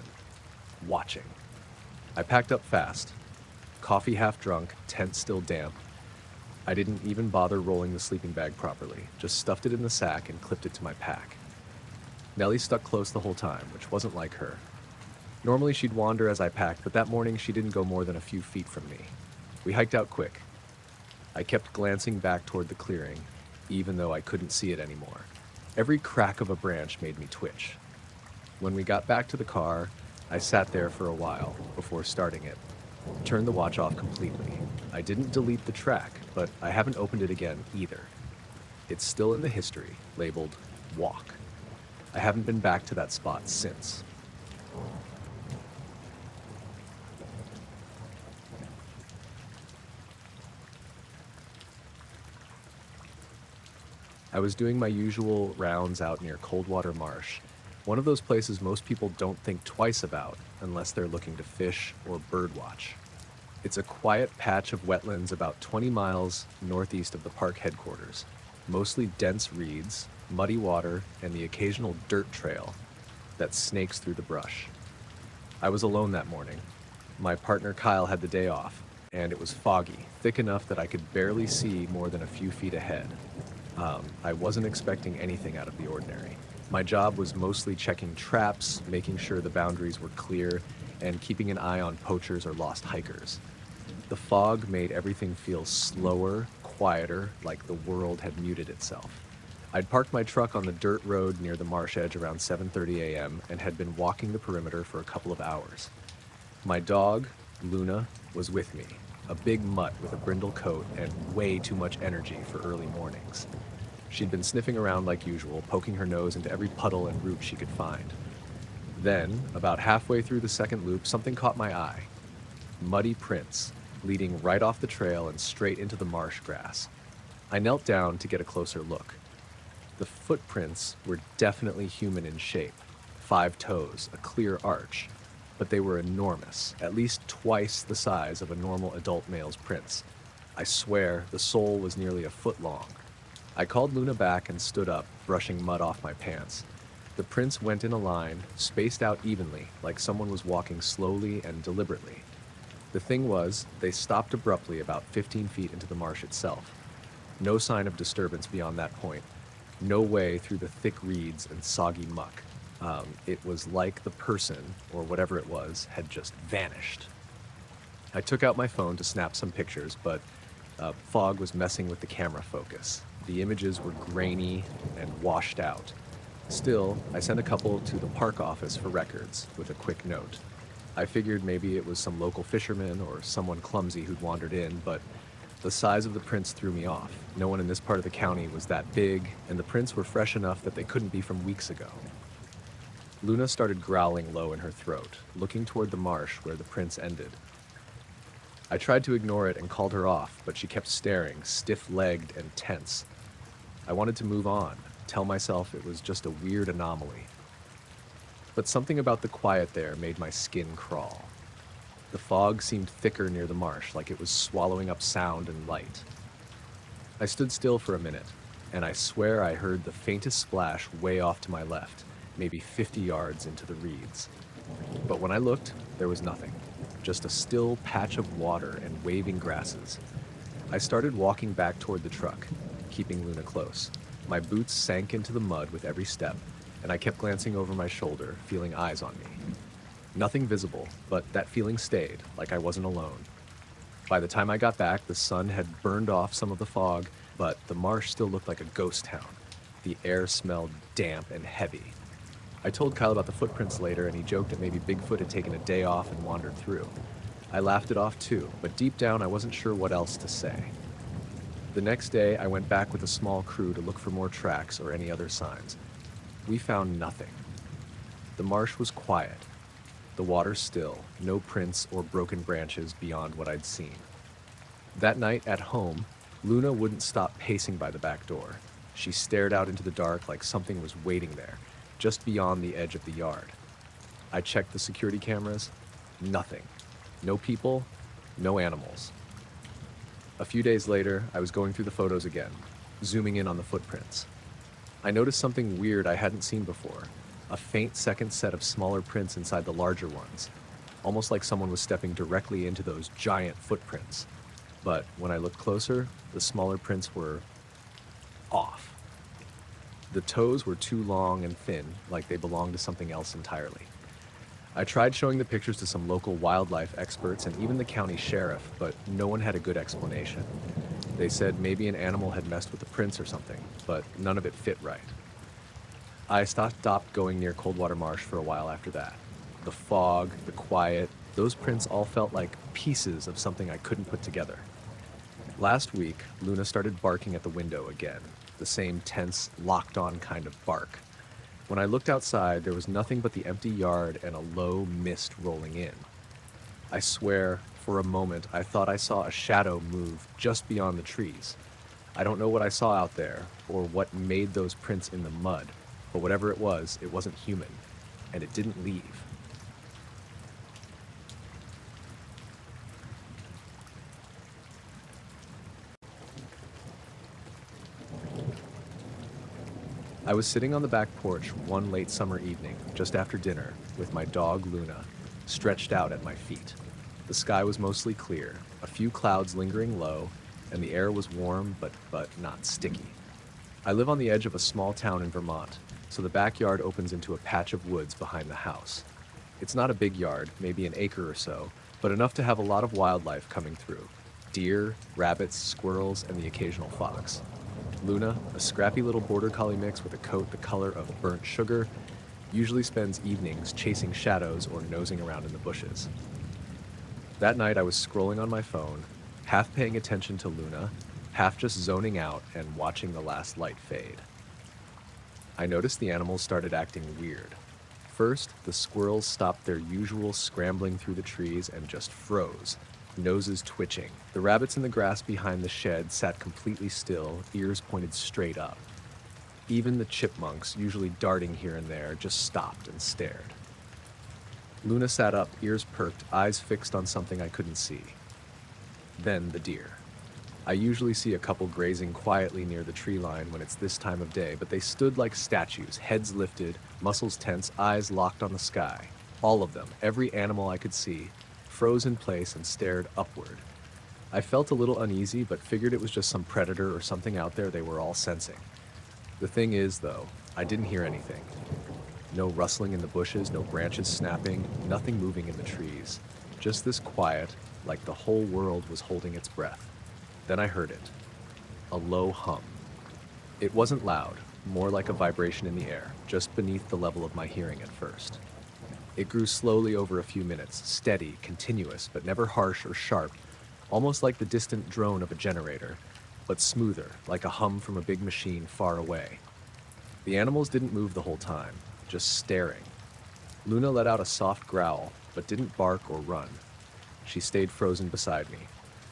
watching. I packed up fast. Coffee half drunk, tent still damp. I didn't even bother rolling the sleeping bag properly, just stuffed it in the sack and clipped it to my pack. Nellie stuck close the whole time, which wasn't like her. Normally she'd wander as I packed, but that morning she didn't go more than a few feet from me. We hiked out quick. I kept glancing back toward the clearing, even though I couldn't see it anymore. Every crack of a branch made me twitch. When we got back to the car, I sat there for a while before starting it. Turned the watch off completely. I didn't delete the track, but I haven't opened it again either. It's still in the history, labeled walk. I haven't been back to that spot since. I was doing my usual rounds out near Coldwater Marsh, One of those places most people don't think twice about unless they're looking to fish or birdwatch. It's a quiet patch of wetlands about 20 miles northeast of the park headquarters, mostly dense reeds, muddy water, and the occasional dirt trail that snakes through the brush. I was alone that morning. My partner Kyle had the day off, and it was foggy, thick enough that I could barely see more than a few feet ahead. I wasn't expecting anything out of the ordinary. My job was mostly checking traps, making sure the boundaries were clear, and keeping an eye on poachers or lost hikers. The fog made everything feel slower, quieter, like the world had muted itself. I'd parked my truck on the dirt road near the marsh edge around 7:30 a.m. and had been walking the perimeter for a couple of hours. My dog, Luna, was with me, a big mutt with a brindle coat and way too much energy for early mornings. She'd been sniffing around like usual, poking her nose into every puddle and root she could find. Then, about halfway through the second loop, something caught my eye. Muddy prints, leading right off the trail and straight into the marsh grass. I knelt down to get a closer look. The footprints were definitely human in shape, 5 toes, a clear arch, but they were enormous, at least twice the size of a normal adult male's prints. I swear the sole was nearly a foot long. I called Luna back and stood up, brushing mud off my pants. The prints went in a line, spaced out evenly, like someone was walking slowly and deliberately. The thing was, they stopped abruptly about 15 feet into the marsh itself. No sign of disturbance beyond that point. No way through the thick reeds and soggy muck. It was like the person, or whatever it was, had just vanished. I took out my phone to snap some pictures, but fog was messing with the camera focus. The images were grainy and washed out. Still, I sent a couple to the park office for records, with a quick note. I figured maybe it was some local fisherman or someone clumsy who'd wandered in, but the size of the prints threw me off. No one in this part of the county was that big, and the prints were fresh enough that they couldn't be from weeks ago. Luna started growling low in her throat, looking toward the marsh where the prints ended. I tried to ignore it and called her off, but she kept staring, stiff-legged and tense. I wanted to move on, tell myself it was just a weird anomaly. But something about the quiet there made my skin crawl. The fog seemed thicker near the marsh, like it was swallowing up sound and light. I stood still for a minute, and I swear I heard the faintest splash way off to my left, maybe 50 yards into the reeds. But when I looked, there was nothing, just a still patch of water and waving grasses. I started walking back toward the truck, keeping Luna close. My boots sank into the mud with every step, and I kept glancing over my shoulder, feeling eyes on me. Nothing visible, but that feeling stayed, like I wasn't alone. By the time I got back, the sun had burned off some of the fog, but the marsh still looked like a ghost town. The air smelled damp and heavy. I told Kyle about the footprints later, and he joked that maybe Bigfoot had taken a day off and wandered through. I laughed it off too, but deep down I wasn't sure what else to say. The next day, I went back with a small crew to look for more tracks or any other signs. We found nothing. The marsh was quiet. The water still, no prints or broken branches beyond what I'd seen. That night at home, Luna wouldn't stop pacing by the back door. She stared out into the dark like something was waiting there, just beyond the edge of the yard. I checked the security cameras. Nothing. No people, no animals. A few days later, I was going through the photos again, zooming in on the footprints. I noticed something weird I hadn't seen before, a faint second set of smaller prints inside the larger ones, almost like someone was stepping directly into those giant footprints. But when I looked closer, the smaller prints were off. The toes were too long and thin, like they belonged to something else entirely. I tried showing the pictures to some local wildlife experts and even the county sheriff, but no one had a good explanation. They said maybe an animal had messed with the prints or something, but none of it fit right. I stopped going near Coldwater Marsh for a while after that. The fog, the quiet, those prints all felt like pieces of something I couldn't put together. Last week, Luna started barking at the window again, the same tense, locked-on kind of bark. When I looked outside, there was nothing but the empty yard and a low mist rolling in. I swear, for a moment, I thought I saw a shadow move just beyond the trees. I don't know what I saw out there, or what made those prints in the mud, but whatever it wasn't human, and it didn't leave. I was sitting on the back porch one late summer evening, just after dinner, with my dog Luna, stretched out at my feet. The sky was mostly clear, a few clouds lingering low, and the air was warm but not sticky. I live on the edge of a small town in Vermont, so the backyard opens into a patch of woods behind the house. It's not a big yard, maybe an acre or so, but enough to have a lot of wildlife coming through. Deer, rabbits, squirrels, and the occasional fox. Luna, a scrappy little border collie mix with a coat the color of burnt sugar, usually spends evenings chasing shadows or nosing around in the bushes. That night I was scrolling on my phone, half paying attention to Luna, half just zoning out and watching the last light fade. I noticed the animals started acting weird. First, the squirrels stopped their usual scrambling through the trees and just froze, noses twitching. The rabbits in the grass behind the shed sat completely still, ears pointed straight up. Even the chipmunks, usually darting here and there, just stopped and stared. Luna sat up, ears perked, eyes fixed on something I couldn't see. Then the deer. I usually see a couple grazing quietly near the tree line when it's this time of day, but they stood like statues, heads lifted, muscles tense, eyes locked on the sky. All of them, every animal I could see, froze in place and stared upward. I felt a little uneasy, but figured it was just some predator or something out there they were all sensing. The thing is, though, I didn't hear anything. No rustling in the bushes, no branches snapping, nothing moving in the trees. Just this quiet, like the whole world was holding its breath. Then I heard it. A low hum. It wasn't loud, more like a vibration in the air, just beneath the level of my hearing at first. It grew slowly over a few minutes, steady, continuous, but never harsh or sharp, almost like the distant drone of a generator, but smoother, like a hum from a big machine far away. The animals didn't move the whole time, just staring. Luna let out a soft growl, but didn't bark or run. She stayed frozen beside me.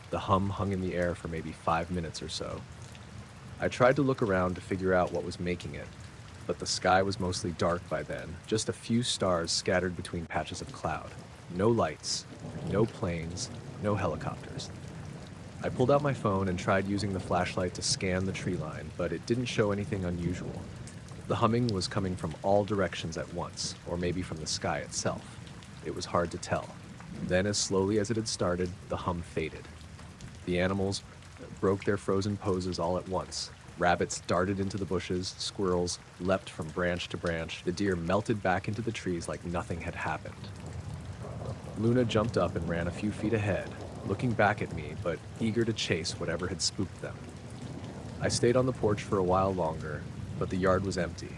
The hum hung in the air for maybe 5 minutes or so. I tried to look around to figure out what was making it, but the sky was mostly dark by then, just a few stars scattered between patches of cloud. No lights, no planes, no helicopters. I pulled out my phone and tried using the flashlight to scan the tree line, but it didn't show anything unusual. The humming was coming from all directions at once, or maybe from the sky itself. It was hard to tell. Then, as slowly as it had started, the hum faded. The animals broke their frozen poses all at once. Rabbits darted into the bushes, squirrels leapt from branch to branch, the deer melted back into the trees like nothing had happened. Luna jumped up and ran a few feet ahead, looking back at me, but eager to chase whatever had spooked them. I stayed on the porch for a while longer, but the yard was empty.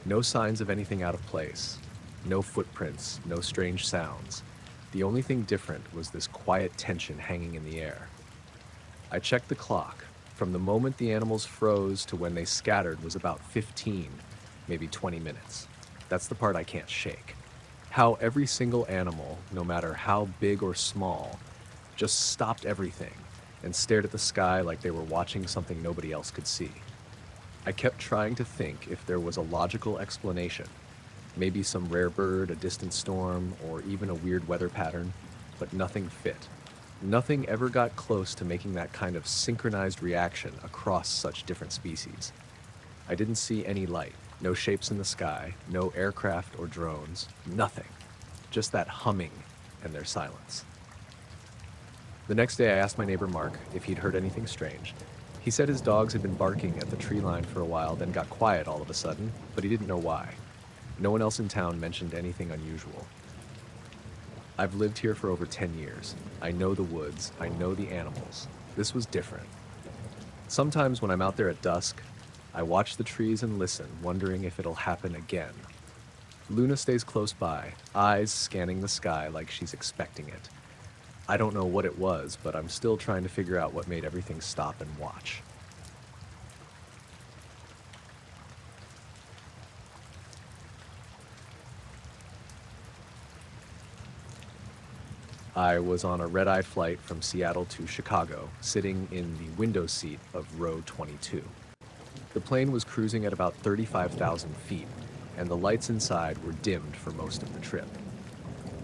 No signs of anything out of place. No footprints, no strange sounds. The only thing different was this quiet tension hanging in the air. I checked the clock. From the moment the animals froze to when they scattered was about 15, maybe 20 minutes. That's the part I can't shake. How every single animal, no matter how big or small, just stopped everything and stared at the sky like they were watching something nobody else could see. I kept trying to think if there was a logical explanation. Maybe some rare bird, a distant storm, or even a weird weather pattern, but nothing fit. Nothing ever got close to making that kind of synchronized reaction across such different species. I didn't see any light, no shapes in the sky, no aircraft or drones, nothing. Just that humming and their silence. The next day I asked my neighbor Mark if he'd heard anything strange. He said his dogs had been barking at the tree line for a while, then got quiet all of a sudden, but he didn't know why. No one else in town mentioned anything unusual. I've lived here for over 10 years. I know the woods. I know the animals. This was different. Sometimes when I'm out there at dusk, I watch the trees and listen, wondering if it'll happen again. Luna stays close by, eyes scanning the sky like she's expecting it. I don't know what it was, but I'm still trying to figure out what made everything stop and watch. I was on a red-eye flight from Seattle to Chicago, sitting in the window seat of row 22. The plane was cruising at about 35,000 feet, and the lights inside were dimmed for most of the trip.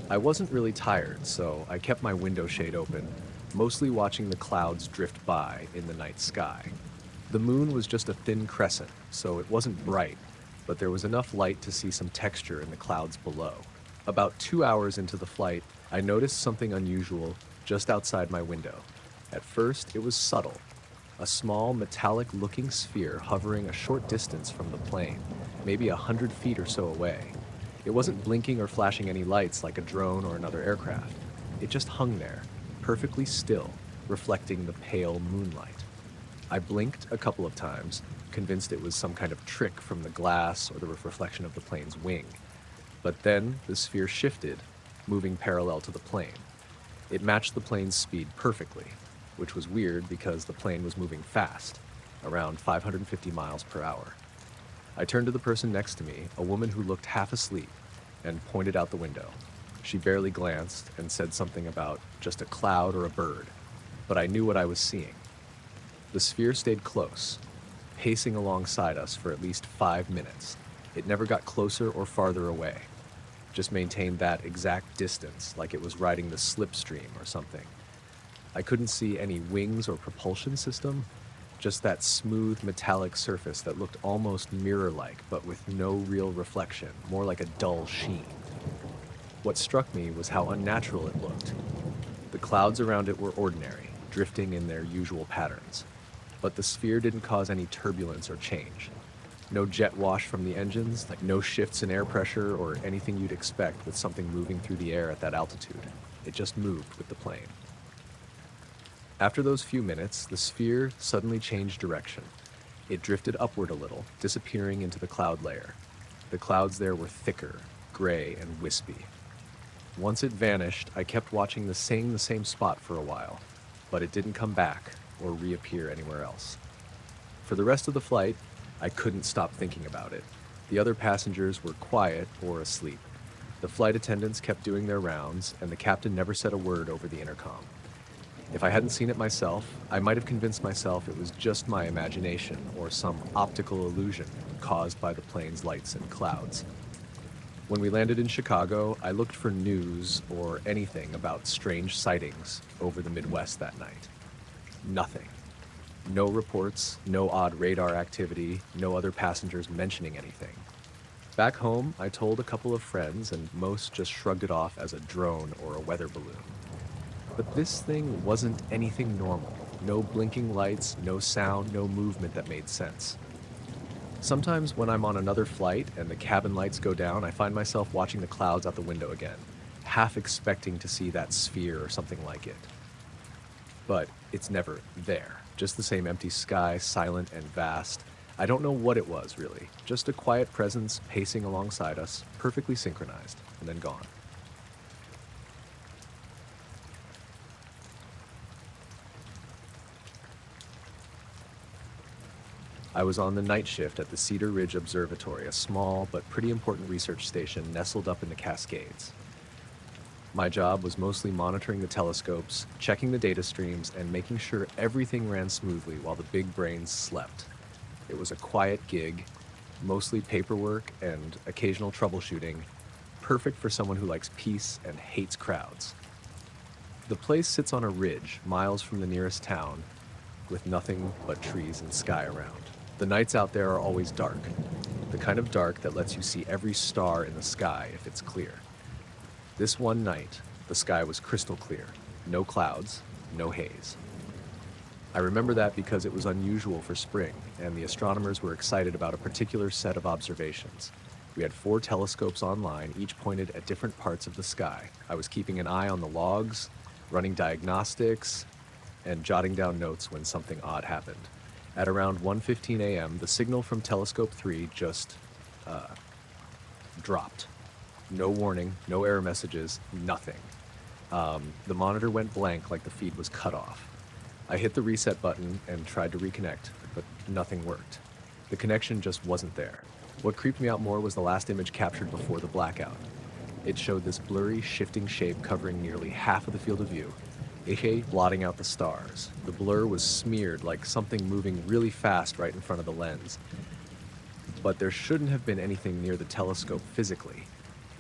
I wasn't really tired, so I kept my window shade open, mostly watching the clouds drift by in the night sky. The moon was just a thin crescent, so it wasn't bright, but there was enough light to see some texture in the clouds below. About 2 hours into the flight, I noticed something unusual just outside my window. At first, it was subtle, a small metallic-looking sphere hovering a short distance from the plane, maybe 100 feet or so away. It wasn't blinking or flashing any lights like a drone or another aircraft. It just hung there, perfectly still, reflecting the pale moonlight. I blinked a couple of times, convinced it was some kind of trick from the glass or the reflection of the plane's wing. But then the sphere shifted, moving parallel to the plane. It matched the plane's speed perfectly, which was weird because the plane was moving fast, around 550 miles per hour. I turned to the person next to me, a woman who looked half asleep, and pointed out the window. She barely glanced and said something about just a cloud or a bird, but I knew what I was seeing. The sphere stayed close, pacing alongside us for at least 5 minutes. It never got closer or farther away, just maintained that exact distance like it was riding the slipstream or something. I couldn't see any wings or propulsion system, just that smooth metallic surface that looked almost mirror-like, but with no real reflection, more like a dull sheen. What struck me was how unnatural it looked. The clouds around it were ordinary, drifting in their usual patterns, but the sphere didn't cause any turbulence or change. No jet wash from the engines, like no shifts in air pressure or anything you'd expect with something moving through the air at that altitude. It just moved with the plane. After those few minutes, the sphere suddenly changed direction. It drifted upward a little, disappearing into the cloud layer. The clouds there were thicker, gray, and wispy. Once it vanished, I kept watching the same spot for a while, but it didn't come back or reappear anywhere else. For the rest of the flight, I couldn't stop thinking about it. The other passengers were quiet or asleep. The flight attendants kept doing their rounds, and the captain never said a word over the intercom. If I hadn't seen it myself, I might have convinced myself it was just my imagination or some optical illusion caused by the plane's lights and clouds. When we landed in Chicago, I looked for news or anything about strange sightings over the Midwest that night. Nothing. No reports, no odd radar activity, no other passengers mentioning anything. Back home, I told a couple of friends, and most just shrugged it off as a drone or a weather balloon. But this thing wasn't anything normal. No blinking lights, no sound, no movement that made sense. Sometimes when I'm on another flight and the cabin lights go down, I find myself watching the clouds out the window again, half expecting to see that sphere or something like it. But it's never there. Just the same empty sky, silent and vast. I don't know what it was, really. Just a quiet presence pacing alongside us, perfectly synchronized, and then gone. I was on the night shift at the Cedar Ridge Observatory, a small but pretty important research station nestled up in the Cascades. My job was mostly monitoring the telescopes, checking the data streams, and making sure everything ran smoothly while the big brains slept. It was a quiet gig, mostly paperwork and occasional troubleshooting, perfect for someone who likes peace and hates crowds. The place sits on a ridge, miles from the nearest town, with nothing but trees and sky around. The nights out there are always dark, the kind of dark that lets you see every star in the sky if it's clear. This one night, the sky was crystal clear, no clouds, no haze. I remember that because it was unusual for spring, and the astronomers were excited about a particular set of observations. We had 4 telescopes online, each pointed at different parts of the sky. I was keeping an eye on the logs, running diagnostics, and jotting down notes when something odd happened. At around 1:15 a.m., the signal from telescope 3 just dropped. No warning, no error messages, nothing. The monitor went blank like the feed was cut off. I hit the reset button and tried to reconnect, but nothing worked. The connection just wasn't there. What creeped me out more was the last image captured before the blackout. It showed this blurry, shifting shape covering nearly half of the field of view. aka blotting out the stars. The blur was smeared like something moving really fast right in front of the lens. But there shouldn't have been anything near the telescope physically.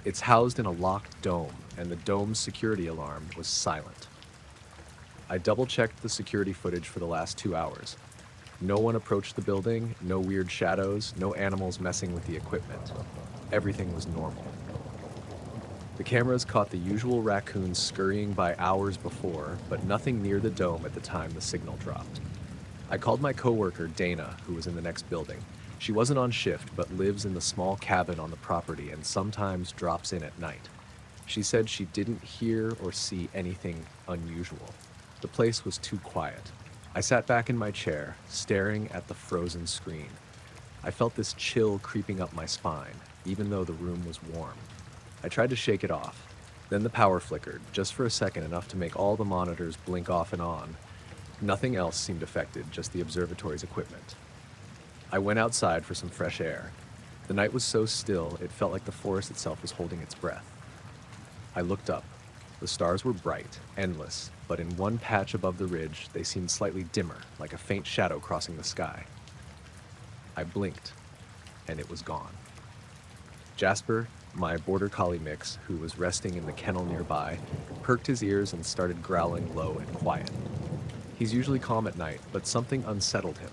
It's housed in a locked dome, and the dome's security alarm was silent. I double-checked the security footage for the last 2 hours. No one approached the building, no weird shadows, no animals messing with the equipment. Everything was normal. The cameras caught the usual raccoons scurrying by hours before, but nothing near the dome at the time the signal dropped. I called my coworker, Dana, who was in the next building. She wasn't on shift, but lives in the small cabin on the property and sometimes drops in at night. She said she didn't hear or see anything unusual. The place was too quiet. I sat back in my chair, staring at the frozen screen. I felt this chill creeping up my spine, even though the room was warm. I tried to shake it off. Then the power flickered, just for a second, enough to make all the monitors blink off and on. Nothing else seemed affected, just the observatory's equipment. I went outside for some fresh air. The night was so still, it felt like the forest itself was holding its breath. I looked up. The stars were bright, endless, but in one patch above the ridge, they seemed slightly dimmer, like a faint shadow crossing the sky. I blinked, and it was gone. Jasper, my border collie mix, who was resting in the kennel nearby, perked his ears and started growling low and quiet. He's usually calm at night, but something unsettled him.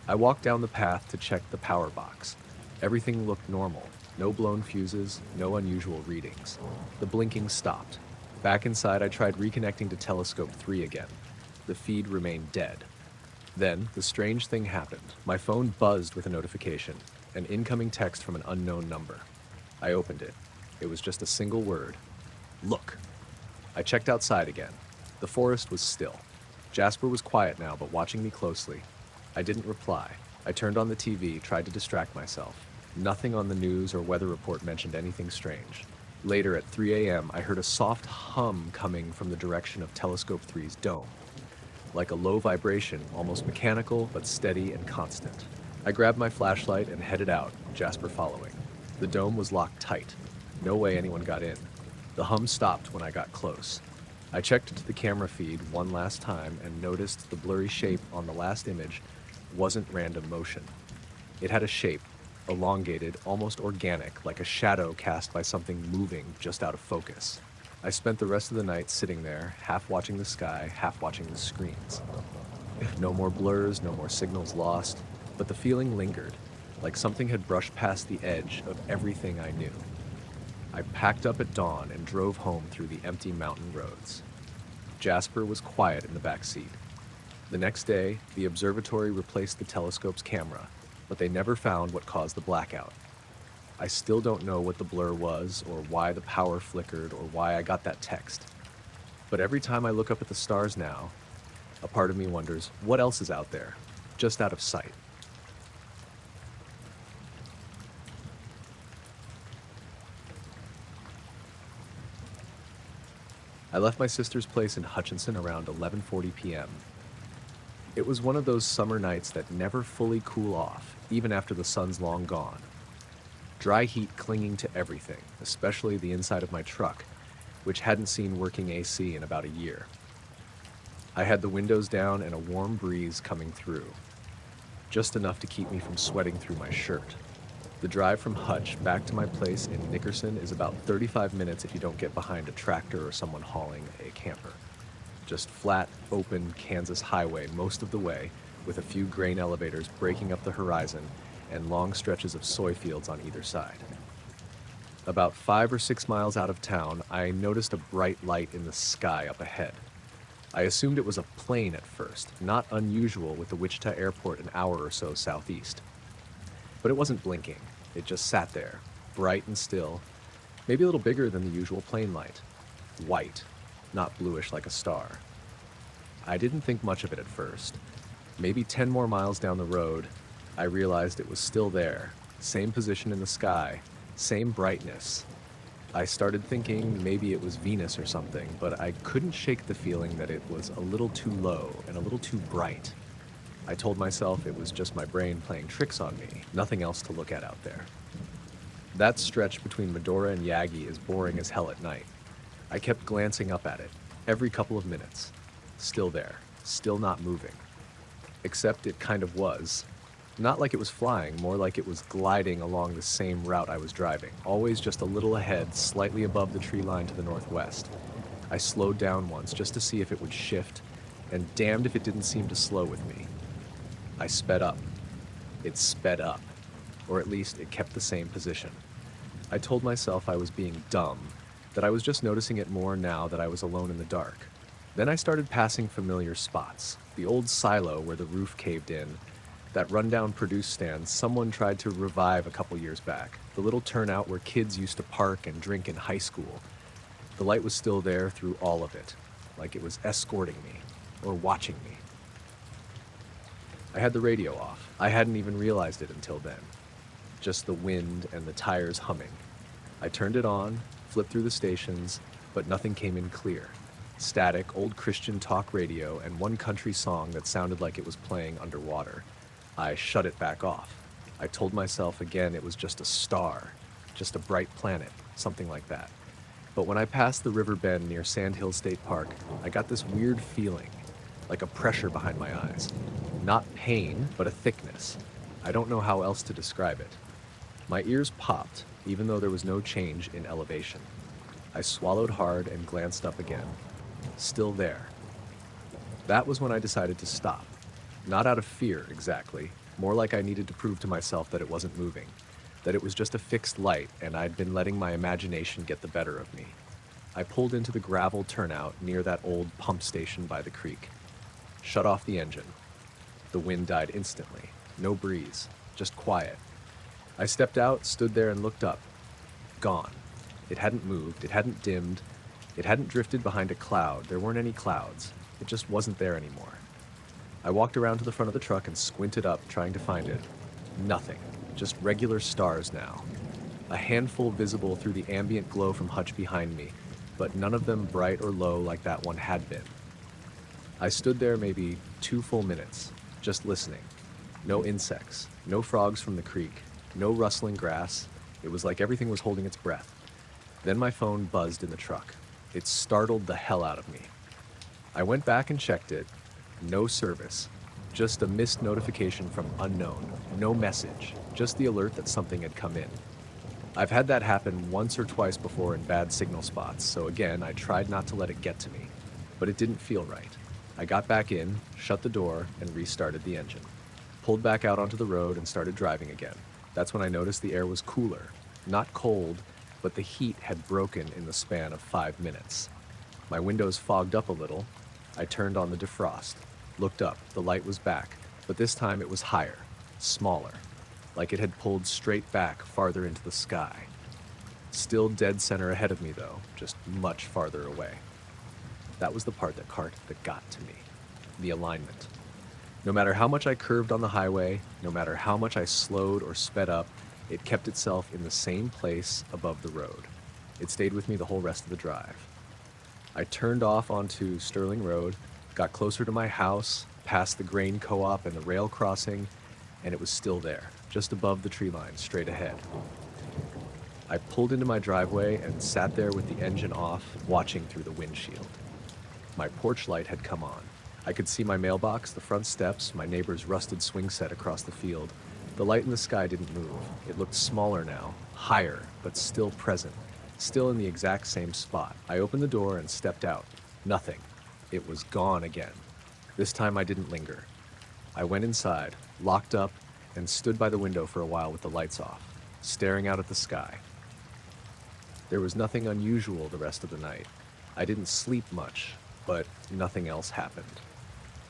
I walked down the path to check the power box. Everything looked normal. No blown fuses, no unusual readings. The blinking stopped. Back inside, I tried reconnecting to telescope 3 again. The feed remained dead. Then, the strange thing happened. My phone buzzed with a notification, an incoming text from an unknown number. I opened it. It was just a single word. Look. I checked outside again. The forest was still. Jasper was quiet now, but watching me closely. I didn't reply. I turned on the TV, tried to distract myself. Nothing on the news or weather report mentioned anything strange. Later, at 3 a.m., I heard a soft hum coming from the direction of Telescope 3's dome. Like a low vibration, almost mechanical, but steady and constant. I grabbed my flashlight and headed out, Jasper following. The dome was locked tight. No way anyone got in. The hum stopped when I got close. I checked the camera feed one last time and noticed the blurry shape on the last image wasn't random motion. It had a shape, elongated, almost organic, like a shadow cast by something moving just out of focus. I spent the rest of the night sitting there, half watching the sky, half watching the screens. No more blurs, no more signals lost, but the feeling lingered, like something had brushed past the edge of everything I knew. I packed up at dawn and drove home through the empty mountain roads. Jasper was quiet in the back seat. The next day, the observatory replaced the telescope's camera, but they never found what caused the blackout. I still don't know what the blur was, or why the power flickered, or why I got that text. But every time I look up at the stars now, a part of me wonders, what else is out there, just out of sight? I left my sister's place in Hutchinson around 11:40 p.m. It was one of those summer nights that never fully cool off, even after the sun's long gone. Dry heat clinging to everything, especially the inside of my truck, which hadn't seen working AC in about a year. I had the windows down and a warm breeze coming through, just enough to keep me from sweating through my shirt. The drive from Hutch back to my place in Nickerson is about 35 minutes if you don't get behind a tractor or someone hauling a camper. Just flat, open Kansas highway most of the way, with a few grain elevators breaking up the horizon and long stretches of soy fields on either side. About 5 or 6 miles out of town, I noticed a bright light in the sky up ahead. I assumed it was a plane at first, not unusual with the Wichita airport an hour or so southeast. But it wasn't blinking. It just sat there, bright and still, maybe a little bigger than the usual plane light. White, not bluish like a star. I didn't think much of it at first. Maybe 10 more miles down the road, I realized it was still there, same position in the sky, same brightness. I started thinking maybe it was Venus or something, but I couldn't shake the feeling that it was a little too low and a little too bright. I told myself it was just my brain playing tricks on me, nothing else to look at out there. That stretch between Medora and Yagi is boring as hell at night. I kept glancing up at it. Every couple of minutes. Still there. Still not moving. Except it kind of was. Not like it was flying, more like it was gliding along the same route I was driving, always just a little ahead, slightly above the tree line to the northwest. I slowed down once just to see if it would shift, and damned if it didn't seem to slow with me. I sped up. It sped up, or at least it kept the same position. I told myself I was being dumb, that I was just noticing it more now that I was alone in the dark. Then I started passing familiar spots. The old silo where the roof caved in, that rundown produce stand someone tried to revive a couple years back, the little turnout where kids used to park and drink in high school. The light was still there through all of it, like it was escorting me, or watching me. I had the radio off. I hadn't even realized it until then. Just the wind and the tires humming. I turned it on, flipped through the stations, but nothing came in clear. Static, old Christian talk radio, and one country song that sounded like it was playing underwater. I shut it back off. I told myself again it was just a star, just a bright planet, something like that. But when I passed the river bend near Sand Hill State Park, I got this weird feeling, like a pressure behind my eyes. Not pain, but a thickness. I don't know how else to describe it. My ears popped, even though there was no change in elevation. I swallowed hard and glanced up again. Still there. That was when I decided to stop. Not out of fear, exactly. More like I needed to prove to myself that it wasn't moving, that it was just a fixed light and I'd been letting my imagination get the better of me. I pulled into the gravel turnout near that old pump station by the creek. Shut off the engine. The wind died instantly. No breeze. Just quiet. I stepped out, stood there and looked up. Gone. It hadn't moved. It hadn't dimmed. It hadn't drifted behind a cloud. There weren't any clouds. It just wasn't there anymore. I walked around to the front of the truck and squinted up, trying to find it. Nothing. Just regular stars now. A handful visible through the ambient glow from Hutch behind me, but none of them bright or low like that one had been. I stood there maybe 2 full minutes, just listening. No insects, no frogs from the creek, no rustling grass. It was like everything was holding its breath. Then my phone buzzed in the truck. It startled the hell out of me. I went back and checked it. No service. Just a missed notification from unknown. No message. Just the alert that something had come in. I've had that happen once or twice before in bad signal spots, so again, I tried not to let it get to me. But it didn't feel right. I got back in, shut the door, and restarted the engine. Pulled back out onto the road and started driving again. That's when I noticed the air was cooler. Not cold, but the heat had broken in the span of 5 minutes. My windows fogged up a little. I turned on the defrost, looked up, the light was back, but this time it was higher, smaller, like it had pulled straight back farther into the sky. Still dead center ahead of me though, just much farther away. That was the part that got to me, the alignment. No matter how much I curved on the highway, no matter how much I slowed or sped up, it kept itself in the same place above the road. It stayed with me the whole rest of the drive. I turned off onto Sterling Road, got closer to my house, past the grain co-op and the rail crossing, and it was still there, just above the tree line, straight ahead. I pulled into my driveway and sat there with the engine off, watching through the windshield. My porch light had come on. I could see my mailbox, the front steps, my neighbor's rusted swing set across the field. The light in the sky didn't move. It looked smaller now, higher, but still present. Still in the exact same spot. I opened the door and stepped out. Nothing. It was gone again. This time I didn't linger. I went inside, locked up, and stood by the window for a while with the lights off, staring out at the sky. There was nothing unusual the rest of the night. I didn't sleep much, but nothing else happened.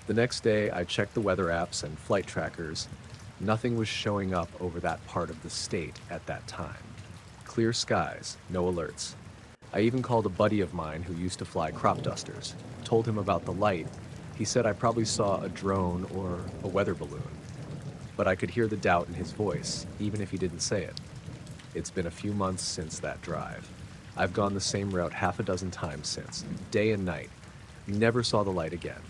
The next day, I checked the weather apps and flight trackers. Nothing was showing up over that part of the state at that time. Clear skies, no alerts. I even called a buddy of mine who used to fly crop dusters, told him about the light. He said I probably saw a drone or a weather balloon. But I could hear the doubt in his voice, even if he didn't say it. It's been a few months since that drive. I've gone the same route 6 times since, day and night. Never saw the light again,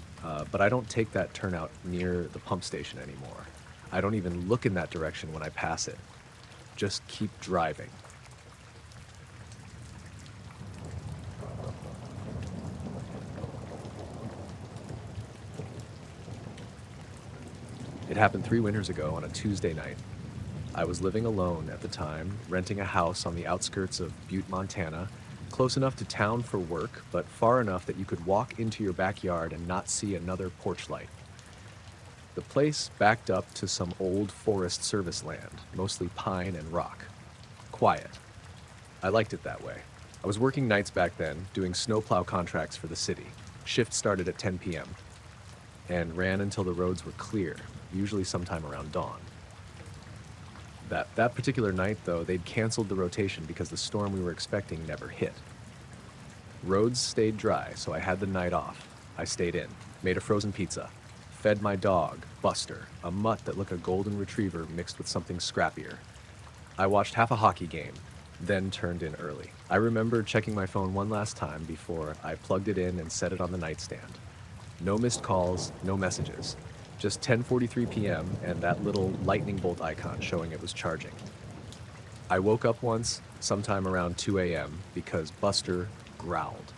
but I don't take that turnout near the pump station anymore. I don't even look in that direction when I pass it. Just keep driving. It happened 3 winters ago on a Tuesday night. I was living alone at the time, renting a house on the outskirts of Butte, Montana, close enough to town for work, but far enough that you could walk into your backyard and not see another porch light. The place backed up to some old Forest Service land, mostly pine and rock. Quiet. I liked it that way. I was working nights back then, doing snowplow contracts for the city. Shift started at 10 p.m. and ran until the roads were clear, usually sometime around dawn. That particular night, though, they'd canceled the rotation because the storm we were expecting never hit. Roads stayed dry, so I had the night off. I stayed in, made a frozen pizza, fed my dog, Buster, a mutt that looked a golden retriever mixed with something scrappier. I watched half a hockey game, then turned in early. I remember checking my phone one last time before I plugged it in and set it on the nightstand. No missed calls, no messages. Just 10:43 p.m. and that little lightning bolt icon showing it was charging. I woke up once, sometime around 2 a.m., because Buster growled.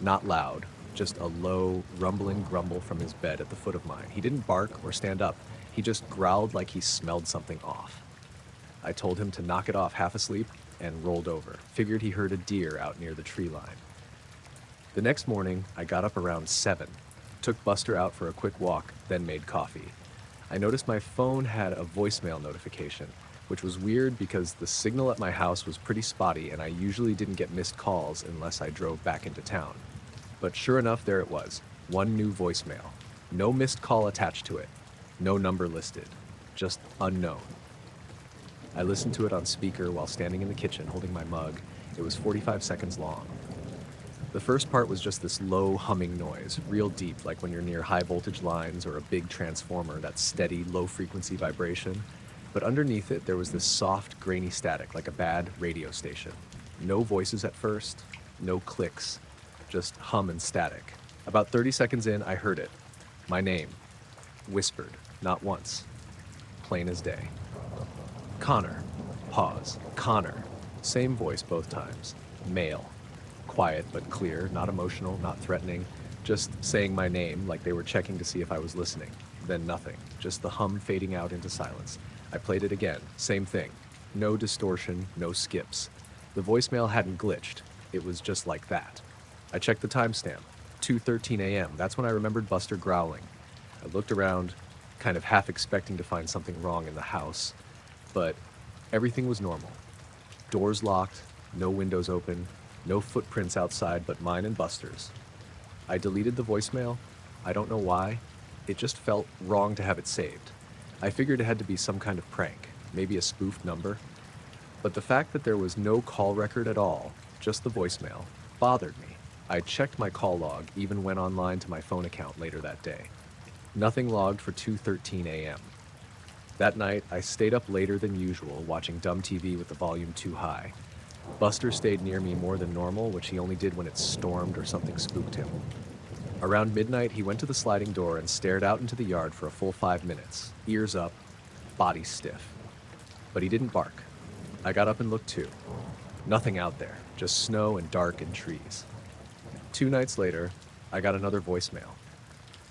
Not loud, just a low, rumbling grumble from his bed at the foot of mine. He didn't bark or stand up. He just growled like he smelled something off. I told him to knock it off half asleep and rolled over. Figured he heard a deer out near the tree line. The next morning, I got up around 7. Took Buster out for a quick walk, then made coffee. I noticed my phone had a voicemail notification, which was weird because the signal at my house was pretty spotty and I usually didn't get missed calls unless I drove back into town. But sure enough, there it was. One new voicemail. No missed call attached to it. No number listed. Just unknown. I listened to it on speaker while standing in the kitchen holding my mug. It was 45 seconds long. The first part was just this low humming noise, real deep, like when you're near high voltage lines or a big transformer, that steady, low frequency vibration. But underneath it, there was this soft, grainy static, like a bad radio station. No voices at first, no clicks, just hum and static. About 30 seconds in, I heard it. My name. Whispered, not once. Plain as day. Connor. Pause. Connor. Same voice both times. Male. Quiet but clear, not emotional, not threatening, just saying my name like they were checking to see if I was listening. Then nothing, just the hum fading out into silence. I played it again, same thing. No distortion, no skips. The voicemail hadn't glitched, it was just like that. I checked the timestamp, 2:13 a.m. That's when I remembered Buster growling. I looked around, kind of half expecting to find something wrong in the house, but everything was normal. Doors locked, no windows open, no footprints outside but mine and Buster's. I deleted the voicemail. I don't know why. It just felt wrong to have it saved. I figured it had to be some kind of prank, maybe a spoofed number. But the fact that there was no call record at all, just the voicemail, bothered me. I checked my call log, even went online to my phone account later that day. Nothing logged for 2:13 a.m. That night, I stayed up later than usual, watching dumb TV with the volume too high. Buster stayed near me more than normal, which he only did when it stormed or something spooked him. Around midnight, he went to the sliding door and stared out into the yard for a full 5 minutes, ears up, body stiff. But he didn't bark. I got up and looked too. Nothing out there, just snow and dark and trees. 2 nights later, I got another voicemail.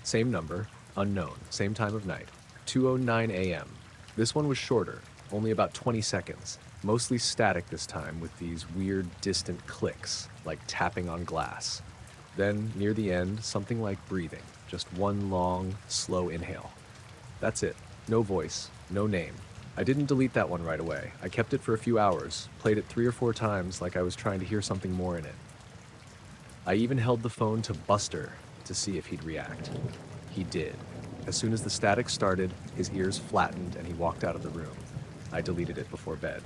Same number, unknown, same time of night, 2:09 a.m. This one was shorter, only about 20 seconds. Mostly static this time, with these weird distant clicks, like tapping on glass. Then, near the end, something like breathing, just one long, slow inhale. That's it. No voice, no name. I didn't delete that one right away. I kept it for a few hours, played it 3 or 4 times like I was trying to hear something more in it. I even held the phone to Buster to see if he'd react. He did. As soon as the static started, his ears flattened and he walked out of the room. I deleted it before bed.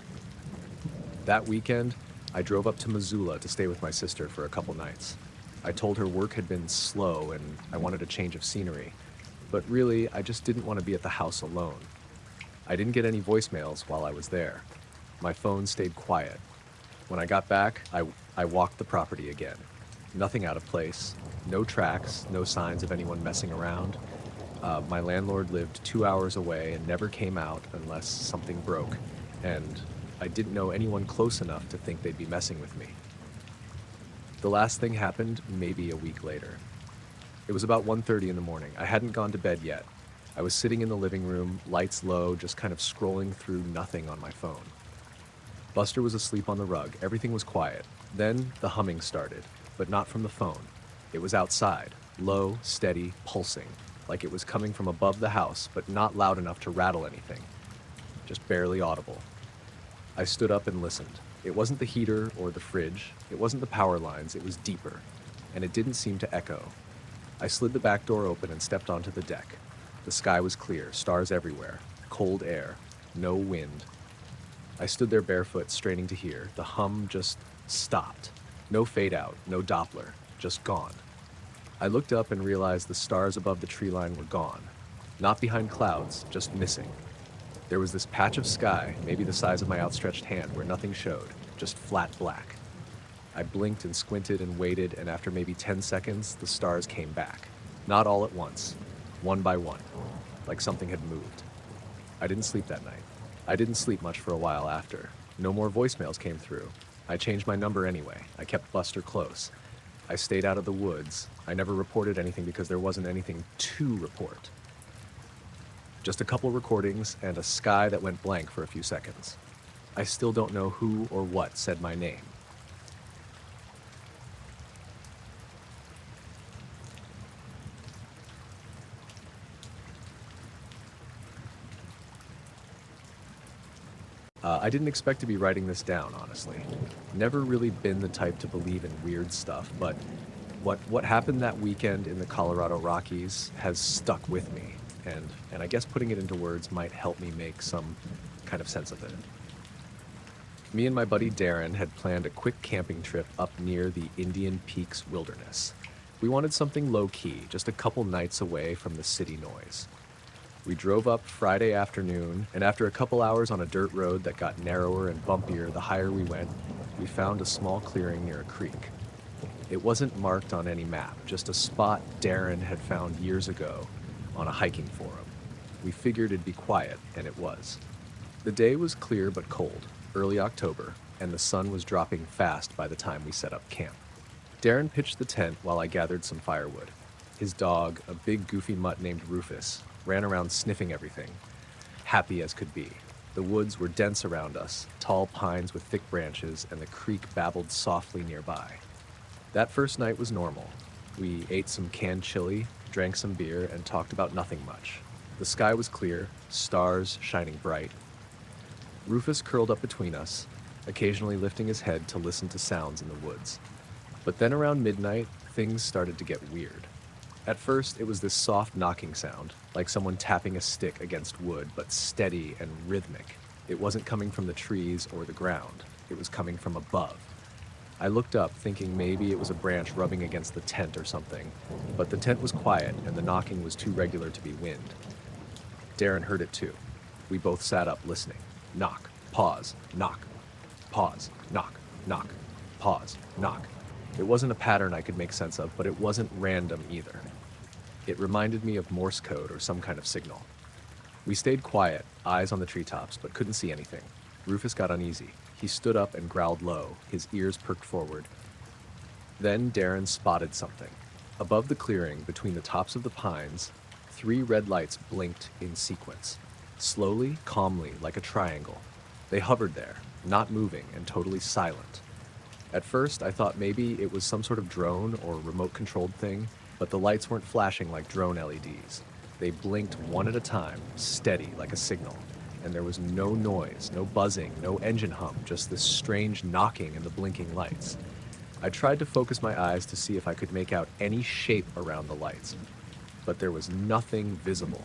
That weekend, I drove up to Missoula to stay with my sister for a couple nights. I told her work had been slow and I wanted a change of scenery, but really, I just didn't want to be at the house alone. I didn't get any voicemails while I was there. My phone stayed quiet. When I got back, I walked the property again. Nothing out of place, no tracks, no signs of anyone messing around. My landlord lived 2 hours away and never came out unless something broke, and I didn't know anyone close enough to think they'd be messing with me. The last thing happened maybe a week later. It was about 1:30 in the morning. I hadn't gone to bed yet. I was sitting in the living room, lights low, just kind of scrolling through nothing on my phone. Buster was asleep on the rug. Everything was quiet. Then the humming started, but not from the phone. It was outside, low, steady, pulsing, like it was coming from above the house, but not loud enough to rattle anything. Just barely audible. I stood up and listened. It wasn't the heater or the fridge. It wasn't the power lines. It was deeper, and it didn't seem to echo. I slid the back door open and stepped onto the deck. The sky was clear, stars everywhere, cold air, no wind. I stood there barefoot, straining to hear. The hum just stopped. No fade out, no Doppler, just gone. I looked up and realized the stars above the tree line were gone. Not behind clouds, just missing. There was this patch of sky, maybe the size of my outstretched hand, where nothing showed, just flat black. I blinked and squinted and waited, and after maybe 10 seconds, the stars came back. Not all at once, one by one, like something had moved. I didn't sleep that night. I didn't sleep much for a while after. No more voicemails came through. I changed my number anyway. I kept Buster close. I stayed out of the woods. I never reported anything because there wasn't anything to report. Just a couple recordings and a sky that went blank for a few seconds. I still don't know who or what said my name. I didn't expect to be writing this down, honestly. Never really been the type to believe in weird stuff, but what happened that weekend in the Colorado Rockies has stuck with me, and I guess putting it into words might help me make some kind of sense of it. Me and my buddy Darren had planned a quick camping trip up near the Indian Peaks Wilderness. We wanted something low-key, just a couple nights away from the city noise. We drove up Friday afternoon, and after a couple hours on a dirt road that got narrower and bumpier the higher we went, we found a small clearing near a creek. It wasn't marked on any map, just a spot Darren had found years ago on a hiking forum. We figured it'd be quiet, and it was. The day was clear but cold, early October, and the sun was dropping fast by the time we set up camp. Darren pitched the tent while I gathered some firewood. His dog, a big goofy mutt named Rufus, ran around sniffing everything, happy as could be. The woods were dense around us, tall pines with thick branches, and the creek babbled softly nearby. That first night was normal. We ate some canned chili, drank some beer, and talked about nothing much. The sky was clear, stars shining bright. Rufus curled up between us, occasionally lifting his head to listen to sounds in the woods. But then around midnight, things started to get weird. At first, it was this soft knocking sound, like someone tapping a stick against wood, but steady and rhythmic. It wasn't coming from the trees or the ground. It was coming from above. I looked up, thinking maybe it was a branch rubbing against the tent or something, but the tent was quiet and the knocking was too regular to be wind. Darren heard it too. We both sat up listening. Knock, pause, knock, pause, knock, knock, pause, knock. It wasn't a pattern I could make sense of, but it wasn't random either. It reminded me of Morse code or some kind of signal. We stayed quiet, eyes on the treetops, but couldn't see anything. Rufus got uneasy. He stood up and growled low, his ears perked forward. Then Darren spotted something. Above the clearing, between the tops of the pines, 3 red lights blinked in sequence. Slowly, calmly, like a triangle. They hovered there, not moving and totally silent. At first, I thought maybe it was some sort of drone or remote-controlled thing, but the lights weren't flashing like drone LEDs. They blinked one at a time, steady like a signal, and there was no noise, no buzzing, no engine hum, just this strange knocking in the blinking lights. I tried to focus my eyes to see if I could make out any shape around the lights, but there was nothing visible.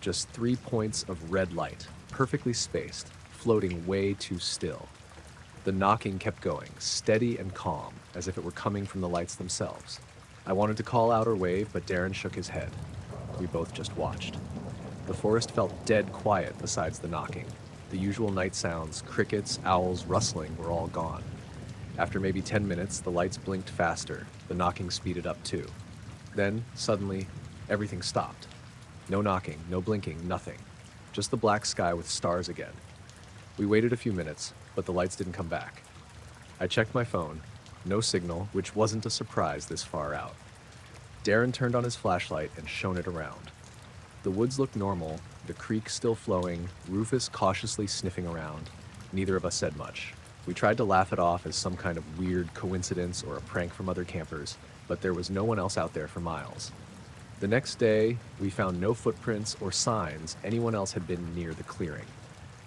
Just 3 points of red light, perfectly spaced, floating way too still. The knocking kept going, steady and calm, as if it were coming from the lights themselves. I wanted to call out or wave, but Darren shook his head. We both just watched. The forest felt dead quiet besides the knocking. The usual night sounds, crickets, owls, rustling, were all gone. After maybe 10 minutes, the lights blinked faster, the knocking speeded up too. Then, suddenly, everything stopped. No knocking, no blinking, nothing. Just the black sky with stars again. We waited a few minutes, but the lights didn't come back. I checked my phone. No signal, which wasn't a surprise this far out. Darren turned on his flashlight and shone it around. The woods looked normal, the creek still flowing, Rufus cautiously sniffing around. Neither of us said much. We tried to laugh it off as some kind of weird coincidence or a prank from other campers, but there was no one else out there for miles. The next day, we found no footprints or signs anyone else had been near the clearing.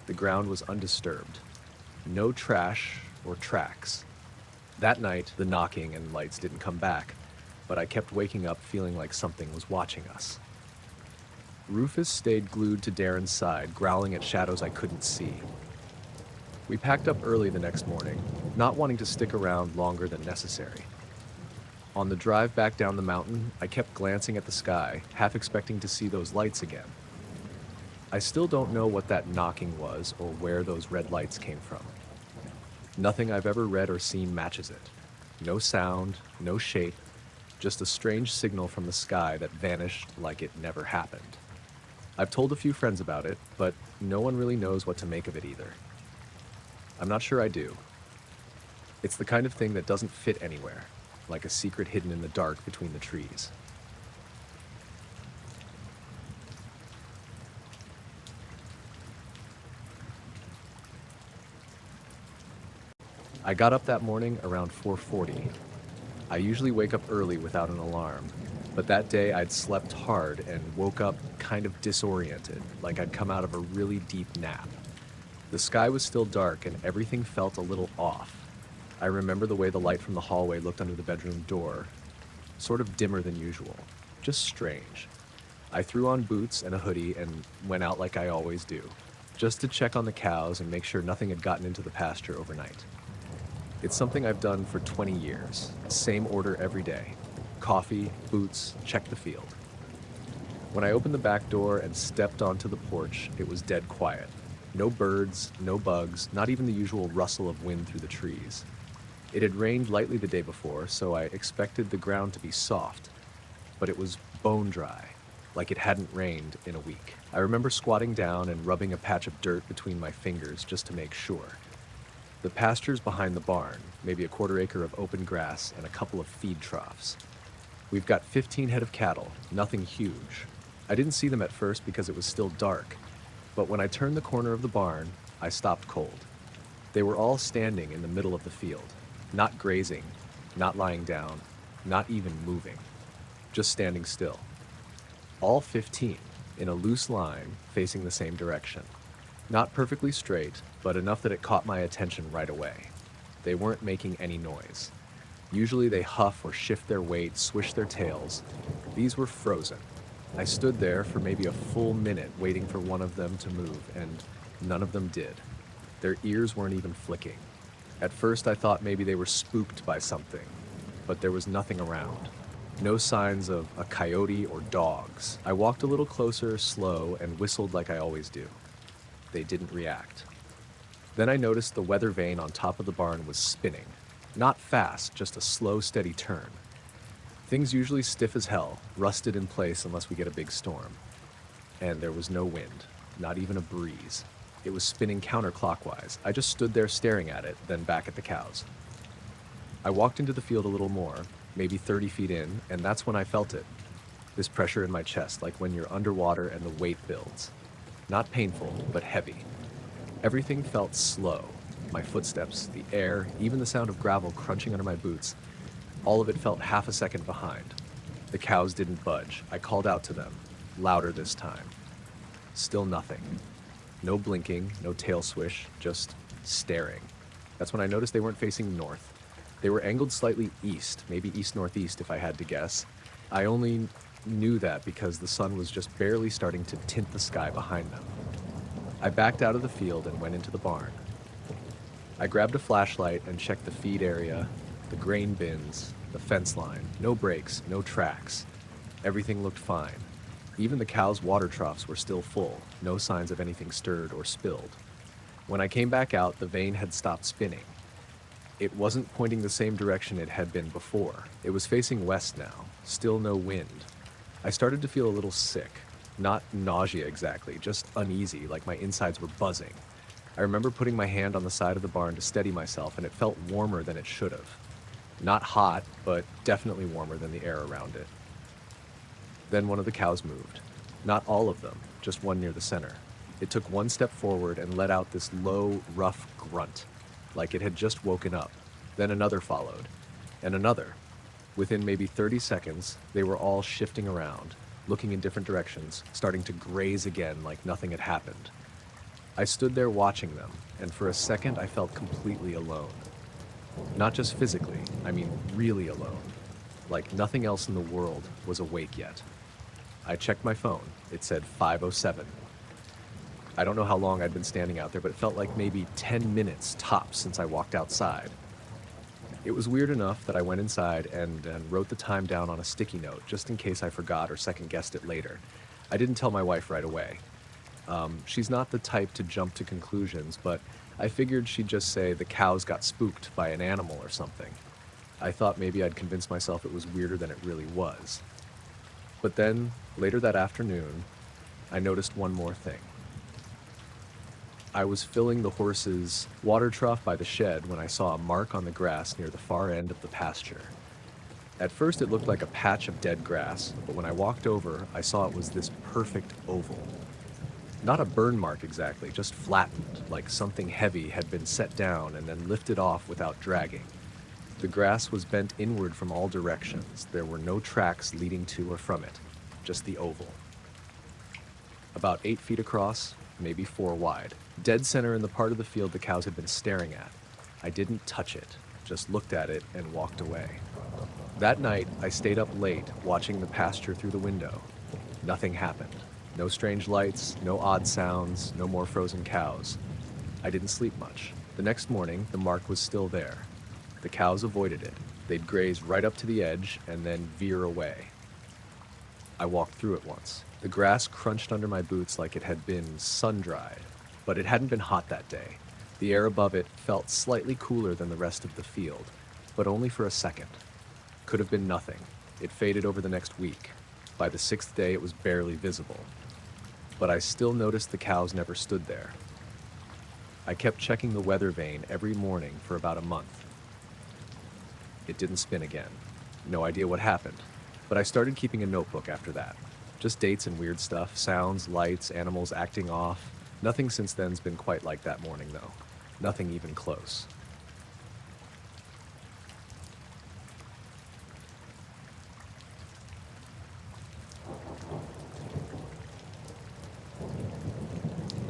The ground was undisturbed. No trash or tracks. That night, the knocking and lights didn't come back, but I kept waking up feeling like something was watching us. Rufus stayed glued to Darren's side, growling at shadows I couldn't see. We packed up early the next morning, not wanting to stick around longer than necessary. On the drive back down the mountain, I kept glancing at the sky, half expecting to see those lights again. I still don't know what that knocking was or where those red lights came from. Nothing I've ever read or seen matches it. No sound, no shape, just a strange signal from the sky that vanished like it never happened. I've told a few friends about it, but no one really knows what to make of it either. I'm not sure I do. It's the kind of thing that doesn't fit anywhere, like a secret hidden in the dark between the trees. I got up that morning around 4:40. I usually wake up early without an alarm, but that day I'd slept hard and woke up kind of disoriented, like I'd come out of a really deep nap. The sky was still dark and everything felt a little off. I remember the way the light from the hallway looked under the bedroom door, sort of dimmer than usual, just strange. I threw on boots and a hoodie and went out like I always do, just to check on the cows and make sure nothing had gotten into the pasture overnight. It's something I've done for 20 years, same order every day. Coffee, boots, check the field. When I opened the back door and stepped onto the porch, it was dead quiet. No birds, no bugs, not even the usual rustle of wind through the trees. It had rained lightly the day before, so I expected the ground to be soft, but it was bone dry, like it hadn't rained in a week. I remember squatting down and rubbing a patch of dirt between my fingers just to make sure. The pasture's behind the barn, maybe a quarter acre of open grass and a couple of feed troughs. We've got 15 head of cattle, nothing huge. I didn't see them at first because it was still dark, but when I turned the corner of the barn, I stopped cold. They were all standing in the middle of the field, not grazing, not lying down, not even moving, just standing still. All 15, in a loose line, facing the same direction. Not perfectly straight, but enough that it caught my attention right away. They weren't making any noise. Usually they huff or shift their weight, swish their tails. These were frozen. I stood there for maybe a full minute waiting for one of them to move, and none of them did. Their ears weren't even flicking. At first I thought maybe they were spooked by something, but there was nothing around. No signs of a coyote or dogs. I walked a little closer, slow, and whistled like I always do. They didn't react. Then I noticed the weather vane on top of the barn was spinning. Not fast, just a slow, steady turn. Things usually stiff as hell, rusted in place unless we get a big storm. And there was no wind, not even a breeze. It was spinning counterclockwise. I just stood there staring at it, then back at the cows. I walked into the field a little more, maybe 30 feet in, and that's when I felt it. This pressure in my chest, like when you're underwater and the weight builds. Not painful, but heavy. Everything felt slow. My footsteps, the air, even the sound of gravel crunching under my boots. All of it felt half a second behind. The cows didn't budge. I called out to them, louder this time. Still nothing. No blinking, no tail swish, just staring. That's when I noticed they weren't facing north. They were angled slightly east, maybe east-northeast if I had to guess. I only knew that because the sun was just barely starting to tint the sky behind them. I backed out of the field and went into the barn. I grabbed a flashlight and checked the feed area, the grain bins, the fence line. No breaks, no tracks. Everything looked fine. Even the cows' water troughs were still full, no signs of anything stirred or spilled. When I came back out, the vane had stopped spinning. It wasn't pointing the same direction it had been before. It was facing west now, still no wind. I started to feel a little sick. Not nausea exactly, just uneasy, like my insides were buzzing. I remember putting my hand on the side of the barn to steady myself, and it felt warmer than it should have. Not hot, but definitely warmer than the air around it. Then one of the cows moved. Not all of them, just one near the center. It took one step forward and let out this low, rough grunt, like it had just woken up. Then another followed, and another. Within maybe 30 seconds, they were all shifting around, looking in different directions, starting to graze again like nothing had happened. I stood there watching them, and for a second I felt completely alone. Not just physically, I mean really alone. Like nothing else in the world was awake yet. I checked my phone. It said 5:07. I don't know how long I'd been standing out there, but it felt like maybe 10 minutes tops since I walked outside. It was weird enough that I went inside and wrote the time down on a sticky note, just in case I forgot or second-guessed it later. I didn't tell my wife right away. She's not the type to jump to conclusions, but I figured she'd just say the cows got spooked by an animal or something. I thought maybe I'd convince myself it was weirder than it really was. But then, later that afternoon, I noticed one more thing. I was filling the horse's water trough by the shed when I saw a mark on the grass near the far end of the pasture. At first it looked like a patch of dead grass, but when I walked over, I saw it was this perfect oval. Not a burn mark exactly, just flattened, like something heavy had been set down and then lifted off without dragging. The grass was bent inward from all directions. There were no tracks leading to or from it, just the oval. About 8 feet across, maybe 4 wide. Dead center in the part of the field the cows had been staring at. I didn't touch it, just looked at it and walked away. That night, I stayed up late watching the pasture through the window. Nothing happened. No strange lights, no odd sounds, no more frozen cows. I didn't sleep much. The next morning, the mark was still there. The cows avoided it. They'd graze right up to the edge and then veer away. I walked through it once. The grass crunched under my boots like it had been sun-dried, but it hadn't been hot that day. The air above it felt slightly cooler than the rest of the field, but only for a second. Could have been nothing. It faded over the next week. By the 6th day, it was barely visible. But I still noticed the cows never stood there. I kept checking the weather vane every morning for about a month. It didn't spin again. No idea what happened, but I started keeping a notebook after that. Just dates and weird stuff, sounds, lights, animals acting off. Nothing since then's been quite like that morning, though. Nothing even close.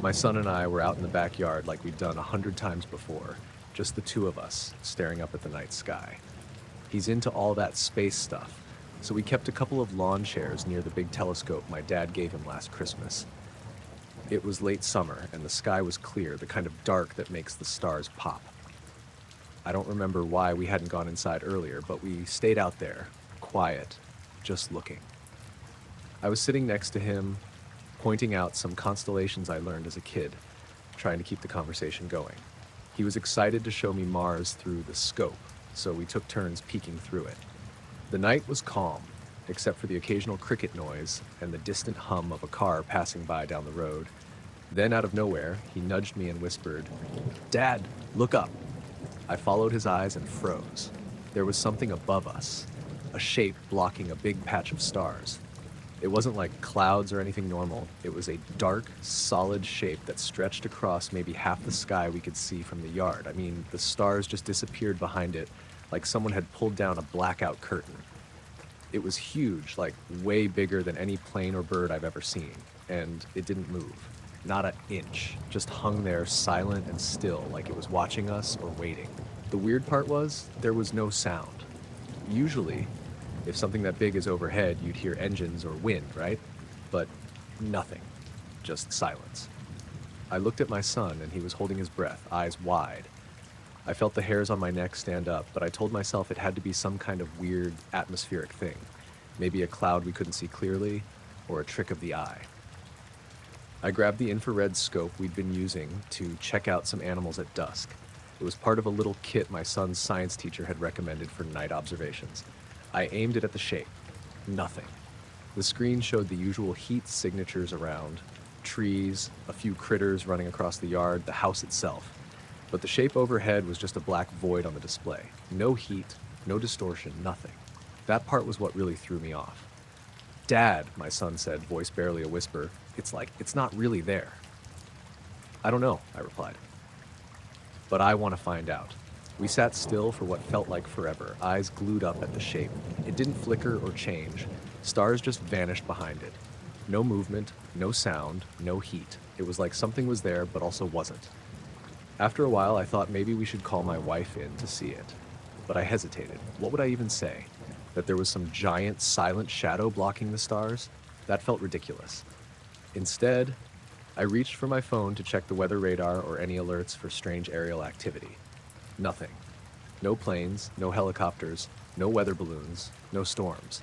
My son and I were out in the backyard like we'd done 100 times before, just the two of us, staring up at the night sky. He's into all that space stuff, so we kept a couple of lawn chairs near the big telescope my dad gave him last Christmas. It was late summer, and the sky was clear, the kind of dark that makes the stars pop. I don't remember why we hadn't gone inside earlier, but we stayed out there, quiet, just looking. I was sitting next to him, pointing out some constellations I learned as a kid, trying to keep the conversation going. He was excited to show me Mars through the scope, so we took turns peeking through it. The night was calm, except for the occasional cricket noise and the distant hum of a car passing by down the road. Then, out of nowhere, he nudged me and whispered, "Dad, look up." I followed his eyes and froze. There was something above us, a shape blocking a big patch of stars. It wasn't like clouds or anything normal. It was a dark, solid shape that stretched across maybe half the sky we could see from the yard. I mean, the stars just disappeared behind it, like someone had pulled down a blackout curtain. It was huge, like way bigger than any plane or bird I've ever seen, and it didn't move. Not an inch, just hung there silent and still, like it was watching us or waiting. The weird part was, there was no sound. Usually, if something that big is overhead, you'd hear engines or wind, right? But nothing, just silence. I looked at my son, and he was holding his breath, eyes wide. I felt the hairs on my neck stand up, but I told myself it had to be some kind of weird atmospheric thing. Maybe a cloud we couldn't see clearly, or a trick of the eye. I grabbed the infrared scope we'd been using to check out some animals at dusk. It was part of a little kit my son's science teacher had recommended for night observations. I aimed it at the shape. Nothing. The screen showed the usual heat signatures around, trees, a few critters running across the yard, the house itself. But the shape overhead was just a black void on the display. No heat, no distortion, nothing. That part was what really threw me off. "Dad," my son said, voice barely a whisper, it's not really there." "I don't know," I replied. "But I want to find out." We sat still for what felt like forever, eyes glued up at the shape. It didn't flicker or change. Stars just vanished behind it. No movement, no sound, no heat. It was like something was there, but also wasn't. After a while, I thought maybe we should call my wife in to see it. But I hesitated. What would I even say? That there was some giant, silent shadow blocking the stars? That felt ridiculous. Instead, I reached for my phone to check the weather radar or any alerts for strange aerial activity. Nothing. No planes, no helicopters, no weather balloons, no storms.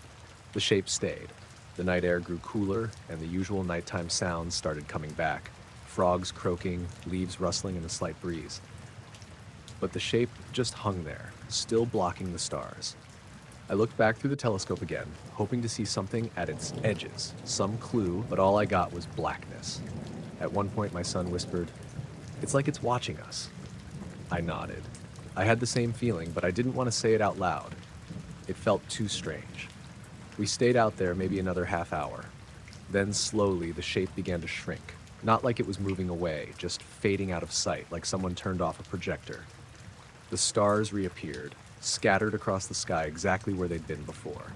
The shape stayed. The night air grew cooler, and the usual nighttime sounds started coming back. Frogs croaking, leaves rustling in a slight breeze. But the shape just hung there, still blocking the stars. I looked back through the telescope again, hoping to see something at its edges, some clue, but all I got was blackness. At one point, my son whispered, "It's like it's watching us." I nodded. I had the same feeling, but I didn't want to say it out loud. It felt too strange. We stayed out there maybe another half hour. Then slowly, the shape began to shrink. Not like it was moving away, just fading out of sight, like someone turned off a projector. The stars reappeared, scattered across the sky exactly where they'd been before.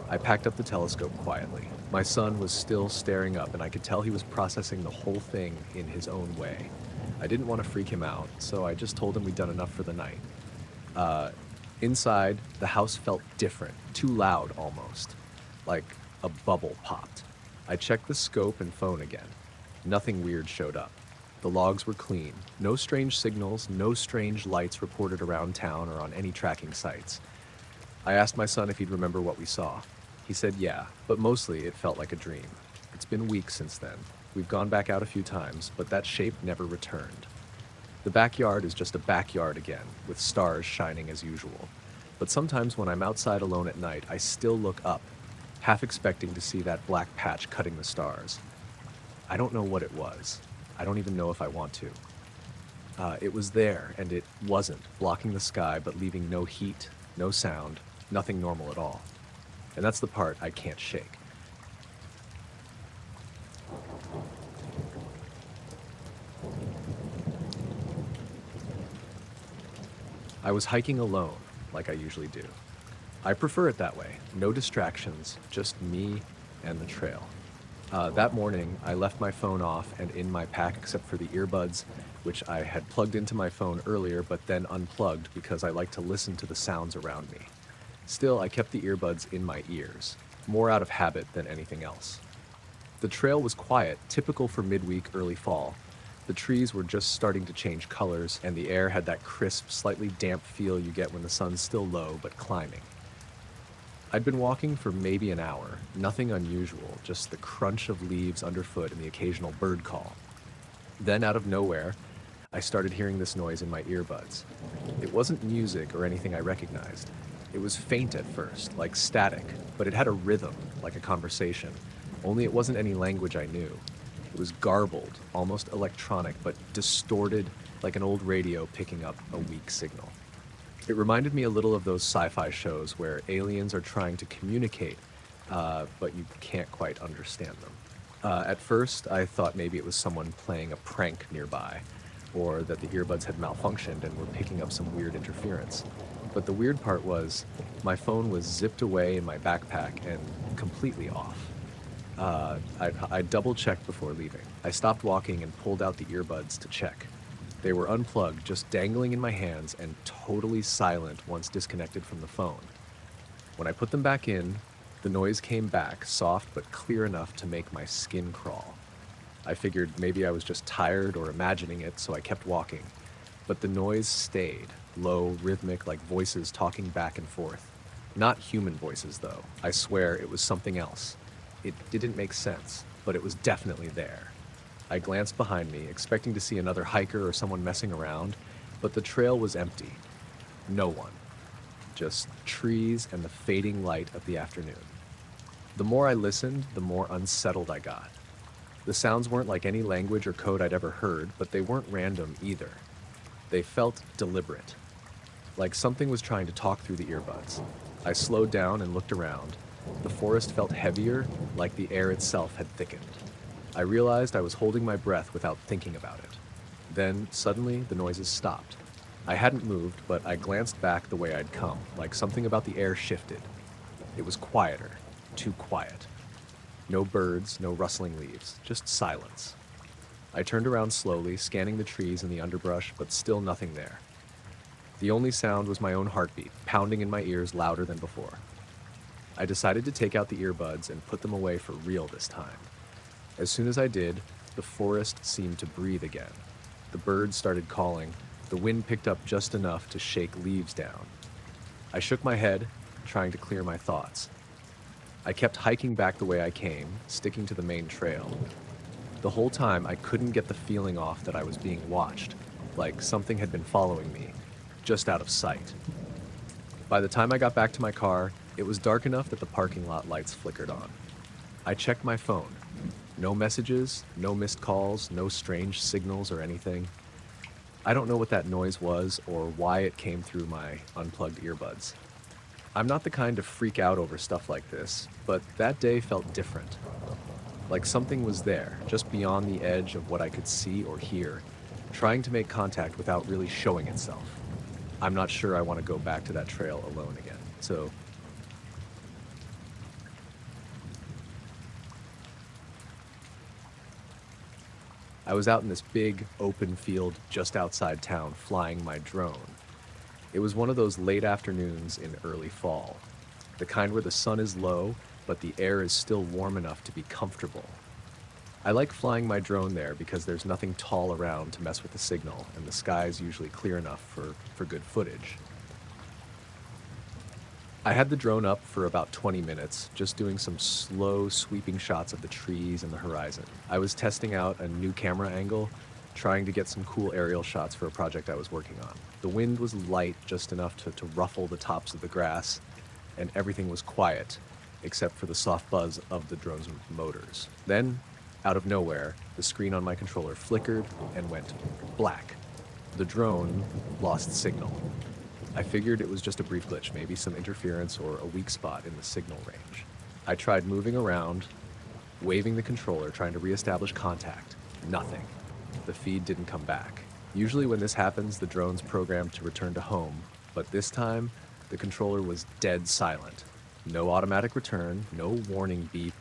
I packed up the telescope quietly. My son was still staring up, and I could tell he was processing the whole thing in his own way. I didn't want to freak him out, so I just told him we'd done enough for the night. Inside, the house felt different, too loud almost, like a bubble popped. I checked the scope and phone again. Nothing weird showed up. The logs were clean. No strange signals, no strange lights reported around town or on any tracking sites. I asked my son if he'd remember what we saw. He said yeah, but mostly it felt like a dream. It's been weeks since then. We've gone back out a few times, but that shape never returned. The backyard is just a backyard again, with stars shining as usual. But sometimes when I'm outside alone at night, I still look up, half expecting to see that black patch cutting the stars. I don't know what it was. I don't even know if I want to. It was there, and it wasn't, blocking the sky but leaving no heat, no sound, nothing normal at all. And that's the part I can't shake. I was hiking alone, like I usually do. I prefer it that way. No distractions, just me and the trail. That morning, I left my phone off and in my pack except for the earbuds, which I had plugged into my phone earlier but then unplugged because I like to listen to the sounds around me. Still, I kept the earbuds in my ears, more out of habit than anything else. The trail was quiet, typical for midweek early fall. The trees were just starting to change colors, and the air had that crisp, slightly damp feel you get when the sun's still low but climbing. I'd been walking for maybe an hour, nothing unusual, just the crunch of leaves underfoot and the occasional bird call. Then, out of nowhere, I started hearing this noise in my earbuds. It wasn't music or anything I recognized. It was faint at first, like static, but it had a rhythm, like a conversation, only it wasn't any language I knew. It was garbled, almost electronic, but distorted, like an old radio picking up a weak signal. It reminded me a little of those sci-fi shows where aliens are trying to communicate, but you can't quite understand them. At first, I thought maybe it was someone playing a prank nearby, or that the earbuds had malfunctioned and were picking up some weird interference. But the weird part was, my phone was zipped away in my backpack and completely off. I double-checked before leaving. I stopped walking and pulled out the earbuds to check. They were unplugged, just dangling in my hands and totally silent once disconnected from the phone. When I put them back in, the noise came back, soft but clear enough to make my skin crawl. I figured maybe I was just tired or imagining it, so I kept walking. But the noise stayed, low, rhythmic, like voices talking back and forth. Not human voices, though. I swear it was something else. It didn't make sense, but it was definitely there. I glanced behind me, expecting to see another hiker or someone messing around, but the trail was empty. No one. Just trees and the fading light of the afternoon. The more I listened, the more unsettled I got. The sounds weren't like any language or code I'd ever heard, but they weren't random either. They felt deliberate, like something was trying to talk through the earbuds. I slowed down and looked around. The forest felt heavier, like the air itself had thickened. I realized I was holding my breath without thinking about it. Then, suddenly, the noises stopped. I hadn't moved, but I glanced back the way I'd come, like something about the air shifted. It was quieter, too quiet. No birds, no rustling leaves, just silence. I turned around slowly, scanning the trees and the underbrush, but still nothing there. The only sound was my own heartbeat, pounding in my ears louder than before. I decided to take out the earbuds and put them away for real this time. As soon as I did, the forest seemed to breathe again. The birds started calling. The wind picked up just enough to shake leaves down. I shook my head, trying to clear my thoughts. I kept hiking back the way I came, sticking to the main trail. The whole time, I couldn't get the feeling off that I was being watched, like something had been following me, just out of sight. By the time I got back to my car, it was dark enough that the parking lot lights flickered on. I checked my phone. No messages, no missed calls, no strange signals or anything. I don't know what that noise was or why it came through my unplugged earbuds. I'm not the kind to freak out over stuff like this, but that day felt different. Like something was there, just beyond the edge of what I could see or hear, trying to make contact without really showing itself. I'm not sure I want to go back to that trail alone again, so I was out in this big, open field just outside town flying my drone. It was one of those late afternoons in early fall, the kind where the sun is low, but the air is still warm enough to be comfortable. I like flying my drone there because there's nothing tall around to mess with the signal, and the sky is usually clear enough for good footage. I had the drone up for about 20 minutes, just doing some slow, sweeping shots of the trees and the horizon. I was testing out a new camera angle, trying to get some cool aerial shots for a project I was working on. The wind was light, just enough to ruffle the tops of the grass, and everything was quiet, except for the soft buzz of the drone's motors. Then, out of nowhere, the screen on my controller flickered and went black. The drone lost signal. I figured it was just a brief glitch, maybe some interference or a weak spot in the signal range. I tried moving around, waving the controller, trying to reestablish contact. Nothing. The feed didn't come back. Usually when this happens, the drone's programmed to return to home, but this time, the controller was dead silent. No automatic return, no warning beep.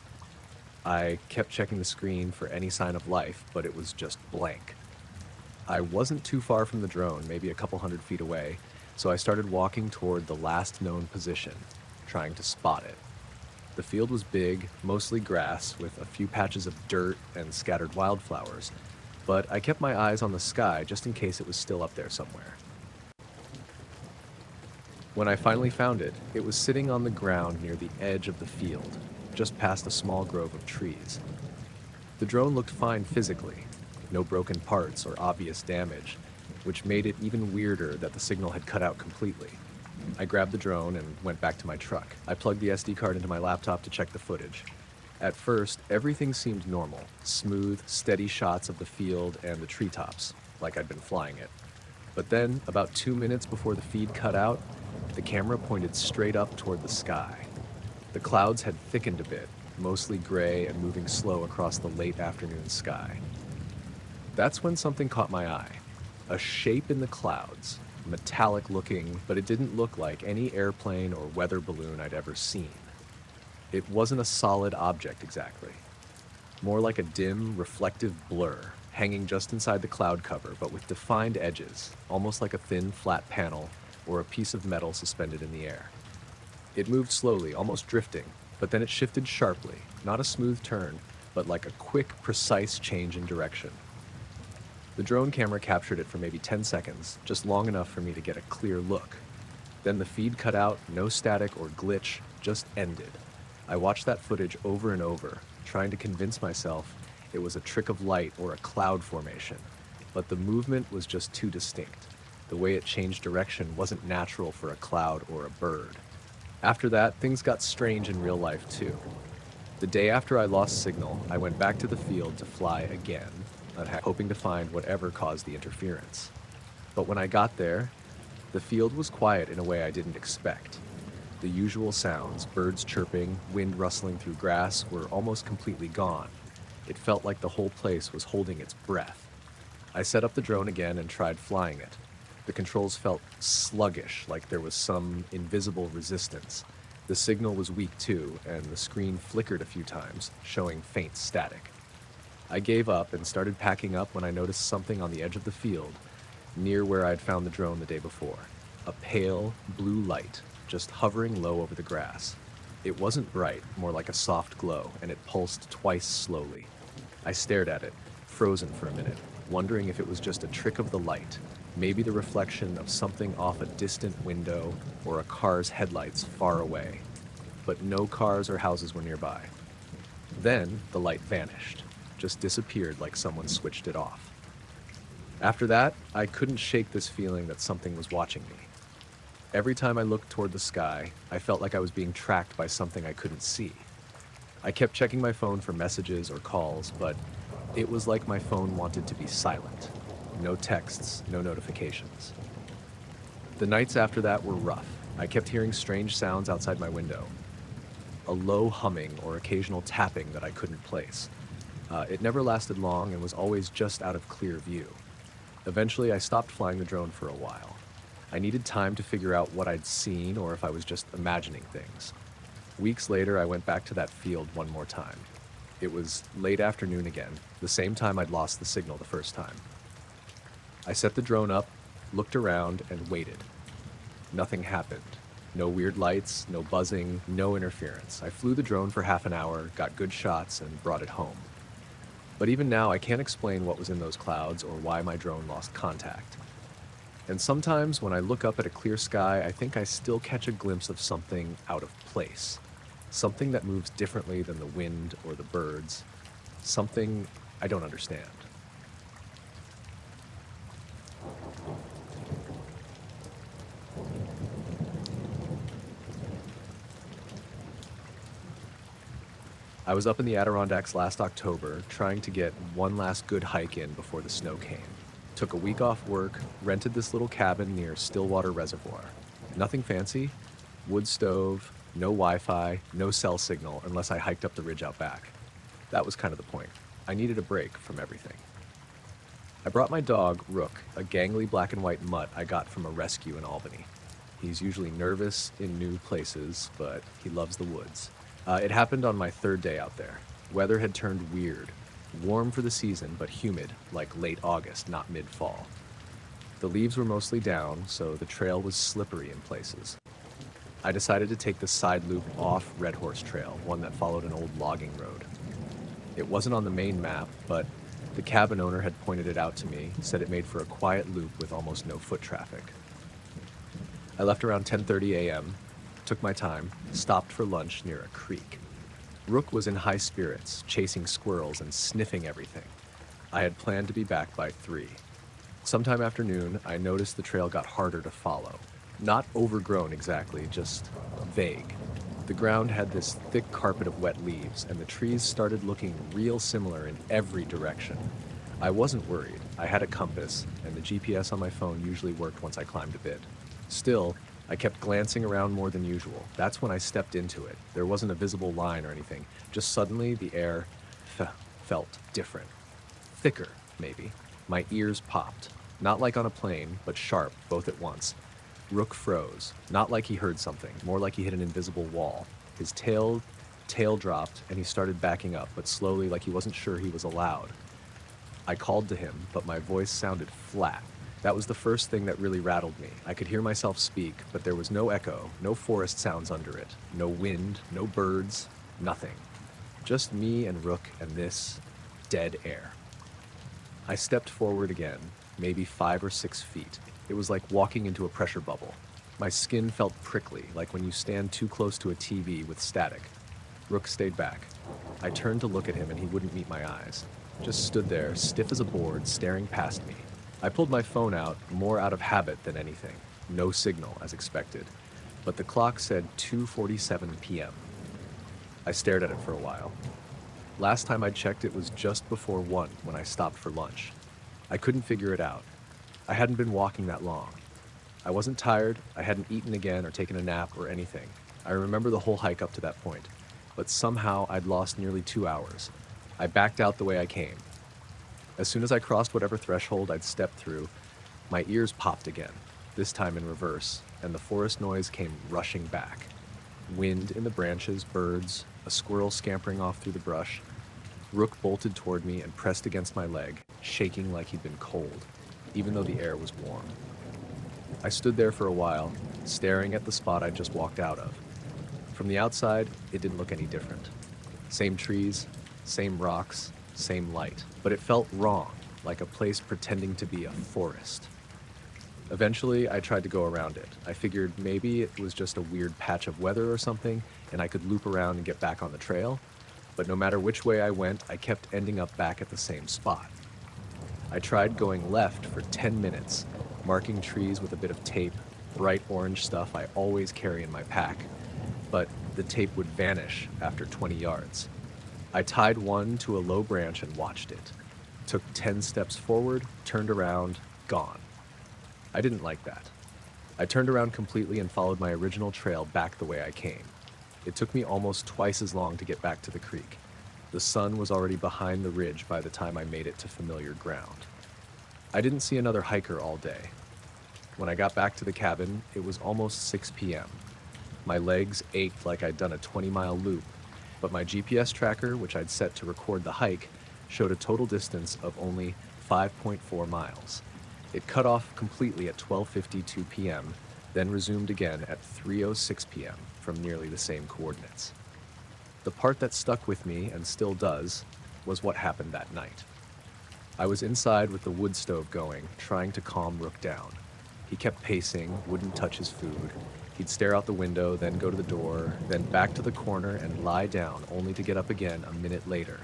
I kept checking the screen for any sign of life, but it was just blank. I wasn't too far from the drone, maybe a couple hundred feet away, so I started walking toward the last known position, trying to spot it. The field was big, mostly grass, with a few patches of dirt and scattered wildflowers, but I kept my eyes on the sky just in case it was still up there somewhere. When I finally found it, it was sitting on the ground near the edge of the field, just past a small grove of trees. The drone looked fine physically, no broken parts or obvious damage, which made it even weirder that the signal had cut out completely. I grabbed the drone and went back to my truck. I plugged the SD card into my laptop to check the footage. At first, everything seemed normal, smooth, steady shots of the field and the treetops, like I'd been flying it. But then, about 2 minutes before the feed cut out, the camera pointed straight up toward the sky. The clouds had thickened a bit, mostly gray and moving slow across the late afternoon sky. That's when something caught my eye. A shape in the clouds, metallic looking, but it didn't look like any airplane or weather balloon I'd ever seen. It wasn't a solid object exactly. More like a dim, reflective blur, hanging just inside the cloud cover, but with defined edges, almost like a thin, flat panel or a piece of metal suspended in the air. It moved slowly, almost drifting, but then it shifted sharply, not a smooth turn, but like a quick, precise change in direction. The drone camera captured it for maybe 10 seconds, just long enough for me to get a clear look. Then the feed cut out, no static or glitch, just ended. I watched that footage over and over, trying to convince myself it was a trick of light or a cloud formation, but the movement was just too distinct. The way it changed direction wasn't natural for a cloud or a bird. After that, things got strange in real life too. The day after I lost signal, I went back to the field to fly again, hoping to find whatever caused the interference. But when I got there, the field was quiet in a way I didn't expect. The usual sounds, birds chirping, wind rustling through grass, were almost completely gone. It felt like the whole place was holding its breath. I set up the drone again and tried flying it. The controls felt sluggish, like there was some invisible resistance. The signal was weak too, and the screen flickered a few times, showing faint static. I gave up and started packing up when I noticed something on the edge of the field, near where I'd found the drone the day before. A pale, blue light, just hovering low over the grass. It wasn't bright, more like a soft glow, and it pulsed twice slowly. I stared at it, frozen for a minute, wondering if it was just a trick of the light, maybe the reflection of something off a distant window or a car's headlights far away. But no cars or houses were nearby. Then the light vanished, just disappeared like someone switched it off. After that, I couldn't shake this feeling that something was watching me. Every time I looked toward the sky, I felt like I was being tracked by something I couldn't see. I kept checking my phone for messages or calls, but it was like my phone wanted to be silent. No texts, no notifications. The nights after that were rough. I kept hearing strange sounds outside my window. A low humming or occasional tapping that I couldn't place. It never lasted long and was always just out of clear view. Eventually, I stopped flying the drone for a while. I needed time to figure out what I'd seen or if I was just imagining things. Weeks later, I went back to that field one more time. It was late afternoon again, the same time I'd lost the signal the first time. I set the drone up, looked around, and waited. Nothing happened. No weird lights, no buzzing, no interference. I flew the drone for half an hour, got good shots, and brought it home. But even now, I can't explain what was in those clouds or why my drone lost contact. And sometimes when I look up at a clear sky, I think I still catch a glimpse of something out of place. Something that moves differently than the wind or the birds. Something I don't understand. I was up in the Adirondacks last October, trying to get one last good hike in before the snow came. Took a week off work, rented this little cabin near Stillwater Reservoir. Nothing fancy, wood stove, no Wi-Fi, no cell signal unless I hiked up the ridge out back. That was kind of the point. I needed a break from everything. I brought my dog, Rook, a gangly black and white mutt I got from a rescue in Albany. He's usually nervous in new places, but he loves the woods. It happened on my third day out there. Weather had turned weird. Warm for the season, but humid, like late August, not mid-fall. The leaves were mostly down, so the trail was slippery in places. I decided to take the side loop off Red Horse Trail, one that followed an old logging road. It wasn't on the main map, but the cabin owner had pointed it out to me, said it made for a quiet loop with almost no foot traffic. I left around 10:30 a.m., took my time, stopped for lunch near a creek. Rook was in high spirits, chasing squirrels and sniffing everything. I had planned to be back by 3. Sometime after noon, I noticed the trail got harder to follow. Not overgrown exactly, just vague. The ground had this thick carpet of wet leaves, and the trees started looking real similar in every direction. I wasn't worried. I had a compass, and the GPS on my phone usually worked once I climbed a bit. Still, I kept glancing around more than usual. That's when I stepped into it. There wasn't a visible line or anything. Just suddenly, the air felt different. Thicker, maybe. My ears popped. Not like on a plane, but sharp, both at once. Rook froze. Not like he heard something, more like he hit an invisible wall. His tail dropped, and he started backing up, but slowly, like he wasn't sure he was allowed. I called to him, but my voice sounded flat. That was the first thing that really rattled me. I could hear myself speak, but there was no echo, no forest sounds under it, no wind, no birds, nothing. Just me and Rook and this dead air. I stepped forward again, maybe 5 or 6 feet. It was like walking into a pressure bubble. My skin felt prickly, like when you stand too close to a TV with static. Rook stayed back. I turned to look at him and he wouldn't meet my eyes. Just stood there, stiff as a board, staring past me. I pulled my phone out, more out of habit than anything. No signal, as expected. But the clock said 2:47 p.m. I stared at it for a while. Last time I checked, it was just before 1 when I stopped for lunch. I couldn't figure it out. I hadn't been walking that long. I wasn't tired, I hadn't eaten again or taken a nap or anything. I remember the whole hike up to that point, but somehow I'd lost nearly 2 hours. I backed out the way I came. As soon as I crossed whatever threshold I'd stepped through, my ears popped again, this time in reverse, and the forest noise came rushing back. Wind in the branches, birds, a squirrel scampering off through the brush. Rook bolted toward me and pressed against my leg, shaking like he'd been cold, even though the air was warm. I stood there for a while, staring at the spot I'd just walked out of. From the outside, it didn't look any different. Same trees, same rocks, same light, but it felt wrong, like a place pretending to be a forest. Eventually, I tried to go around it. I figured maybe it was just a weird patch of weather or something, and I could loop around and get back on the trail, but no matter which way I went, I kept ending up back at the same spot. I tried going left for 10 minutes, marking trees with a bit of tape, bright orange stuff I always carry in my pack, but the tape would vanish after 20 yards. I tied one to a low branch and watched it. Took 10 steps forward, turned around, gone. I didn't like that. I turned around completely and followed my original trail back the way I came. It took me almost twice as long to get back to the creek. The sun was already behind the ridge by the time I made it to familiar ground. I didn't see another hiker all day. When I got back to the cabin, it was almost 6 p.m. My legs ached like I'd done a 20-mile loop, but my GPS tracker, which I'd set to record the hike, showed a total distance of only 5.4 miles. It cut off completely at 12:52 p.m., then resumed again at 3:06 p.m. from nearly the same coordinates. The part that stuck with me, and still does, was what happened that night. I was inside with the wood stove going, trying to calm Rook down. He kept pacing, wouldn't touch his food. He'd stare out the window, then go to the door, then back to the corner and lie down, only to get up again a minute later.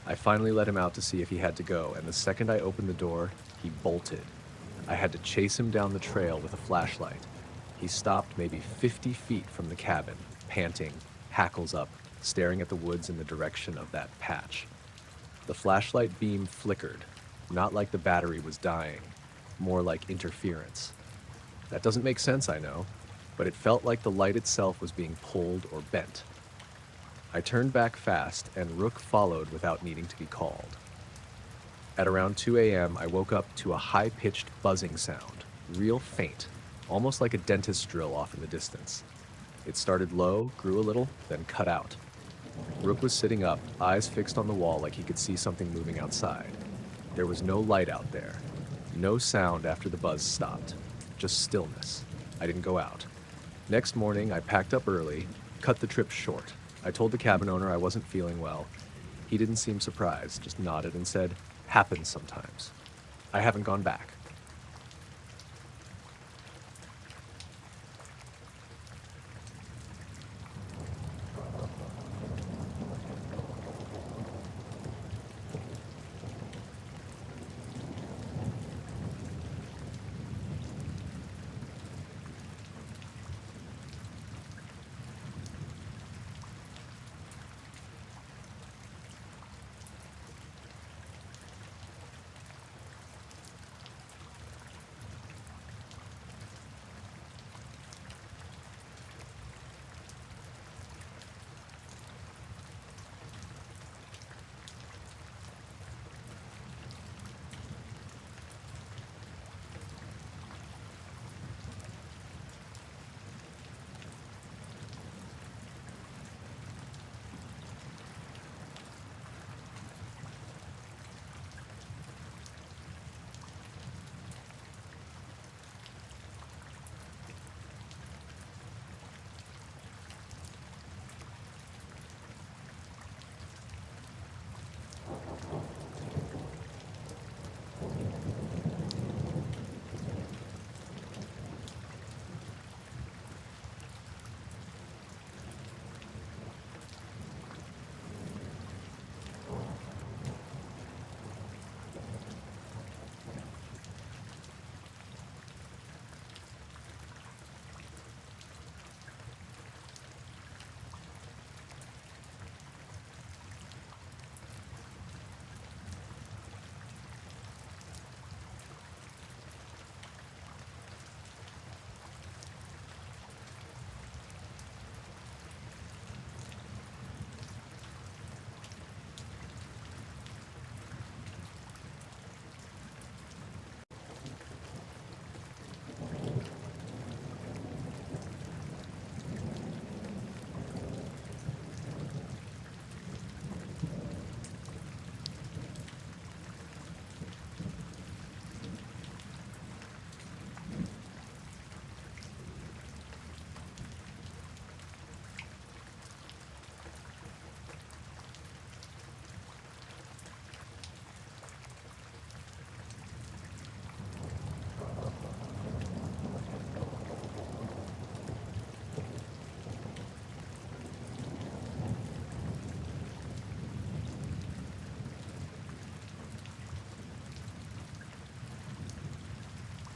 I finally let him out to see if he had to go, and the second I opened the door, he bolted. I had to chase him down the trail with a flashlight. He stopped maybe 50 feet from the cabin, panting, hackles up, staring at the woods in the direction of that patch. The flashlight beam flickered, not like the battery was dying, more like interference. That doesn't make sense, I know, but it felt like the light itself was being pulled or bent. I turned back fast, and Rook followed without needing to be called. At around 2 a.m., I woke up to a high-pitched buzzing sound, real faint, almost like a dentist's drill off in the distance. It started low, grew a little, then cut out. Rook was sitting up, eyes fixed on the wall like he could see something moving outside. There was no light out there. No sound after the buzz stopped. Just stillness. I didn't go out. Next morning, I packed up early, cut the trip short. I told the cabin owner I wasn't feeling well. He didn't seem surprised, just nodded and said, "Happens sometimes." I haven't gone back.